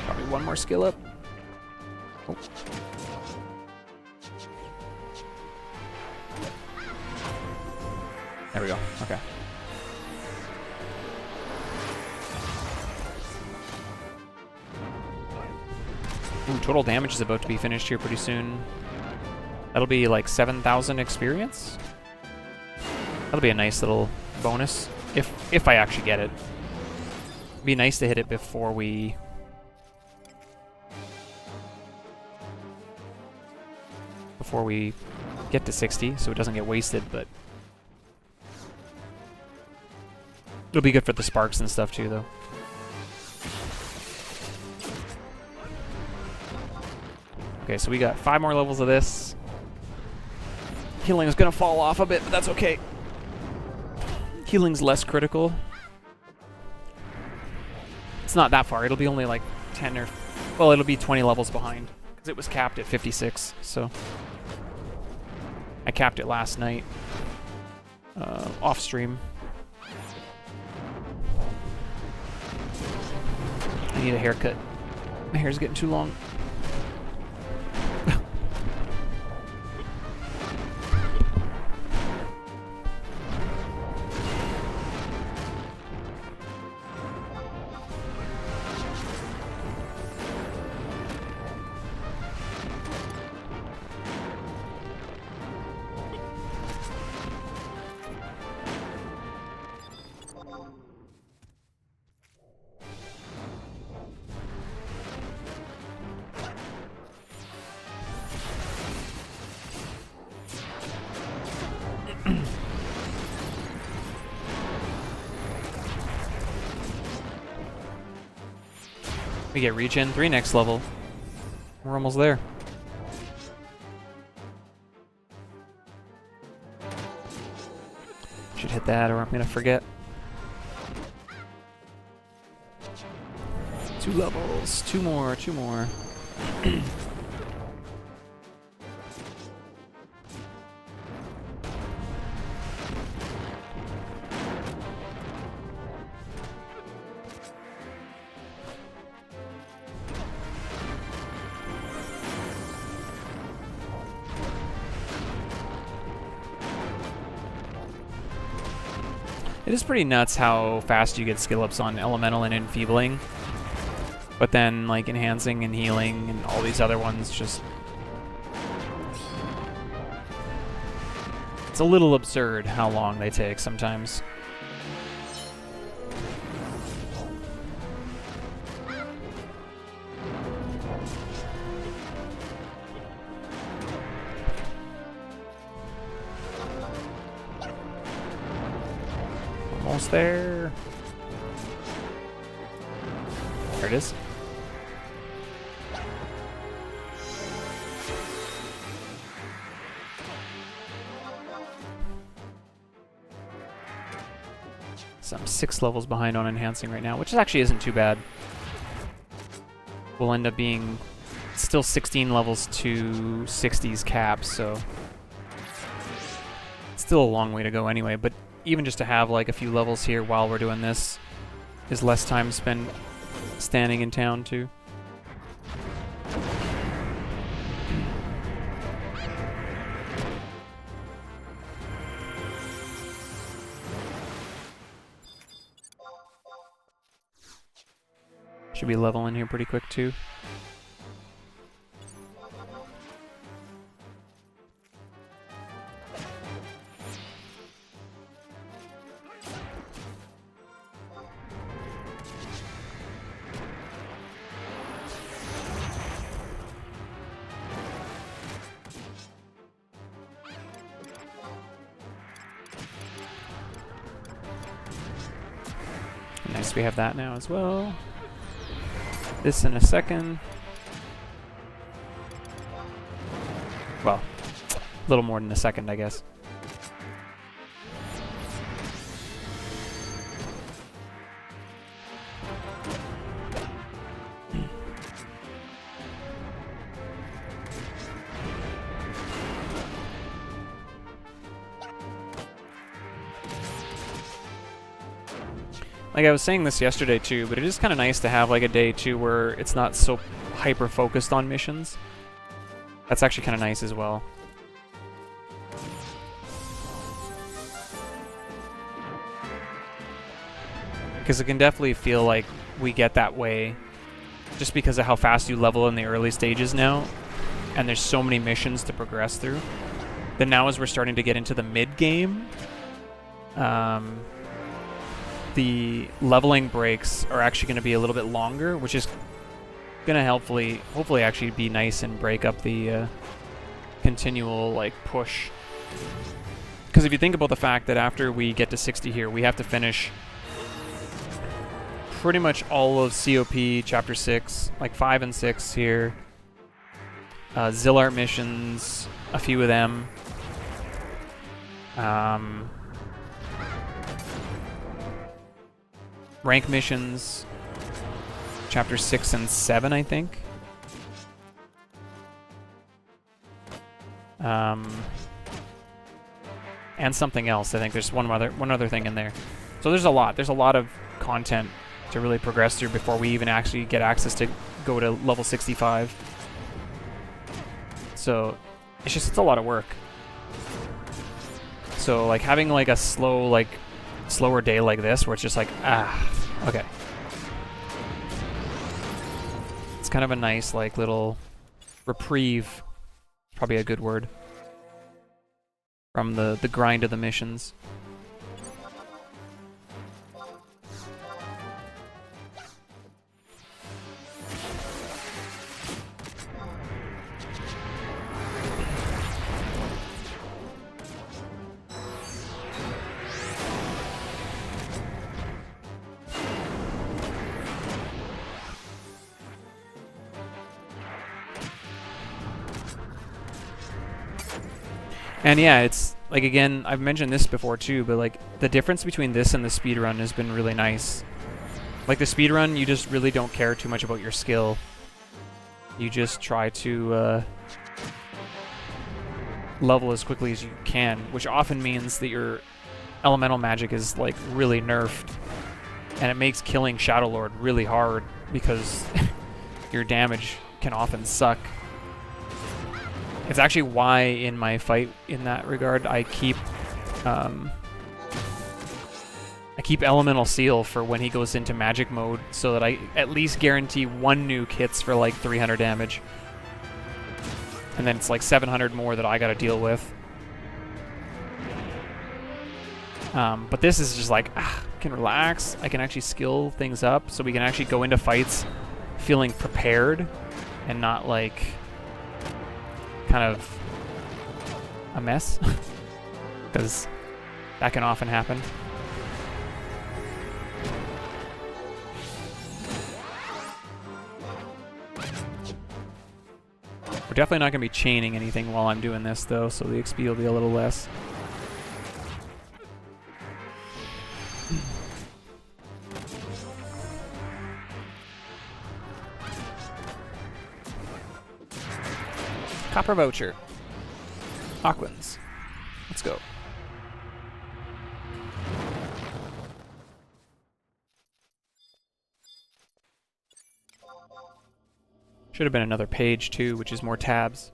Probably one more skill up. Oh. There we go. Okay. Ooh, total damage is about to be finished here pretty soon. That'll be like 7,000 experience. That'll be a nice little bonus if I actually get it. It'd be nice to hit it before we get to 60, so it doesn't get wasted, but it'll be good for the sparks and stuff too, though. Okay, so we got 5 more levels of this. Healing is gonna fall off a bit, but that's okay. Healing's less critical. It's not that far. It'll be only like 10 or... Well, it'll be 20 levels behind, because it was capped at 56, so... I capped it last night, off stream. I need a haircut. My hair's getting too long. We get regen 3 next level. We're almost there. Should hit that or I'm gonna forget. 2 levels, 2 more, 2 more. It is pretty nuts how fast you get skill ups on Elemental and Enfeebling. But then, like, Enhancing and Healing and all these other ones just... It's a little absurd how long they take sometimes. Almost there. There it is. So I'm 6 levels behind on enhancing right now, which actually isn't too bad. We'll end up being still 16 levels to 60s cap, so it's still a long way to go anyway, but even just to have like a few levels here while we're doing this is less time spent standing in town too. Should be leveling here pretty quick too. Yes, we have that now as well. This in a second. Well, a little more than a second, I guess. Like I was saying this yesterday too, but it is kind of nice to have like a day too where it's not so hyper focused on missions. That's actually kind of nice as well. Because it can definitely feel like we get that way just because of how fast you level in the early stages now, and there's so many missions to progress through. Then now as we're starting to get into the mid-game, the leveling breaks are actually going to be a little bit longer, which is going to hopefully actually be nice and break up the continual like push. Because if you think about the fact that after we get to 60 here, we have to finish pretty much all of COP Chapter 6, like 5 and 6 here. Zillart missions, a few of them. Rank missions, Chapter 6 and 7, I think. And something else. I think there's one other thing in there. So there's a lot. There's a lot of content to really progress through before we even actually get access to go to level 65. So it's a lot of work. So like having like a slower day like this where it's just like, okay. It's kind of a nice like little reprieve, probably a good word, from the grind of the missions. And yeah, it's like, again, I've mentioned this before too, but like the difference between this and the speedrun has been really nice. Like the speedrun, you just really don't care too much about your skill. You just try to level as quickly as you can, which often means that your elemental magic is like really nerfed, and it makes killing Shadow Lord really hard because your damage can often suck. It's actually why in my fight in that regard I keep Elemental Seal for when he goes into magic mode, so that I at least guarantee one nuke hits for like 300 damage. And then it's like 700 more that I gotta deal with. But this is just like, I can relax, I can actually skill things up, so we can actually go into fights feeling prepared and not like kind of a mess, because that can often happen. We're definitely not going to be chaining anything while I'm doing this though, so the XP will be a little less. Copper voucher. Aquins. Let's go. Should have been another page too, which is more tabs.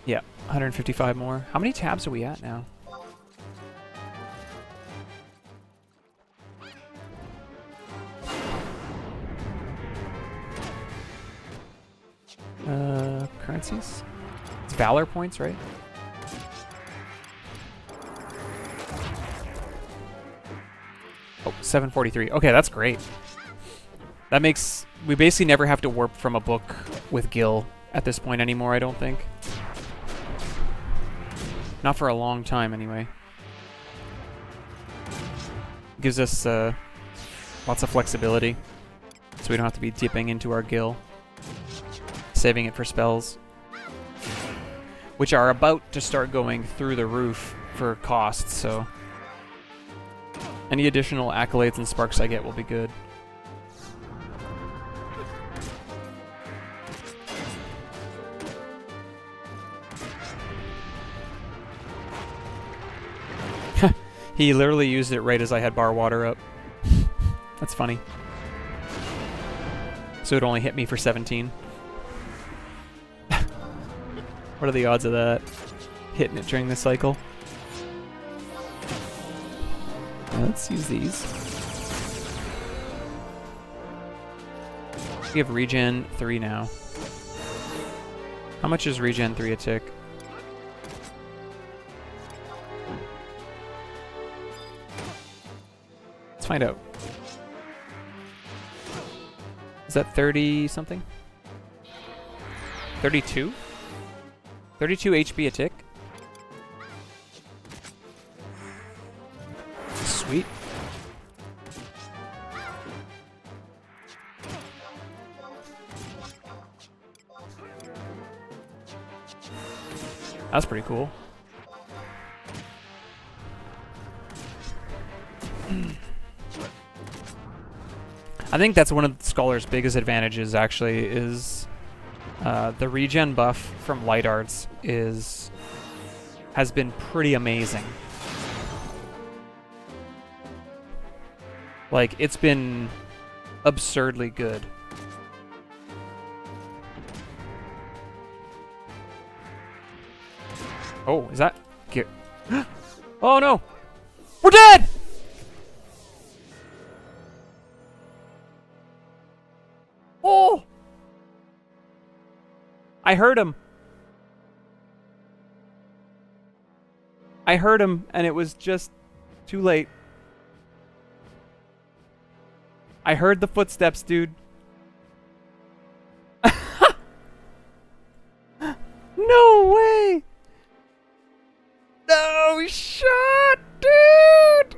Yeah, 155 more. How many tabs are we at now? Currencies? It's Valor points, right? Oh, 743. Okay, that's great. That makes... We basically never have to warp from a book with Gil at this point anymore, I don't think. Not for a long time, anyway. Gives us lots of flexibility, so we don't have to be dipping into our gill. Saving it for spells, which are about to start going through the roof for costs, so any additional accolades and sparks I get will be good. He literally used it right as I had bar water up. That's funny. So it only hit me for 17. What are the odds of that? Hitting it during this cycle? Let's use these. We have regen 3 now. How much is regen 3 a tick? Let's find out. Is that 30 something? 32? 32 HP a tick? Sweet. That's pretty cool. I think that's one of the Scholar's biggest advantages, actually, is the regen buff from Light Arts has been pretty amazing. Like, it's been absurdly good. Oh, is that... Oh no! We're dead! Oh! I heard him. I heard him, and it was just too late. I heard the footsteps, dude. No way! No shot, dude!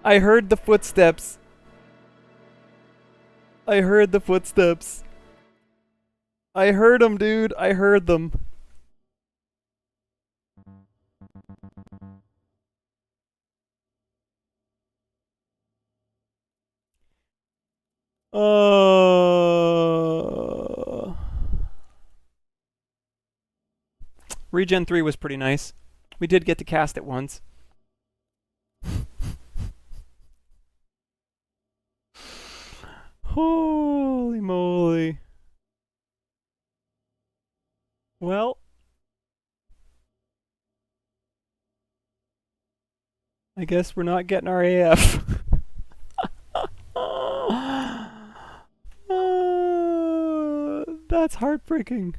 I heard the footsteps. I heard the footsteps. I heard them, dude. I heard them. Regen 3 was pretty nice. We did get to cast it once. Holy moly. Well, I guess we're not getting our AF. That's heartbreaking.